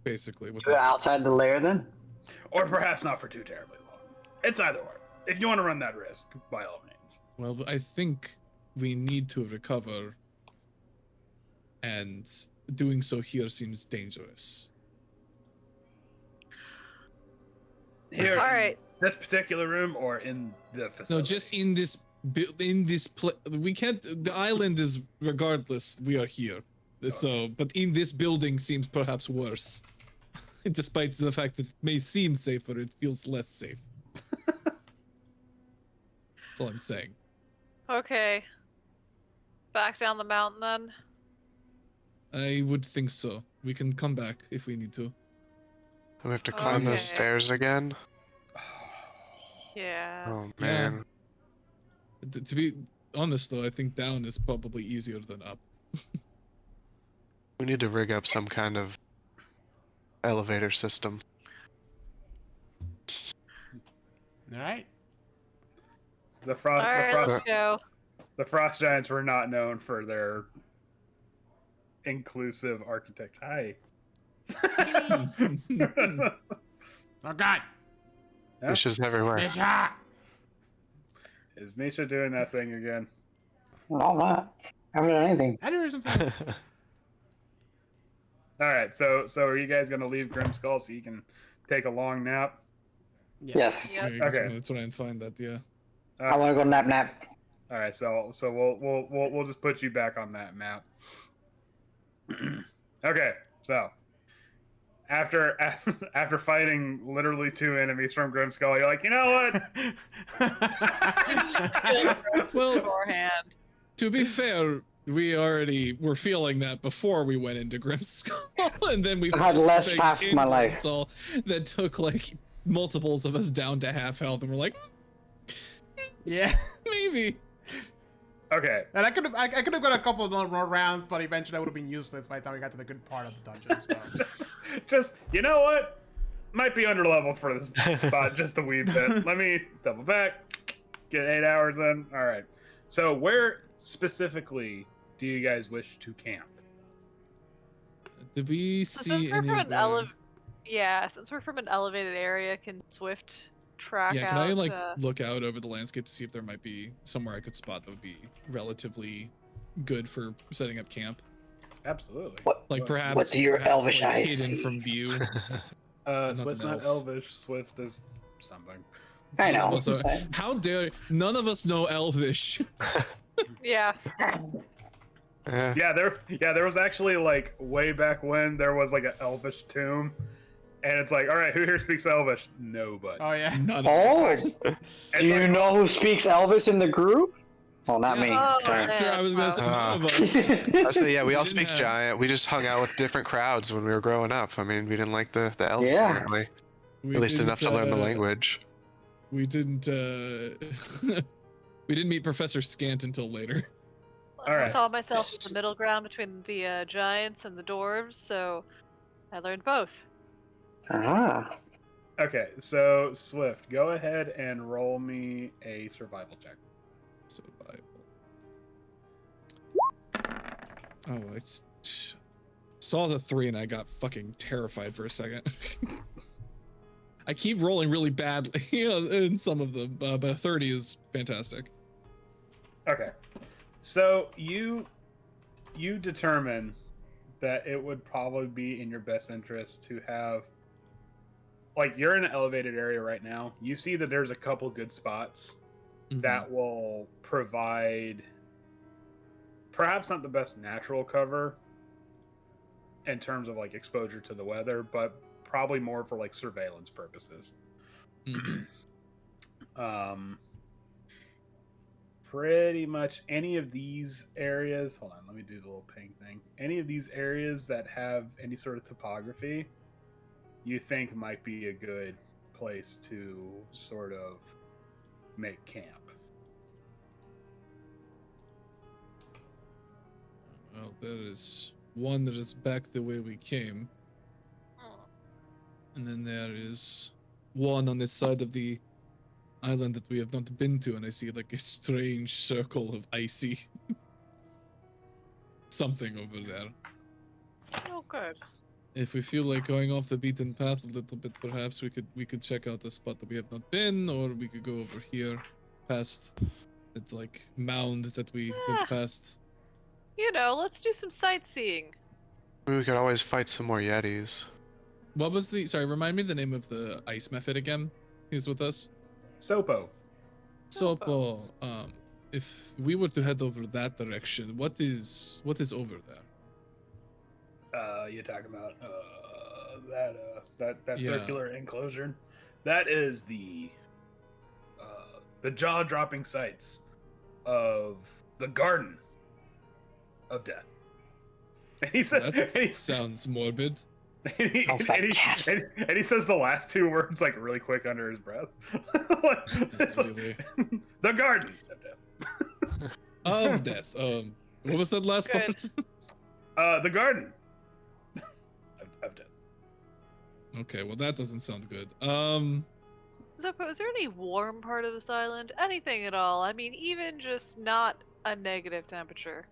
basically what Go that. outside the lair then? or perhaps not for too terribly long. It's either or. If you want to run that risk, by all means. Well, I think we need to recover, and doing so here seems dangerous. Here, All right. this particular room, or in the facility. No, just in this we can't. The island is regardless. We are here, so but in this building seems perhaps worse. Despite the fact that it may seem safer, it feels less safe. That's all I'm saying. Okay. Back down the mountain then. I would think so. We can come back if we need to. We have to climb those Okay. stairs again. Yeah. Oh Yeah. man. To be honest, though, I think down is probably easier than up. We need to rig up some kind of elevator system. All right. The frost. All right, let's go. The frost giants were not known for their inclusive architecture. Hi. Oh God. Yeah. Fishes everywhere. Misha! Is Misha doing that thing again? No, I'm not. I haven't done anything. I knew something. All right. So are you guys gonna leave Grimskull so you can take a long nap? Yes. Yep. Yeah, I guess Okay. That's what I find that. Yeah. I want to go nap. All right. So we'll just put you back on that map. Okay. So after fighting literally 2 enemies from Grimskull, you're like, you know what? Well, Beforehand. to be fair, we already were feeling that before we went into Grimskull, and then we I've had fought less things half in my life. Grimskull that took like multiples of us down to half health, and we're like, Yeah. maybe. Okay. And I could have got a couple of more rounds, but eventually I would have been useless by the time we got to the good part of the dungeon. So. Just you know what? Might be underleveled for this spot just a wee bit. Let me double back. Get 8 hours in. All right. So where specifically do you guys wish to camp? Did we So see since we're any? from an since we're from an elevated area, can Swift track Yeah, can out? I like look out over the landscape to see if there might be somewhere I could spot that would be relatively good for setting up camp? Absolutely. Like perhaps What do your perhaps, elvish like, eyes hidden see? from view. Swift's Nothing not else. elvish. Swift is something. I None of know. us are- how dare none of us know Elvish? Yeah. Yeah. There was actually like way back when there was like an elvish tomb, and it's like, all right, who here speaks Elvish? Nobody. Oh yeah. None of Oh, us. do It's you like, know who speaks Elvis in the group? Well, not me. Oh, Sorry. man. After I was gonna say none of us. I say yeah, we all didn't speak have- giant. We just hung out with different crowds when we were growing up. I mean, we didn't like the elves Yeah. apparently. We At least didn't, enough to learn the language. We didn't. We didn't meet Professor Scant until later. I Alright. saw myself as the middle ground between the giants and the dwarves, so I learned both. Ah. okay, so Swift, go ahead and roll me a survival check. Survival. Oh, saw the 3 and I got fucking terrified for a second. I keep rolling really badly, in some of them, but 30 is fantastic. Okay, so you determine that it would probably be in your best interest to have like you're in an elevated area right now. You see that there's a couple good spots Mhm. that will provide perhaps not the best natural cover in terms of like exposure to the weather, but probably more for like surveillance purposes. Mhm. Pretty much any of these areas, hold on, let me do the little ping thing. Any of these areas that have any sort of topography you think might be a good place to sort of make camp. Well, there is one that is back the way we came, and then there is one on the side of the island that we have not been to, and I see like a strange circle of icy something over there. Oh, good. If we feel like going off the beaten path a little bit, perhaps we could check out a spot that we have not been, or we could go over here, past that like mound that we went past. You know, let's do some sightseeing. We could always fight some more Yetis. What was the? Sorry, remind me the name of the ice method again. Who's with us? Sopo. Sopo. If we were to head over that direction, what is over there? You're talking about that Yeah. circular enclosure. That is the jaw-dropping sights of the Garden of Death. And he said, That sounds morbid. Sounds fantastic. and he says the last two words like really quick under his breath. That's really The Garden of Death. of death. What was that last Good. part? The Garden of Death. Okay, well that doesn't sound good. Zoko, is there any warm part of this island? Anything at all? I mean, even just not a negative temperature.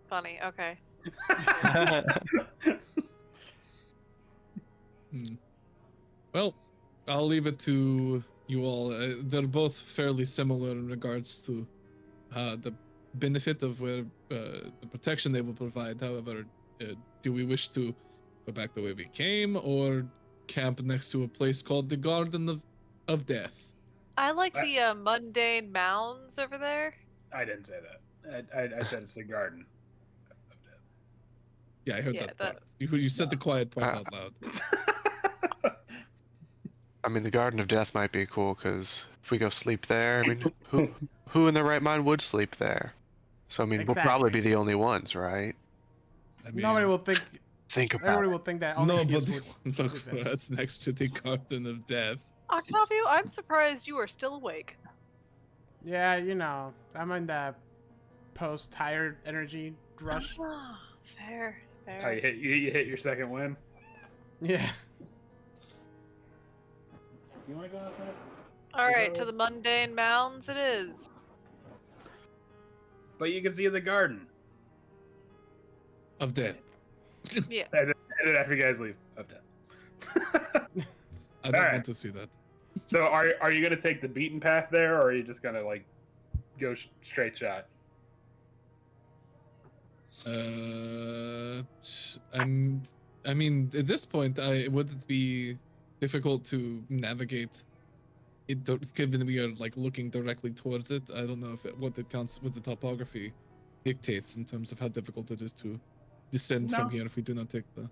Funny, okay. Well, I'll leave it to you all. They're both fairly similar in regards to the benefit of where the protection they will provide. However, do we wish to go back the way we came, or camp next to a place called the Garden of Death? I like the mundane mounds over there. I didn't say that. I said it's the Garden of Death. Yeah, I heard Yeah, that part. You said the quiet part out loud. I mean, the Garden of Death might be cool because if we go sleep there, I mean, who in their right mind would sleep there? So I mean, we'll probably Exactly. be the only ones, right? I mean, Nobody will think. Think about Everybody it. will think that only nobody kids will would look sleep for there. us next to the Garden of Death. Octavio, I'm surprised you are still awake. Yeah, you know, I'm in the post-tired energy rush. Fair, fair. Oh, you hit your second win. Yeah. You want to go outside? All right, to the mundane mounds it is. But you can see the garden. Of Death. Yeah. And then after you guys leave, of Death. I don't Alright. want to see that. So are you gonna take the beaten path there, or are you just gonna like go straight shot? I mean, at this point, would it be difficult to navigate it, given we are like looking directly towards it? I don't know if what it counts with the topography dictates in terms of how difficult it is to descend from No. here if we do not take the.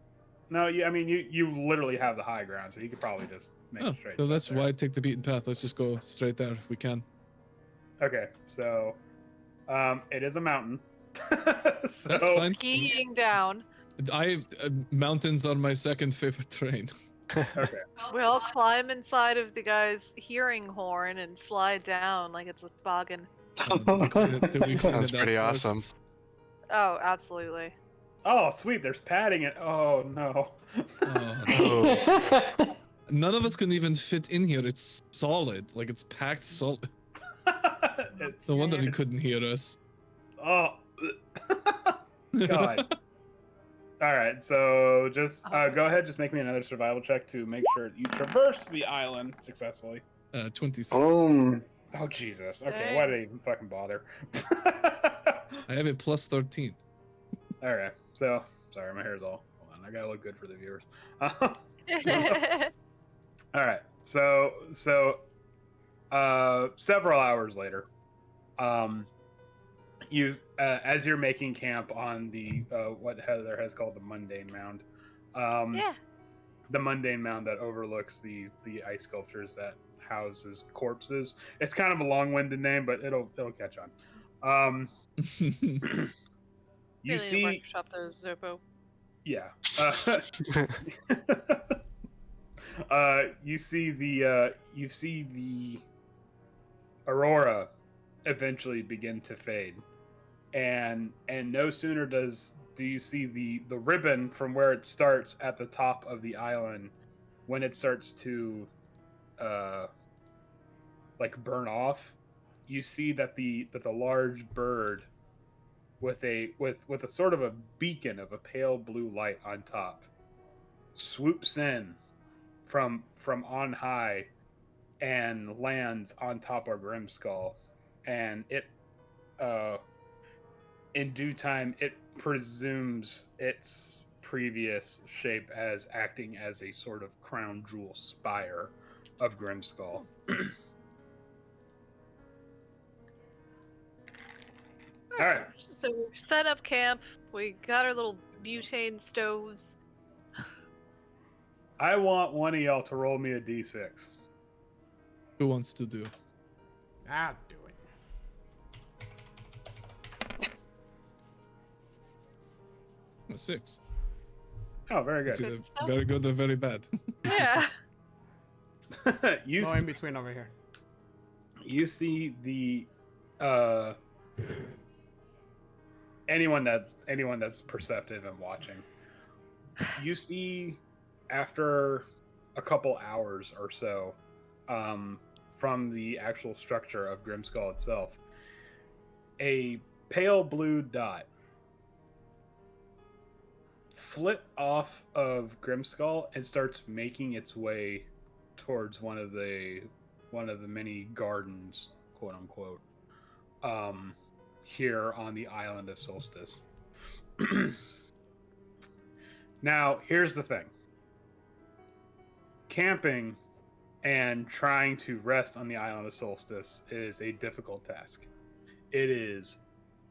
No, you literally have the high ground, so you could probably just make Oh, it straight. so shot that's there. why I take the beaten path. Let's just go straight there if we can. Okay, so it is a mountain. So, That's fine. Skiing down. Mountains are my second favorite terrain. Okay. We all climb inside of the guy's hearing horn and slide down like it's a toboggan. Do we clean it Sounds out pretty first? awesome. Oh, absolutely. Oh, sweet. There's padding it. Oh no. Oh, no. None of us can even fit in here. It's solid, like it's packed solid. It's No wonder he couldn't hear us. Oh. God. All right, so just go ahead. Just make me another survival check to make sure you traverse the island successfully. 26. Boom. Oh Jesus. Okay, Dang. why did I even fucking bother? I have a plus 13. All right. So sorry, my hair's all. Hold on. I gotta look good for the viewers. All right. So several hours later, you as you're making camp on the what Heather has called the Mundane Mound. Yeah. The Mundane Mound that overlooks the ice sculptures that houses corpses. It's kind of a long-winded name, but it'll catch on. You Really see, workshop those Zopo. yeah. You see the aurora eventually begin to fade, and no sooner do you see the ribbon from where it starts at the top of the island, when it starts to like burn off, you see that the large bird with a sort of a beacon of a pale blue light on top swoops in from on high and lands on top of Grimskull, and it in due time it presumes its previous shape as acting as a sort of crown jewel spire of Grimskull. All right. So we set up camp. We got our little butane stoves. I want one of y'all to roll me a d6. Who wants to do? I'll do it. A 6. Oh, very It's good. either stuff. very good or very bad. Yeah. You No see, in between over here. you see the anyone that's perceptive and watching, you see after a couple hours or so from the actual structure of Grimskull itself, a pale blue dot flit off of Grimskull and starts making its way towards one of the many gardens, quote unquote, here on the island of Solstice. Now, here's the thing. Camping and trying to rest on the island of Solstice is a difficult task. It is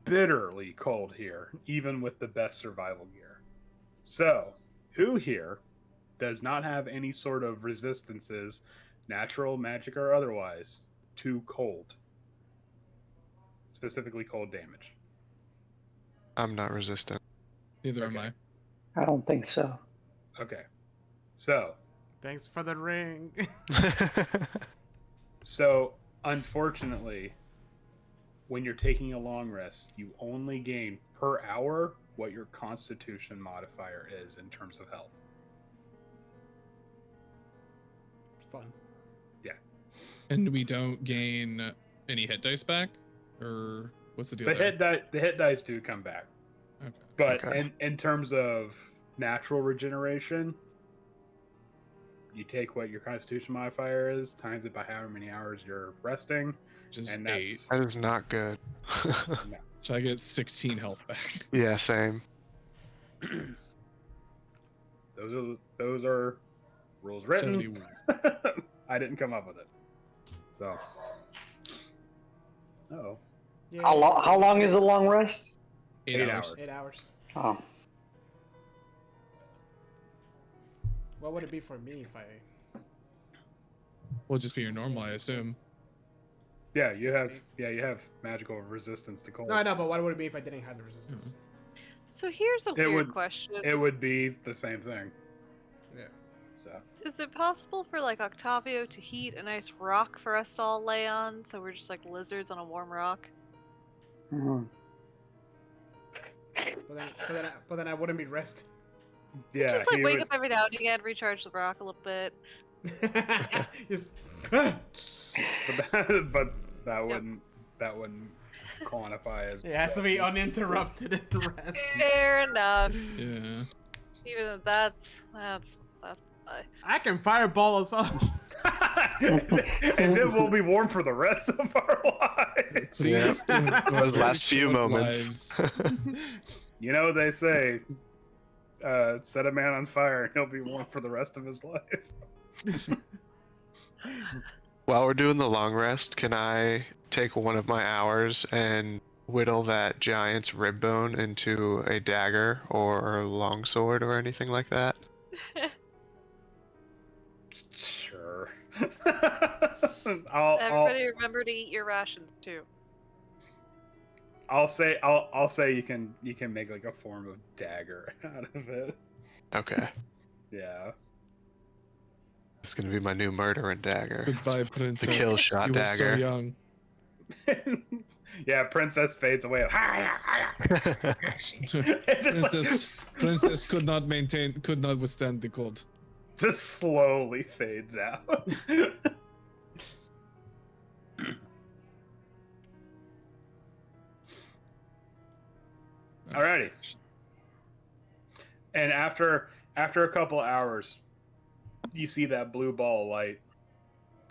bitterly cold here, even with the best survival gear. So, who here does not have any sort of resistances, natural, magic, or otherwise, to cold? Specifically cold damage. I'm not resistant. Neither am Okay. I. I don't think so. Okay. So, Thanks for the ring. unfortunately, when you're taking a long rest, you only gain per hour what your constitution modifier is in terms of health. Fun. And And we don't gain any hit dice back? Or what's the deal the there? hit dice do come back. Okay. But Okay. in terms of natural regeneration, you take what your constitution modifier is, times it by however many hours you're resting, Just and 8. that's That is not good. So I get 16 health back. Yeah, same. those are rules written. 71. I didn't come up with it. So, oh, Yeah. How long is a long rest? 8 8 hours. hours. 8 hours. Oh, What would it be for me if I? Will just be your normal, I assume. yeah, you have magical resistance to cold. No, I know, but what would it be if I didn't have the resistance? So here's a It weird would- question. It would be the same thing. Yeah. So, Is it possible for like Octavio to heat a nice rock for us to all lay on, so we're just like lizards on a warm rock? mhm. But then I wouldn't be rested. yeah, Just like he wake would- up every now and again, recharge the rock a little bit. Just. but that wouldn't quantify as. It has to be uninterrupted and rest. Fair enough. Yeah. Even though that's I can fireball us all. And then we'll be warm for the rest of our lives. See, Yeah. that's still Those very last few short moments. lives. You know what they say: set a man on fire and he'll be warm for the rest of his life. While we're doing the long rest, can I take one of my hours and whittle that giant's rib bone into a dagger or a longsword or anything like that? Sure. Everybody remember to eat your rations too. I'll say you can make like a form of dagger out of it. Okay. Yeah. It's gonna be my new murdering dagger. Goodbye, princess. kill shot you were so dagger. young. Yeah, princess fades away. Princess could not withstand the cold. Just slowly fades out. Alrighty. And after a couple hours, you see that blue ball of light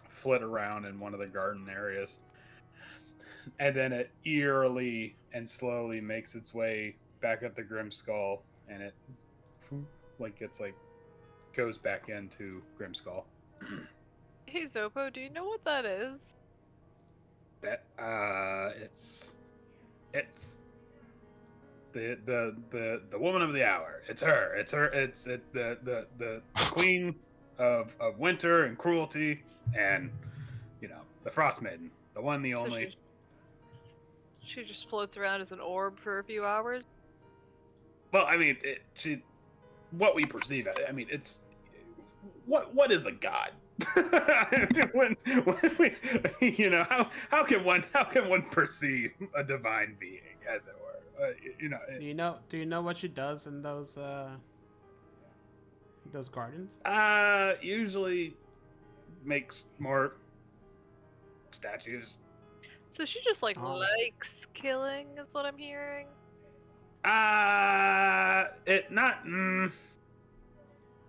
flit around in one of the garden areas. And then it eerily and slowly makes its way back up the Grimskull, and it goes back into Grimskull. Hey Zopo, do you know what that is? That it's the woman of the hour. It's her. It's the queen of winter and cruelty, and the Frostmaiden, the one, the So only. she just floats around as an orb for a few hours. Well, I mean, what we perceive it. I mean, it's what is a god? when we, how can one perceive a divine being, as it were? Do you know what she does in those gardens? Usually makes more statues. So she just Oh. likes killing, is what I'm hearing. It not.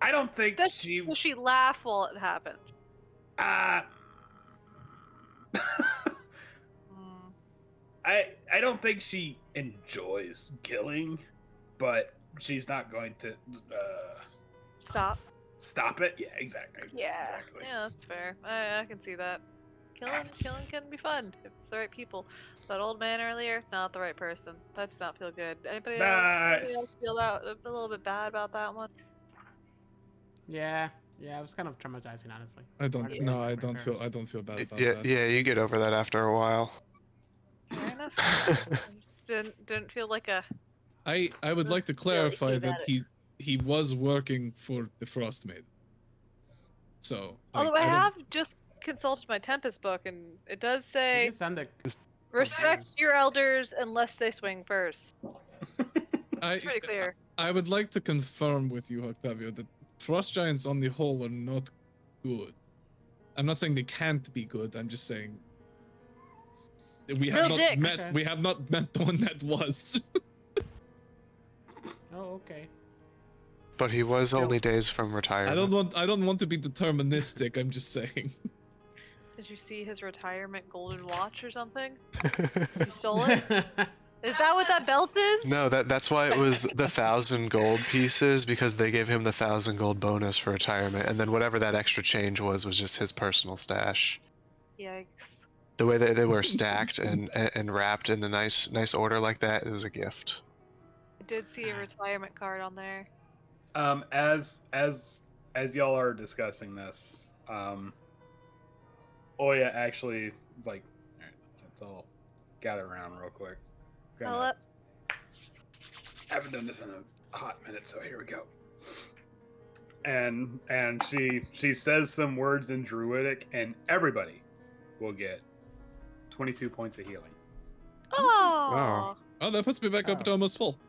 I don't think Does she. she laugh while it happens? Hmm. I don't think she enjoys killing, but she's not going to Stop. stop it. Yeah, exactly. Yeah. Exactly. Yeah, that's fair. I can see that. Killing can be fun if it's the right people. That old man earlier, not the right person. That did not feel good. Anybody else feel out a little bit bad about that one? Yeah, it was kind of traumatizing, honestly. I don't. Hard to No, believe I for don't sure. feel. I don't feel bad about Yeah, that. yeah, you get over that after a while. Fair enough. I just didn't feel like a. I would like to Feel icky clarify that about it. he was working for the Frostmaiden. So. Although like, I don't- have just consulted my Tempest book, and it does You say just sound like respect your elders unless they swing first. I Pretty clear. I would like to confirm with you, Octavio, that frost giants on the whole are not good. I'm not saying they can't be good. I'm just saying that we have Real not dicks. met. Okay. We have not met the one that was. Oh, okay. But he was Still- only days from retirement. I don't want to be deterministic. I'm just saying. Did you see his retirement golden watch or something? You stole it? Is that what that belt is? No, that's why it was the 1,000 gold pieces, because they gave him the 1,000 gold bonus for retirement, and then whatever that extra change was just his personal stash. Yikes. The way they were stacked and wrapped in a nice order like that is a gift. I did see a retirement card on there. As y'all are discussing this, Oya actually is like, all right, let's all gather around real quick. Gonna- Hello? haven't done this in a hot minute, so here we go. And she says some words in Druidic, and everybody will get 22 points of healing. Oh, Wow. Oh, that puts me back up to almost full.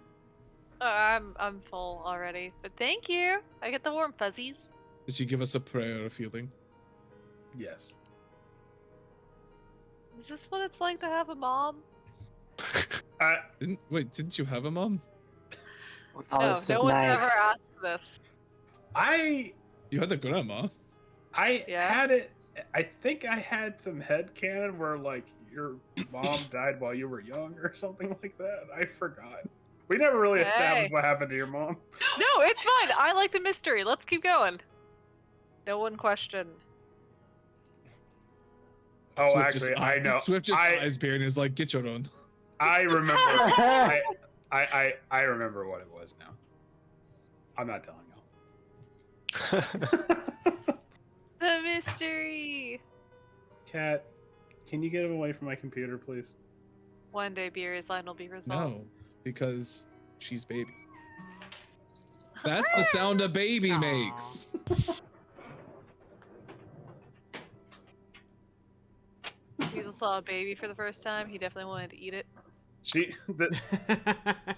I'm full already, but thank you. I get the warm fuzzies. Did she give us a prayer of healing? Yes. Is this what it's like to have a mom? Didn't you have a mom? Oh, No, this no is one's nice. ever asked this. You had a grandma. Yeah. had it. I think I had some headcanon where like your mom died while you were young or something like that. I forgot. We never really Hey. established what happened to your mom. No, it's fine. I like the mystery. Let's keep going. No one questioned. Oh, Swift actually, just, I know. Swift just I, eyes Bear and is like, get your own. I remember. I remember what it was now. I'm not telling you. The mystery. Cat, can you get him away from my computer, please? One day, Beer's line will be resolved. No, because she's baby. That's the sound a baby Aw. makes. Weasel saw a baby for the first time. He definitely wanted to eat it. The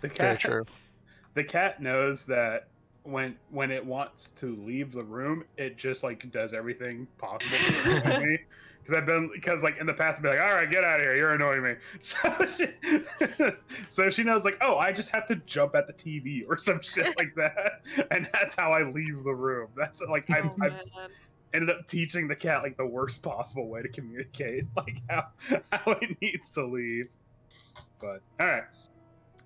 Very cat. true. The cat knows that when it wants to leave the room, it just like does everything possible to me. Because like in the past, I've been like, all right, get out of here, you're annoying me. So she knows like, oh, I just have to jump at the TV or some shit like that, and that's how I leave the room. That's like I've Oh, man. ended up teaching the cat like the worst possible way to communicate, like how it needs to leave. But all right.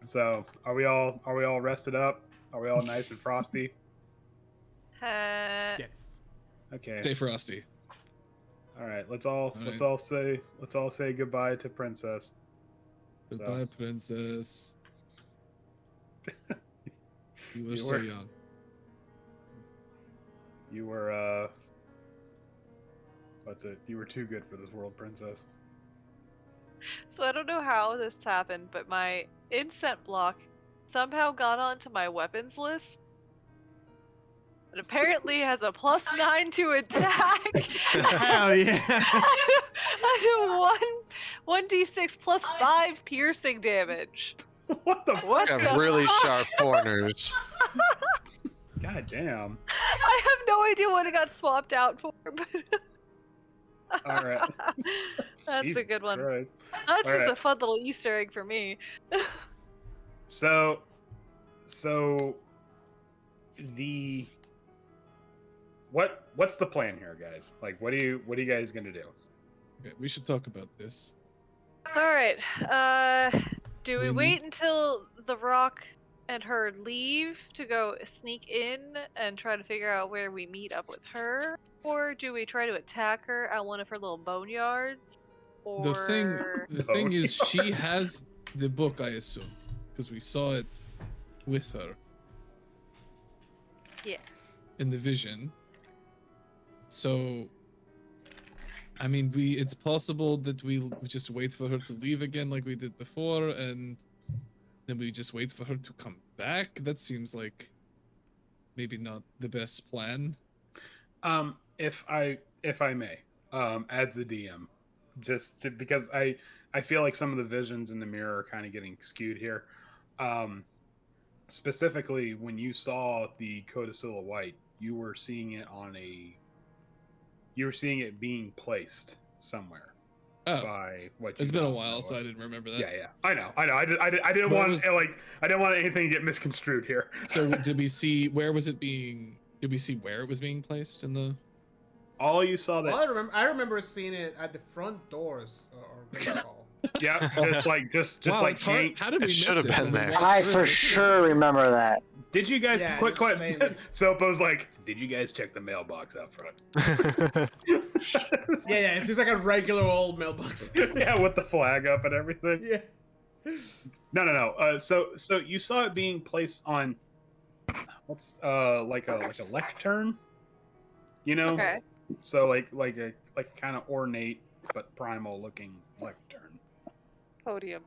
So are we all rested up? Are we all nice and frosty? Yes. Okay. Stay frosty. All right. Let's all say goodbye to Princess. Goodbye, princess. You were You so were- young. You were what's it? You were too good for this world, Princess. So I don't know how this happened, but my incent block somehow got onto my weapons list. It apparently has a +9 to attack. Hell yeah. I do 1d6 plus 5 piercing damage. What the What Got the really fuck? sharp corners. God damn. I have no idea what it got swapped out for, but All right. that's a Jesus good one. Christ. That's All just right. a fun little Easter egg for me. So the what's the plan here, guys? Like, what are you guys gonna do? Okay, we should talk about this. All right. Do we We wait until the Rock and her leave to go sneak in and try to figure out where we meet up with her, or do we try to attack her at one of her little boneyards? Or The thing is, she has the book, I assume, because we saw it with her yeah. in the vision. So, I mean, it's possible that we just wait for her to leave again like we did before, and then we just wait for her to come back. That seems like maybe not the best plan. If I may, as the DM, because I feel like some of the visions in the mirror are kind of getting skewed here. Specifically, when you saw the Codicilla White, you were seeing it being placed somewhere Oh, by what you it's been a know while, was. so I didn't remember that. Yeah, I know. I didn't But it want was- I didn't want anything to get misconstrued here. So did we see where was it being? Did we see where it was being placed in the? All you saw All that, I remember seeing it at the front doors or Great Hall. yeah, just Wow, like it's hard. hang- How did we It miss should have it been when we there. walked I through for it? sure remember that. Did you guys Yeah, quick? just saying. Sopo's like, did you guys check the mailbox out front? Yeah, it's just like a regular old mailbox. Yeah, with the flag up and everything. Yeah. No. So you saw it being placed on what's like a lectern, you know? Okay. So like a kind of ornate but primal looking lectern. Podium.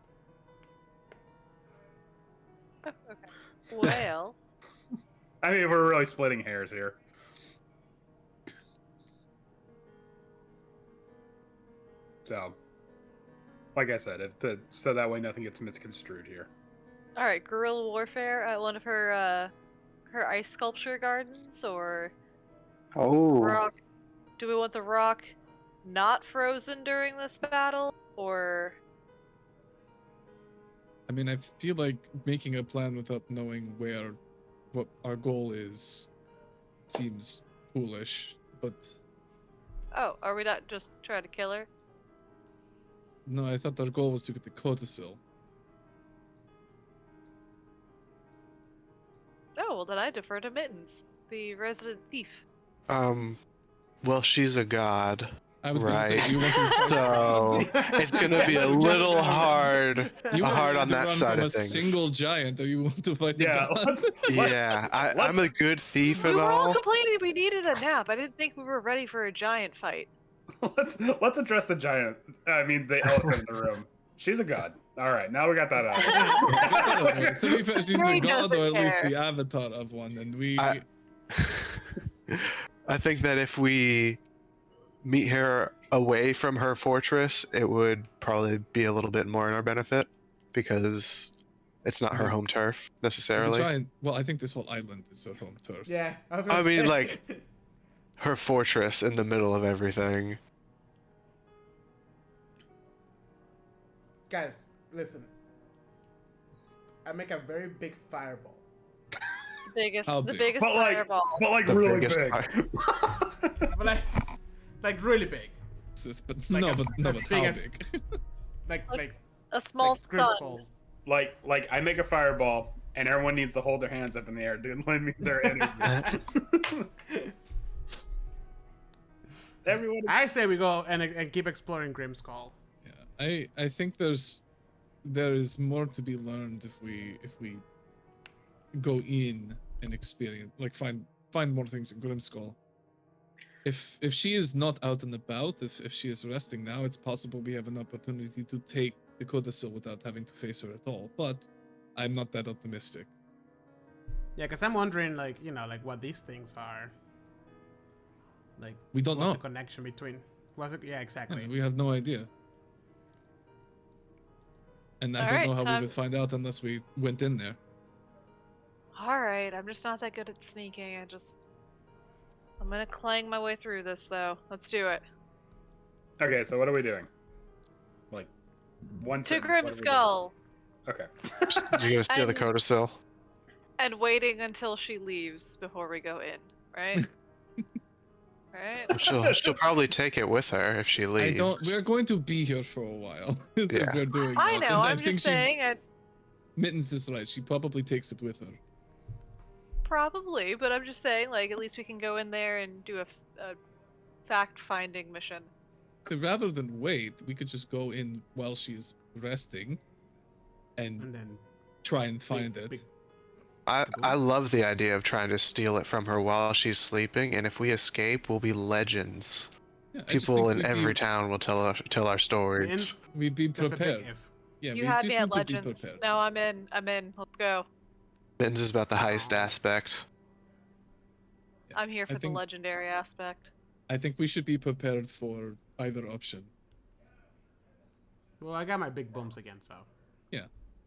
Oh, okay. Well, I mean, we're really splitting hairs here. So, like I said, so that way nothing gets misconstrued here. all right. Guerrilla warfare at one of her ice sculpture gardens, or Oh, rock. Do we want the rock not frozen during this battle, or I mean, I feel like making a plan without knowing what our goal is seems foolish, but oh, are we not just trying to kill her? no, I thought our goal was to get the codicil. well then I defer to Mittens, the resident thief. Well, she's a god, I was gonna say, right? do you want to So it's gonna be a little hard, you want hard to on that run side from a of things. single giant, or you want to fight the Yeah, gods? Yeah, I'm a good thief We and were all all. complaining we needed a nap. I didn't think we were ready for a giant fight. let's address the giant. I mean, the elephant in the room. She's a god. All right, now we got that out. So we she's a He god, or at doesn't least care. the avatar of one, and we. I think that if we meet her away from her fortress, it would probably be a little bit more in our benefit because it's not her Mhm. home turf we necessarily. try and, well, I think this whole island is her home turf. Yeah, I was I gonna mean, say. like- Her fortress in the middle of everything. Guys, listen. I make a very big fireball. The biggest, How the big? biggest But like, fireball. but like The really biggest big. But like really big. But Like no, as- but no, as but big how as- big? Like A small like sun. Grimskull. like I make a fireball, and everyone needs to hold their hands up in the air to lend me their energy. Everyone. I say we go and keep exploring Grimskull. Yeah, I think there is more to be learned if we go in and experience, like find more things in Grimskull. If she is not out and about, if she is resting now, it's possible we have an opportunity to take the codicil without having to face her at all. But I'm not that optimistic. Yeah, because I'm wondering, like, you know, like what these things are. Like, We don't what's know. the connection between? What's it? Yeah, exactly. Yeah, we have no idea. And I don't Alright, know how we time- would find out unless we went in there. All right, I'm just not that good at sneaking. I'm gonna clang my way through this though. Let's do it. Okay, so what are we doing? Like one To sentence, what are we Grimskull doing? Okay. You're gonna steal the And- codicil. and waiting until she leaves before we go in, right? Right? She'll probably take it with her if she leaves. I don't. We're going to be here for a while. That's Yeah. what we're doing. I now. know. And I'm think just saying. Mittens is right. She probably takes it with her. Probably, but I'm just saying. Like, at least we can go in there and do a fact-finding mission. So rather than wait, we could just go in while she's resting, and And then try and find it. big- I love the idea of trying to steal it from her while she's sleeping, and if we escape, we'll be legends. Yeah, I just People think in we'd every be, town will tell our stories. Mittens, we'd be that's a prepared. big if. Yeah, You we had just me at need to be Legends. prepared. No, I'm in. I'm in. Let's go. Mittens is about the heist Oh. aspect. Yeah, I'm here I for the think- legendary aspect. I think we should be prepared for either option. Well, I got my big bumps again, so.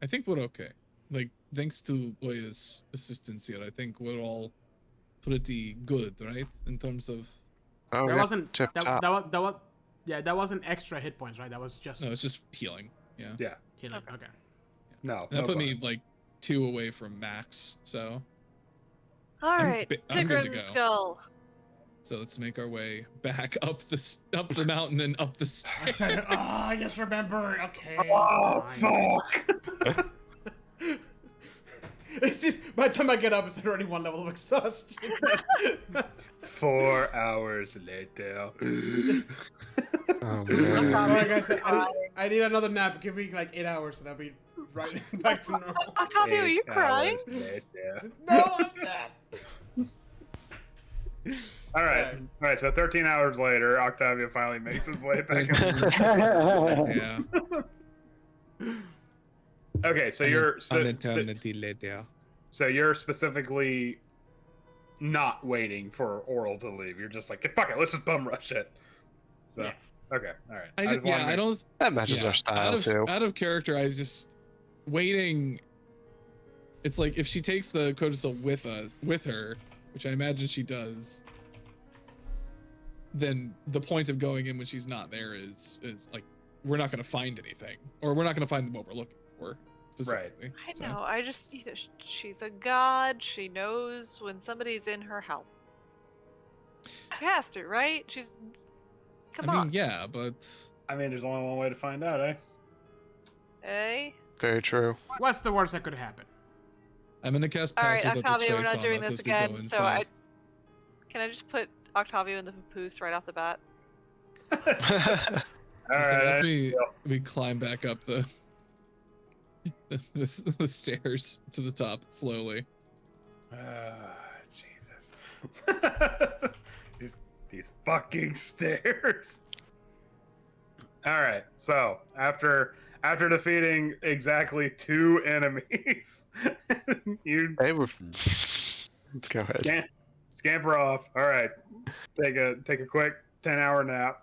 I think we're okay. Like, thanks to Oya's assistance here, I think we're all pretty good, right? In terms of Oh, that yeah, wasn't tip that, top. that was yeah, that wasn't extra hit points, right? That was just no, it's just healing. Yeah, Yeah. healing. Okay. Okay. No. that no put me bonus. like 2 away from max. So All I'm right, bi- to I'm good to go. Grimskull. let's make our way back up the mountain and up the stairs. Oh, I just remember. Okay. Oh fine. fuck! It's just by the time I get up, it's already one level of exhaustion. 4 hours later. Oh, I'm man. probably Alright, guys, just I need another nap. Give me like 8 hours, and I'll be right back to normal. Octavio, are you 8 crying? hours later. No, I'm not. All right. Alright. All right. So 13 hours later, Octavio finally makes his way back. Yeah. Okay. So you're An so eternity later. you're specifically not waiting for Oral to leave. You're just like, fuck it, let's just bum rush it. So Yeah. okay. All right. I just, just wanted yeah, to I don't. That matches Yeah, our style too. Out of character, I just waiting. It's like if she takes the codicil with her, which I imagine she does, then the point of going in when she's not there is like we're not going to find anything, or we're not going to find what we're looking for specifically. I So, know. I just need to. She's a god. She knows when somebody's in her house. She has to, right? She's. Come I mean, on. yeah, but I mean, there's only one way to find out, eh? Eh? Very true. What's the worst that could happen? I'm gonna cast All pass right, without the Octavio, we're trace not on doing us this as we go again. So I inside. can I just put Octavio in the papoose right off the bat? All So as right. we climb back up the the stairs to the top slowly. Jesus. these fucking stairs. All right. So after defeating exactly 2 enemies, you Hey, we're. Let's go ahead. scamper off. All right. Take a quick 10-hour nap.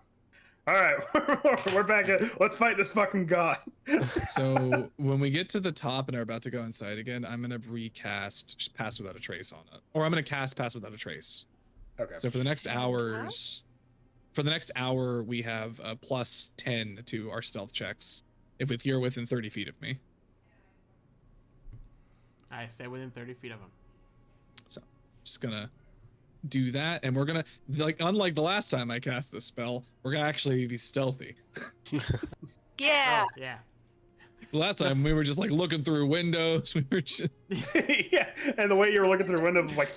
All right, we're back at. Let's fight this fucking god. So when we get to the top and are about to go inside again, I'm gonna recast Pass Without a Trace on it, or I'm gonna cast Pass Without a Trace. Okay. So for the next hour, we have a plus 10 to our stealth checks if you're within 30 feet of me. I stay within 30 feet of him. So just gonna do that, and we're gonna, like, unlike the last time I cast this spell, we're gonna actually be stealthy. Yeah. Oh, yeah. The last time we were just like looking through windows. We were just Yeah, and the way you were looking through windows was like.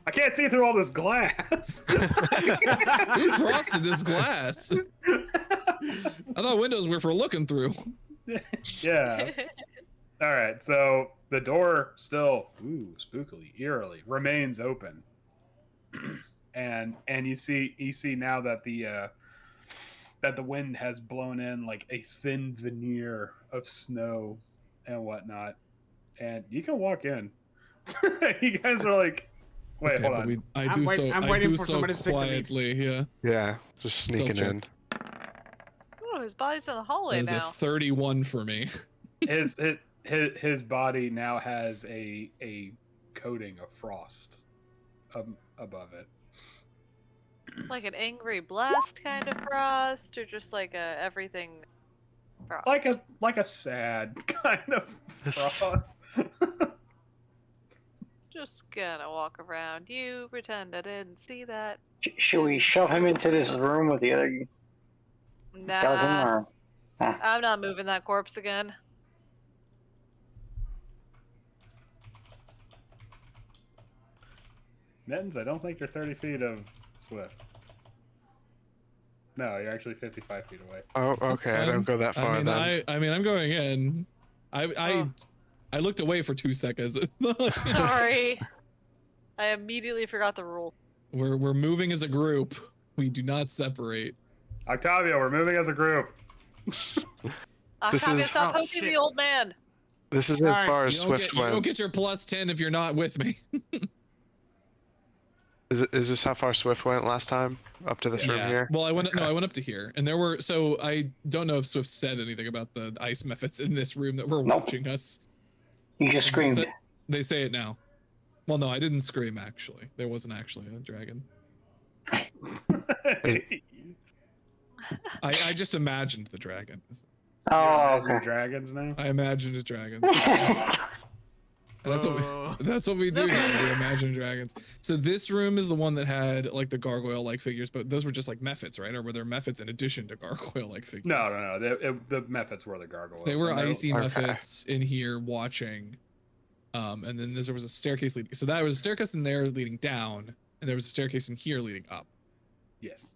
I can't see through all this glass. who frosted this glass? I thought windows were for looking through. Yeah. All right, so the door still, spookily, eerily remains open, and you see now that the wind has blown in like a thin veneer of snow and whatnot, and you can walk in. You guys are like, wait, Okay, hold but on. I'm I waiting do for so somebody to take the lead. quietly. Yeah, Yeah, just sneaking Still in. Oh, his body's in the that hallway is a now. 31 for me. His body now has a coating of frost above it. Like an angry blast kind of frost, or just like a everything frost? Like a sad kind of frost. Just gonna walk around you, pretend I didn't see that. Should we shove him into this room with the other skeleton? Nah, Or... I'm not moving that corpse again. Mittens, I don't think you're 30 feet of Swift. No, you're actually 55 feet away. Oh, That's okay. I don't fine. go that far I mean, then. I mean, I'm going in. I looked away for 2 seconds. Sorry. I immediately forgot the rule. We're moving as a group. We do not separate. Octavio, we're moving as a group. Octavio, is- stop Oh, poking shit. the old man. This is as Alright, far as You Swift don't went. get your plus 10 if you're not with me. Is this how far Swift went last time? Up to this room here? Well, I went Okay. no, I went up to here, and there were, so I don't know if Swift said anything about the ice methods in this room that were Nope. watching us. You just screamed. They say it now. Well, no, I didn't scream actually. There wasn't actually a dragon. I just imagined the dragon. Oh, Imagine okay. dragons now. I imagined a dragon. Oh. That's what we do here, is we imagine dragons. So this room is the one that had like the gargoyle-like figures, but those were just like mephits, right? Or were there mephits in addition to gargoyle-like figures? No. The methods were the gargoyles. They were and they're- icy Okay. mephits in here watching. And then there was a staircase leading. So that was a staircase in there leading down, and there was a staircase in here leading up. Yes.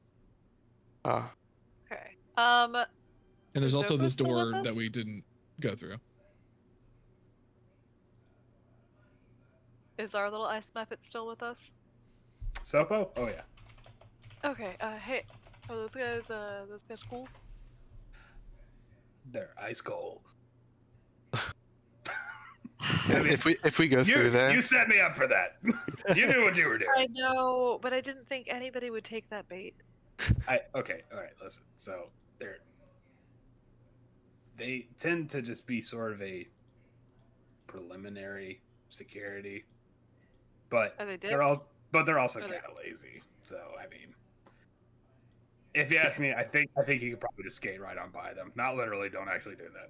Oh, Okay. And there's Is also Zopo this still with door that us? we didn't go through. Is our little ice muppet still with us? Sopo? Oh yeah. Okay. Hey. Oh, those guys cool? They're ice cold. if we go through there, You set me up for that. You knew what you were doing. I know, but I didn't think anybody would take that bait. Okay, all right, listen. So they tend to just be sort of a preliminary security, but Are they they're also Are they- kind of lazy. So I mean, if you ask me, I think you could probably just skate right on by them. Not literally. Don't actually do that.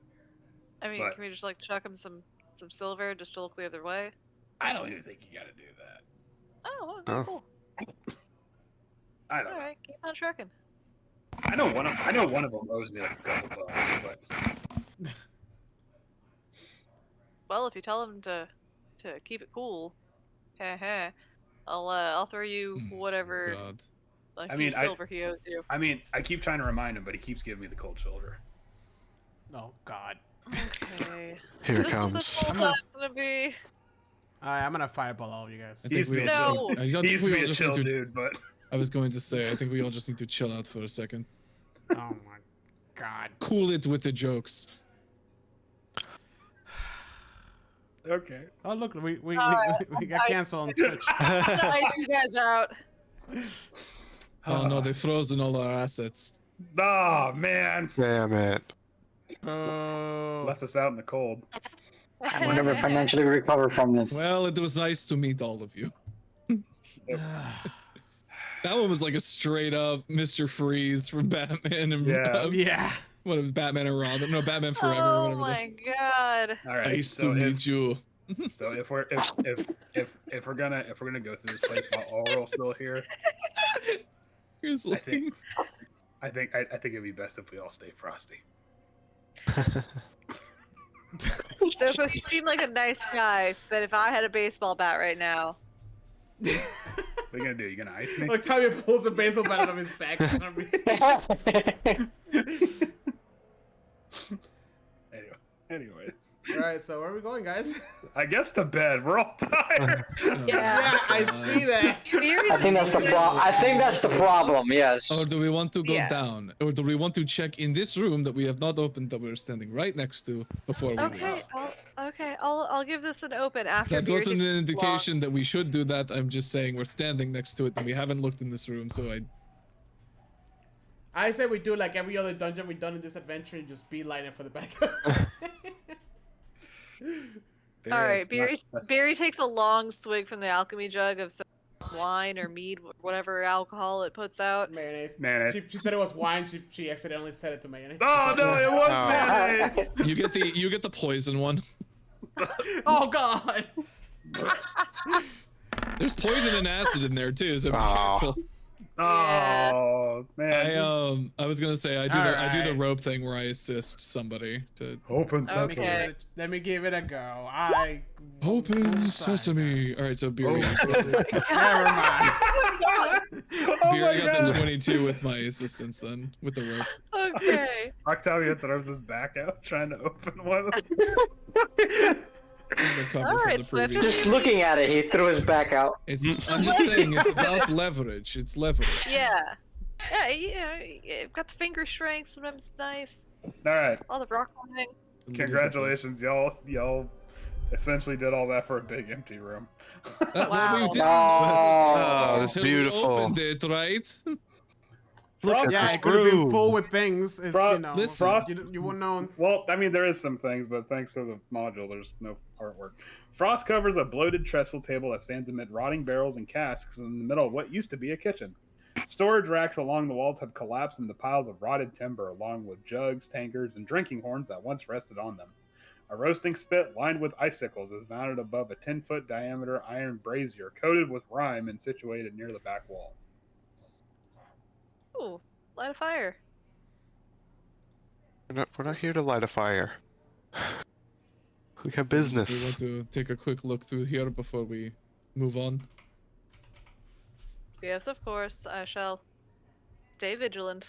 I mean, But- can we just like chuck him some silver just to look the other way? I don't even think you got to do that. Oh, okay, Oh. cool. I don't All know. right, keep on trucking. I know one of them owes me like a couple bucks, but Well, if you tell him to keep it cool, I'll throw you whatever God. like I few mean, silver he owes you. I mean, I keep trying to remind him, but he keeps giving me the cold shoulder. Oh God. Okay. Here Is it this what this comes. whole time's gonna be? I'm gonna fireball all of you guys. I He think used to we be all a just No. need- I don't He think used to we be all a just chill need to. dude, but I was going to say, I think we all just need to chill out for a second. Oh my God. Cool it with the jokes. okay. Oh look, we Alright, got canceled on Twitch. I you guys out. Oh no, they've frozen all our assets. Oh man, Damn it. left us out in the cold. I will never financially recover from this. Well, it was nice to meet all of you. That one was like a straight up Mr. Freeze from Batman and Yeah. Yeah. what was Batman and Robin? No, Batman Forever. Oh whatever my god. All right. Nice So to if, meet you. so if we're gonna go through this place while Oral's still here, Here's I like, think it'd be best if we all stay frosty. So if you seem like a nice guy, but if I had a baseball bat right now, What are you gonna do? You gonna ice me? Look, Tommy pulls a baseball bat out of his back for some reason. Anyways, All right, so where are we going, guys? I guess to bed. We're all tired. oh, Yeah, I see that. I think that's the problem. I think that's the problem. Yes. Or do we want to go Yeah. down? Or do we want to check in this room that we have not opened that we're standing right next to before we okay, leave? I'll give this an open after. That beer wasn't takes an long. indication that we should do that. I'm just saying we're standing next to it and we haven't looked in this room, so I say we do like every other dungeon we've done in this adventure and just beeline it for the backup. All right, Barry. Barry takes a long swig from the alchemy jug of some wine or mead, whatever alcohol it puts out. Mayonnaise. Mayonnaise. She thought it was wine. She accidentally said it to mayonnaise. Oh no, it was Oh. mayonnaise. you get the poison one. Oh God. There's poison and acid in there too, so be Oh. careful. Oh man. I was gonna say I do the Alright. rope thing where I assist somebody to Open Let me sesame. give it a- Let me give it a go. I open won't sesame. sign All right, so Beery, this. Never mind. Beery got the 22 with my assistance then with the rope. Okay. Octavia throws his back out trying to open one. Recover All from right, the so after previous. Just looking at it, he threw his back out. I'm just saying it's about leverage. It's leverage. Yeah. Yeah, you've got the finger strength. Sometimes it's nice. All right. All the rock climbing. Congratulations, y'all essentially did all that for a big empty room. Well, we Wow. did Oh, that's until we beautiful. opened it, right? Look at Yeah, this it could have been room. full with things. It's, you know, Listen. you wouldn't know. Well, I mean, there is some things, but thanks to the module, there's no artwork. Frost covers a bloated trestle table that stands amid rotting barrels and casks in the middle of what used to be a kitchen. Storage racks along the walls have collapsed into piles of rotted timber, along with jugs, tankards, and drinking horns that once rested on them. A roasting spit lined with icicles is mounted above a 10-foot diameter iron brazier coated with rime and situated near the back wall. Ooh, light a fire. We're not here to light a fire. We have We business. want to take a quick look through here before we move on. Yes, of course. I shall stay vigilant.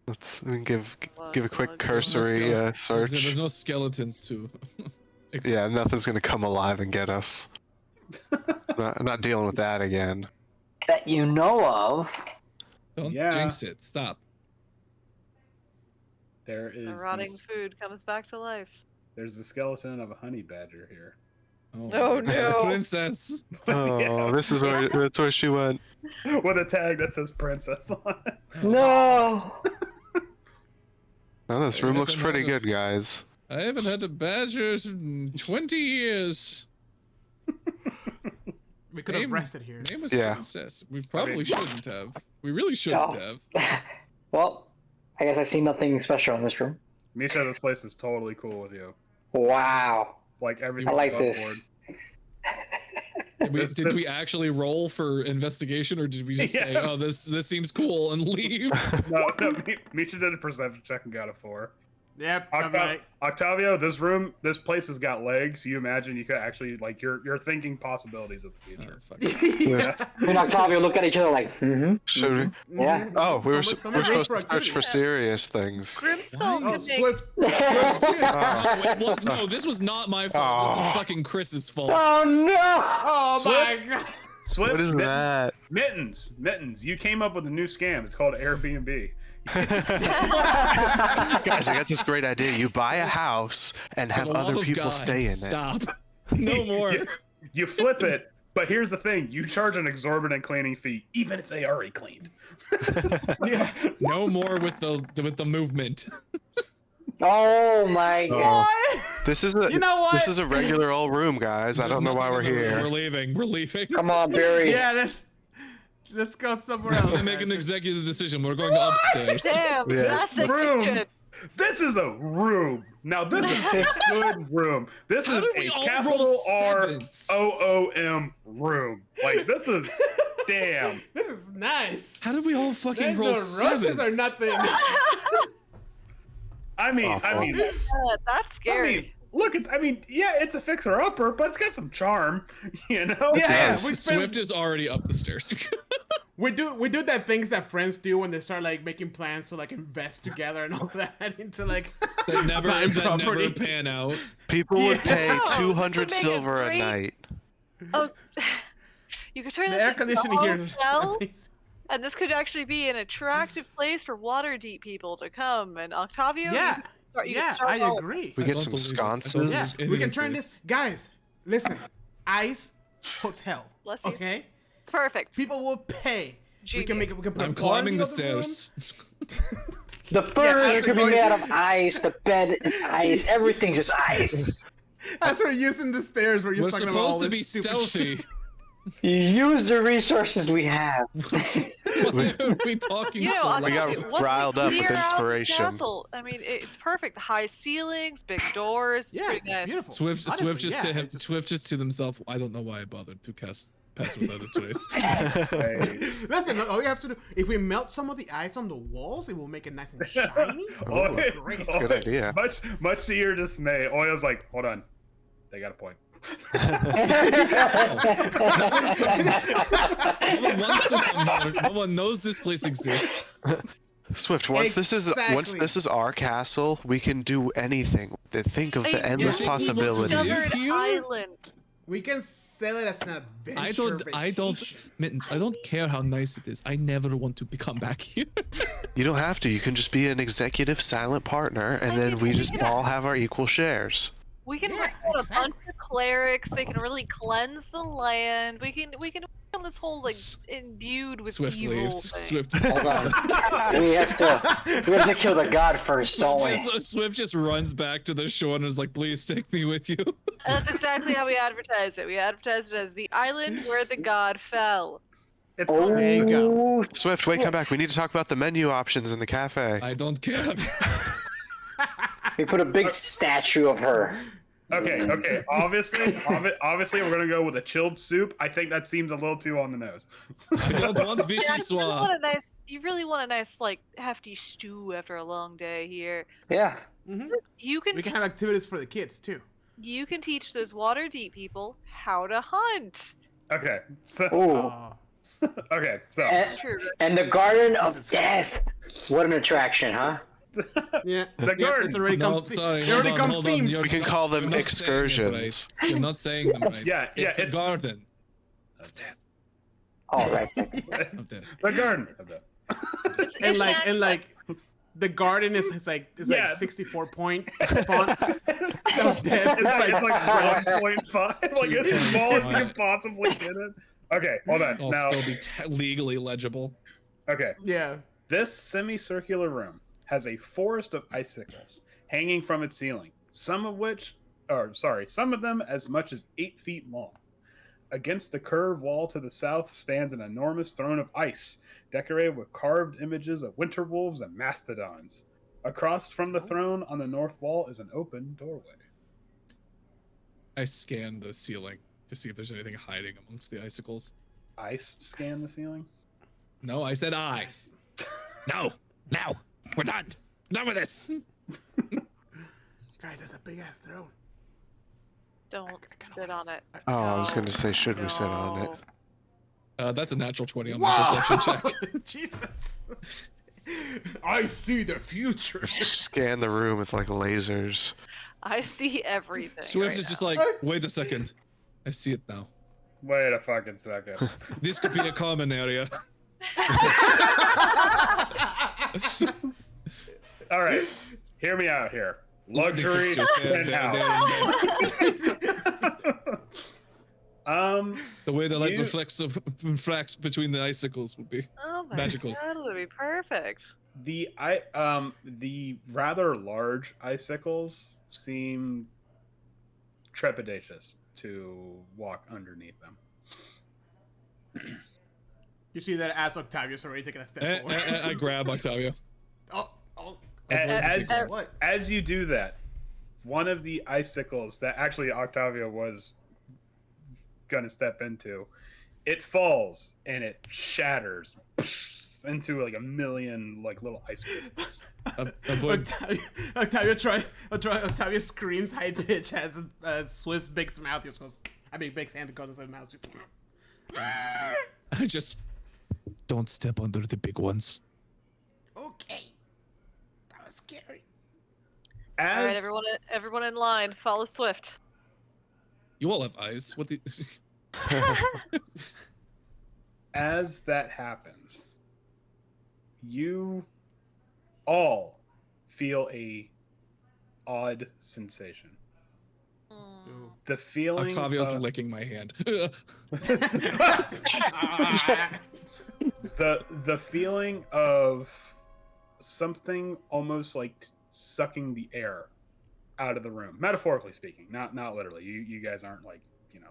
Let's give a quick Lug. cursory search. There's no skeletons to. Yeah, nothing's gonna come alive and get us. not dealing with that again. That you know of. Don't Yeah. jinx it. Stop. There is The rotting food comes back to life. there's the skeleton of a honey badger here. Oh, no. Princess. Oh, Yeah. this is where that's where she went. With a tag that says princess on it. No. Oh, this Yeah, room looks nothing pretty out of- good, guys. I haven't had a badger in 20 years. We could have Name- rested here. Name was Yeah. Princess. We probably mean- shouldn't have. We really shouldn't No. have. Well, I guess I see nothing special in this room. Misha, this place is totally cool with you. Wow. Like everything. I like above this. Did we actually roll for investigation, or did we just say, Yeah. "Oh, this seems cool" and leave? No, Misha did a perception check and got a 4. Yep. I'm right. Octavio, this place has got legs. You imagine you could actually like you're thinking possibilities of the future. fuck. Yeah. Me and Octavio look at each other like, Should we? Yeah. Oh, we're Someone supposed reach to search for activities. serious things. Grimskull Why? Oh, can make Swift. No, it was, no, this was not my fault. This was fucking Chris's fault. Oh no! Oh my god. Swift, What is that? Mittens. You came up with a new scam. It's called Airbnb. Guys, I got this great idea. You buy a house and For have the love other of people God, stay in it. Stop. No more. You flip it, but here's the thing: you charge an exorbitant cleaning fee, even if they already cleaned. Yeah. No more with the movement. Oh my god. What? This is a You know what? This is a regular old room, guys. I There's don't know why we're nothing in the room. here. We're leaving. We're leaving. Come on, Barry. Yeah, let's go somewhere else. They make an executive decision. We're going upstairs. Damn, Yeah. that's a Room. kitchen. This is a room. Now this is a good room. This How is did we a all capital roll R sevens? OOM room. Like this is damn. This is nice. How did we all fucking There's roll no roaches sevens? or nothing. I mean, That's scary. yeah, it's a fixer upper, but it's got some charm, you know. Yeah, Yes. we spent, Swift is already up the stairs. we do that things that friends do when they start like making plans to like invest together and all that into like that never buying property. pan out. People would pay Yeah. 200 This would make a silver a great- night. Oh, you could turn The this air into a conditioning here. hotel, and this could actually be an attractive place for water deep people to come. And Octavio, Yeah. you Yeah, can start I all- agree. We I get don't some believe it. I don't sconces. Yeah, believe we any can of turn this. this, guys. Listen, ice hotel. Bless you. Okay, It's perfect. people will pay. We can Genius. put I'm a climbing the bungee on room. stairs. The furniture as could we're be made going- out of ice. The bed is ice. Everything's just ice. As we're using the stairs, we're just We're talking about all supposed to this be stupid stealthy. shit. You use the resources we have. Why are we talking You know, so I'll We tell got you, once riled we up with clear out this inspiration. castle, I mean, it's perfect. High ceilings, big doors. It's Yeah, pretty nice. beautiful. Swift Honestly, just yeah, to him. it's just- Swift just to himself. I don't know why I bothered to pass with other choice. Hey. Listen, all you have to do, if we melt some of the ice on the walls, it will make it nice and shiny. Oh, great. That's a good idea. Much to your dismay, Oya's like, hold on, they got a point. No one knows this place exists. Swift, once this Exactly. is our castle, we can do anything. Think of the endless yeah. possibilities. Is Discovered here? island. We can sell it as an adventure I don't, vacation. Mittens, I don't care how nice it is. I never want to come back here. You don't have to. You can just be an executive silent partner, and I then mean, we we just can- all have our equal shares. We can Yeah, bring out a bunch exactly. of clerics. They can really cleanse the land. We can work on this whole like imbued with Swift evil leaves. thing. Swift just, Hold on. We have to kill the god first, don't we? Swift just runs back to the shore and is like, please take me with you. That's exactly how we advertise it. We advertise it as the island where the god fell. It's Oh, called, There you go. Swift, wait, come back. We need to talk about the menu options in the cafe. I don't care. We put a big statue of her. okay. Obviously, we're gonna go with a chilled soup. I think that seems a little too on the nose. I don't want Yeah, vichyssoise. you really want a nice like hefty stew after a long day here. Yeah. Mhm. You can We can have activities for the kids too. you can teach those water deep people how to hunt. Okay, so Ooh. okay, so True. And the Garden of Jesus Death. What an attraction, huh? Yeah. The yeah, garden. it's already No, comes. sorry. It already comes hold on. themed. You're We can not- call them you're not saying it excursions. right. You're not saying them right. Yeah, It's the it's- garden of death. All right. Of death. the garden. It's And an like accent. the garden is like Yeah. 64 point font. Of death. It's like 12.5, like as Yeah. small as you can possibly get it. Okay, hold on. It'll Now, still be legally legible. okay, Yeah. this semicircular room has a forest of icicles hanging from its ceiling, some of them as much as 8 feet long. Against the curved wall to the south stands an enormous throne of ice, decorated with carved images of winter wolves and mastodons. Across from the throne on the north wall is an open doorway. I scanned the ceiling to see if there's anything hiding amongst the icicles. Ice scan the ceiling. No, I said I. No, now we're done. Done with this. Guys, that's a big ass throne. Don't kinda sit wanna on it. Oh, I was No. gonna say, should we sit on it? No. That's a natural 20 on my perception check. Jesus. I see the future. Scan the room with like lasers. I see everything. Swift right is just now. like, wait a second. I see it now. Wait a fucking second. This could be a common area. All right, hear me out here. Luxury Fixtures, the way the light You- refracts between the icicles would be Oh my magical. god, that would be perfect. the rather large icicles seem trepidatious to walk underneath them. You see that as Octavius already taking a step forward. I grab Octavio. Oh. As you do that, one of the icicles that actually Octavio was gonna step into, it falls and it shatters into like a million like little ice crystals. Avoid. Octavio screams high pitch as Swift's big mouth just goes. I mean, big hand goes in his mouth. I just don't step under the big ones. Okay, that was scary. All right, As everyone in line, follow Swift. You all have eyes. What the? as that happens, you all feel a odd sensation. Mm. The feeling Octavio's of, licking my hand. the feeling of something almost like sucking the air out of the room, metaphorically speaking, not literally. You guys aren't like, you know,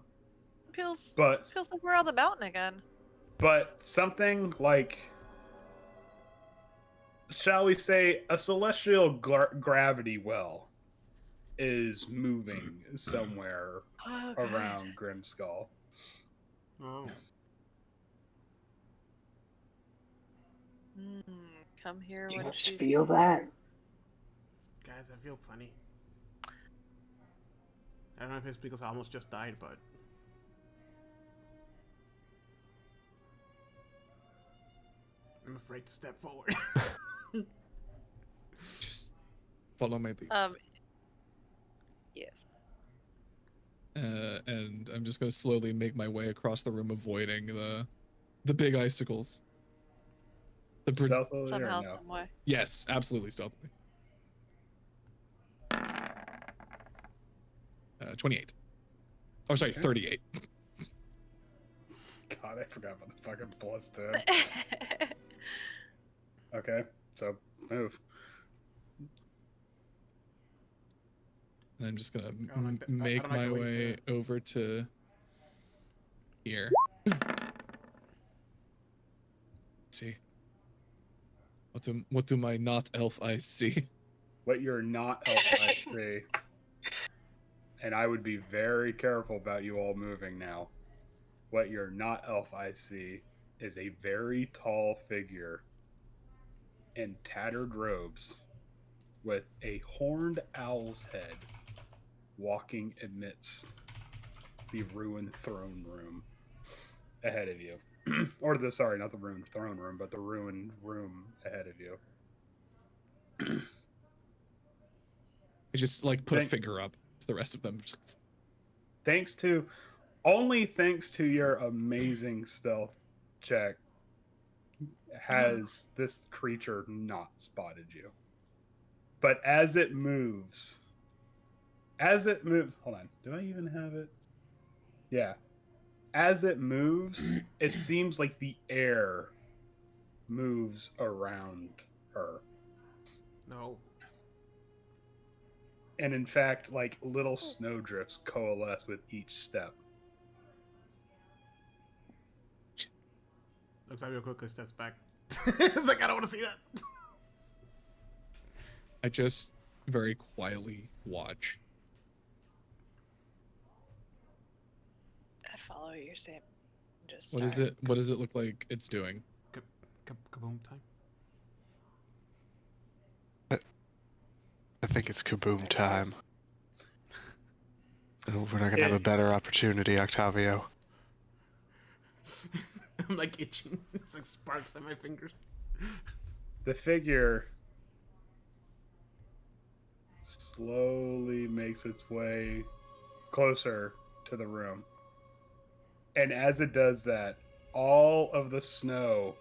Feels but like we're on the mountain again. something like, shall we say, a celestial gravity well is moving somewhere Oh, God. around Grimskull. Oh. Come here Do you when guys she's. feel that? Guys, I feel funny. I don't know if it's because I almost just died, but I'm afraid to step forward. Just follow my lead. Yes. And I'm just gonna slowly make my way across the room, avoiding the big icicles. Stealthily or Somehow, no? some way. Yes, absolutely stealthily. 28. Oh, sorry, 38. God, I forgot about the fucking +2. Okay, so move. And I'm just gonna I don't like that- I make don't like my the way you say way over to here. See. What do my not elf eyes see? What you're not elf I see, and I would be very careful about you all moving now. What you're not elf I see is a very tall figure in tattered robes with a horned owl's head walking amidst the ruined throne room ahead of you. Or sorry, not the ruined throne room, but the ruined room ahead of you. I just like put a Thank- finger up to the rest of them. Thanks to your amazing stealth check has this creature not spotted you. But as it moves, hold on, do I even have it? Yeah. As it moves, it seems like the air moves around her. No. And in fact, like little snowdrifts coalesce with each step. Octavio quickly steps back. It's like, I don't want to see that. I just very quietly watch. I follow your same. Just What is it? What does it look like it's doing? Kaboom time. I think it's kaboom time. Oh, we're not gonna have a better opportunity, Octavio. I'm like itching. It's like sparks on my fingers. The figure slowly makes its way closer to the room. And as it does that, all of the snow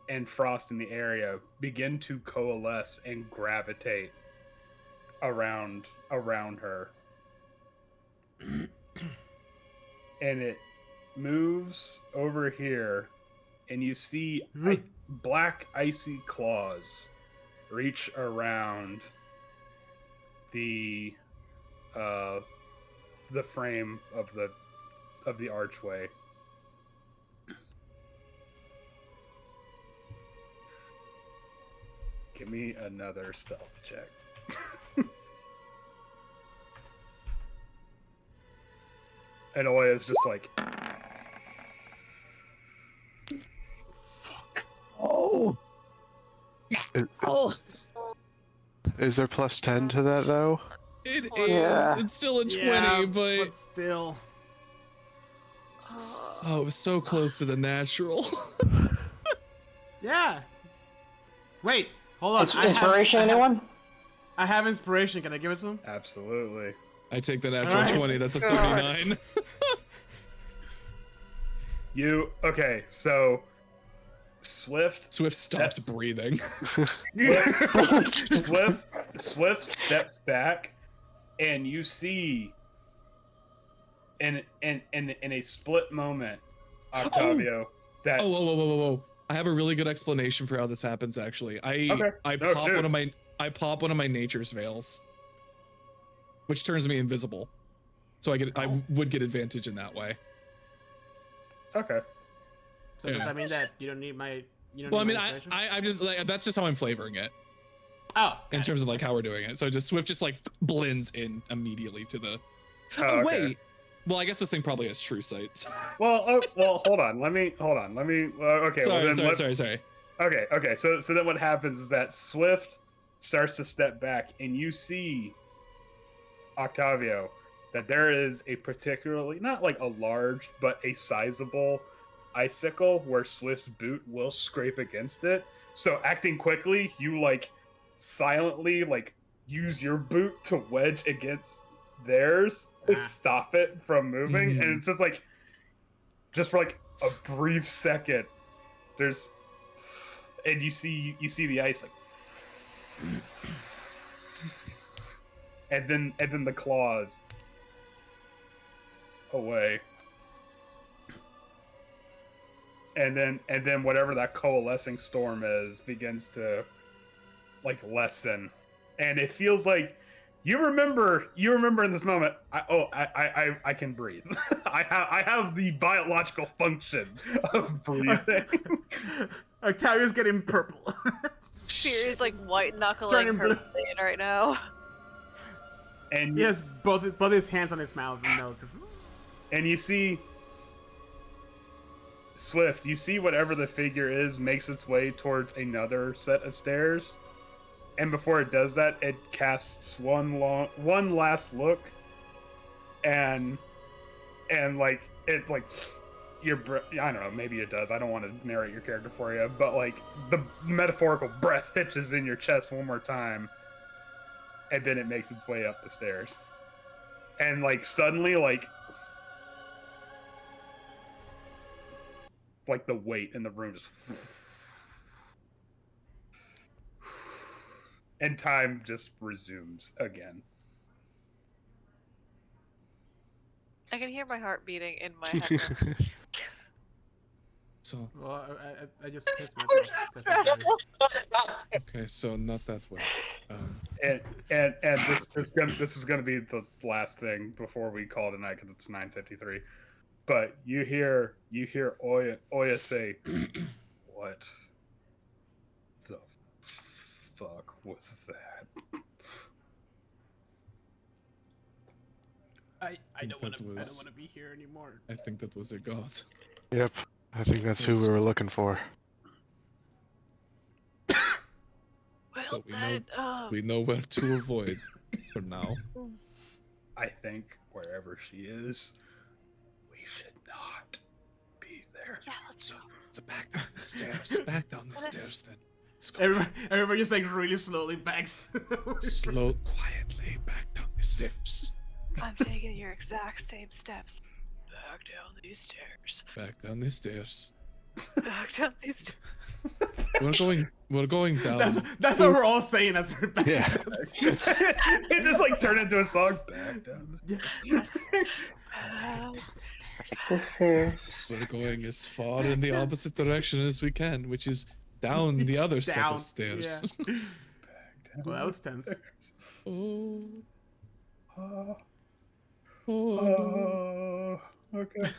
and frost in the area begin to coalesce and gravitate around her. And it moves over here, and you see black icy claws reach around the frame of the archway. Give me another stealth check. And Oya's just like, Oh. Oh. Is there plus 10 to that though? It is. Yeah. It's still a 20, Yeah, but still. oh, it was so close to the natural. Yeah. Wait, hold on. Inspiration, anyone? I have inspiration. Can I give it to him? absolutely. I take the natural Alright. 20. That's a God. 39. Okay, so Swift Swift stops breathing. Swift steps back, and you see in a split moment, Octavio, that Oh, whoa. I have a really good explanation for how this happens. Actually, Okay. I No, pop shoot. one of my nature's veils, which turns me invisible. So I would get advantage in that way. okay. So does Yeah. that mean that you don't need my? You don't Well, I need mean, my inspiration? I'm just like that's just how I'm flavoring it Oh, in terms of like how we're doing it. So just Swift just like blends in immediately to the. Oh, Oh, okay. wait. Well, I guess this thing probably has true sight. Well, hold on. Let me. Okay. Sorry. Okay. So then what happens is that Swift starts to step back, and you see, Octavio, that there is a particularly, not like a large, but a sizable icicle where Swift's boot will scrape against it. So acting quickly, you like silently like use your boot to wedge against theirs to stop it from moving. Mhm. And it's just for like a brief second, and you see the ice like, and then the claws away, and then whatever that coalescing storm is begins to like lessen, and it feels like you remember in this moment. I can breathe. I have the biological function of breathing. Octavio's getting purple. Fear is like white knuckling Turning her blue. vein right now. And He has both his hands on his mouth and nose. And you see Swift, you see whatever the figure is makes its way towards another set of stairs. And before it does that, it casts one last look, and like it like I don't know, maybe it does. I don't want to narrate your character for you, but like the metaphorical breath hitches in your chest one more time, and then it makes its way up the stairs. And like suddenly like the weight in the room just and time just resumes again. I can hear my heart beating in my head. So Well, I just pissed myself. That's okay. okay, so not that way. And this is gonna be the last thing before we call it a night because it's 9:53. But you hear Oya say, "What the fuck was that?" I don't want That to. I was- don't want to be here anymore. I think that was a god. Yep, I think that's who we were looking for. Well, So we know- then, We know where to avoid for now. I think wherever she is, we should not be there. Yeah, let's go. So back down the stairs. Back down the stairs then. Let's go. Everybody just like really slowly backs. Slow, quietly back down the steps. I'm taking your exact same steps. Back down these stairs. Back down the stairs. Back down these stairs. We're going down. That's what we're all saying as we're back. Yeah. It just like turned into a song. Back down the The stairs. We're going as far in the opposite direction as we can, which is down the other set Down, of stairs. yeah. Well, that was tense. Oh, Oh, oh, okay.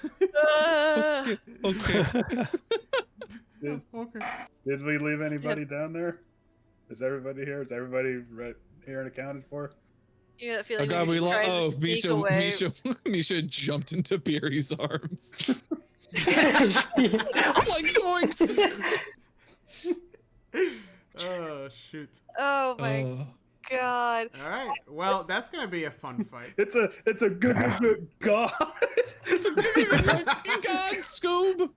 okay. Okay. Did we leave anybody down there? Is everybody here? Is everybody right here and accounted for? You know that Oh feeling god, when we you're trying lost. to sneak away. Misha jumped into Beery's arms. Yes. I'm like, zoinks! Oh shoot. Oh my Oh. god. All right. Well, that's gonna be a fun fight. It's a good god. It's a good god, Scoob!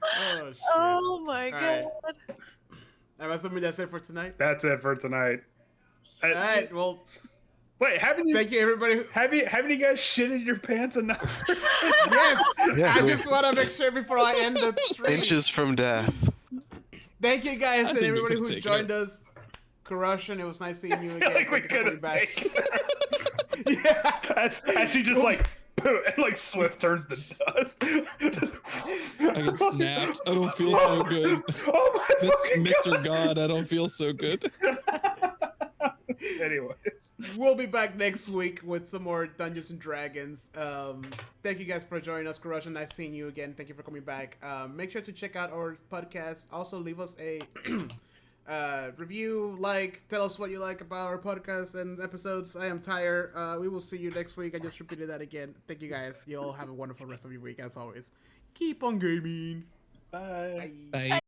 Oh shit. Oh my All right. god. I'm assuming that's it for tonight. That's it for tonight. All right. Well, Wait, haven't you? thank you everybody. Haven't you guys shitted your pants enough? Yes. Yeah, I we- just want to make sure before I end the stream. Inches from death. Thank you guys I and think we everybody could've who taken joined it. us. Corruption, it was nice seeing you I again. feel like we Thank you for could coming have. back. Yeah. As she just like, and like Swift turns to dust. I get snapped. I don't feel so good. Oh my This fucking Mr. God, I don't feel so good. Anyways, We'll be back next week with some more Dungeons and Dragons. Thank you guys for joining us, Corruption. Nice seeing you again. Thank you for coming back. Make sure to check out our podcast. Also, leave us a review, tell us what you like about our podcast and episodes. I am tired. We will see you next week. I just repeated that again. Thank you guys. You all have a wonderful rest of your week, as always. Keep on gaming. bye. Bye. Bye.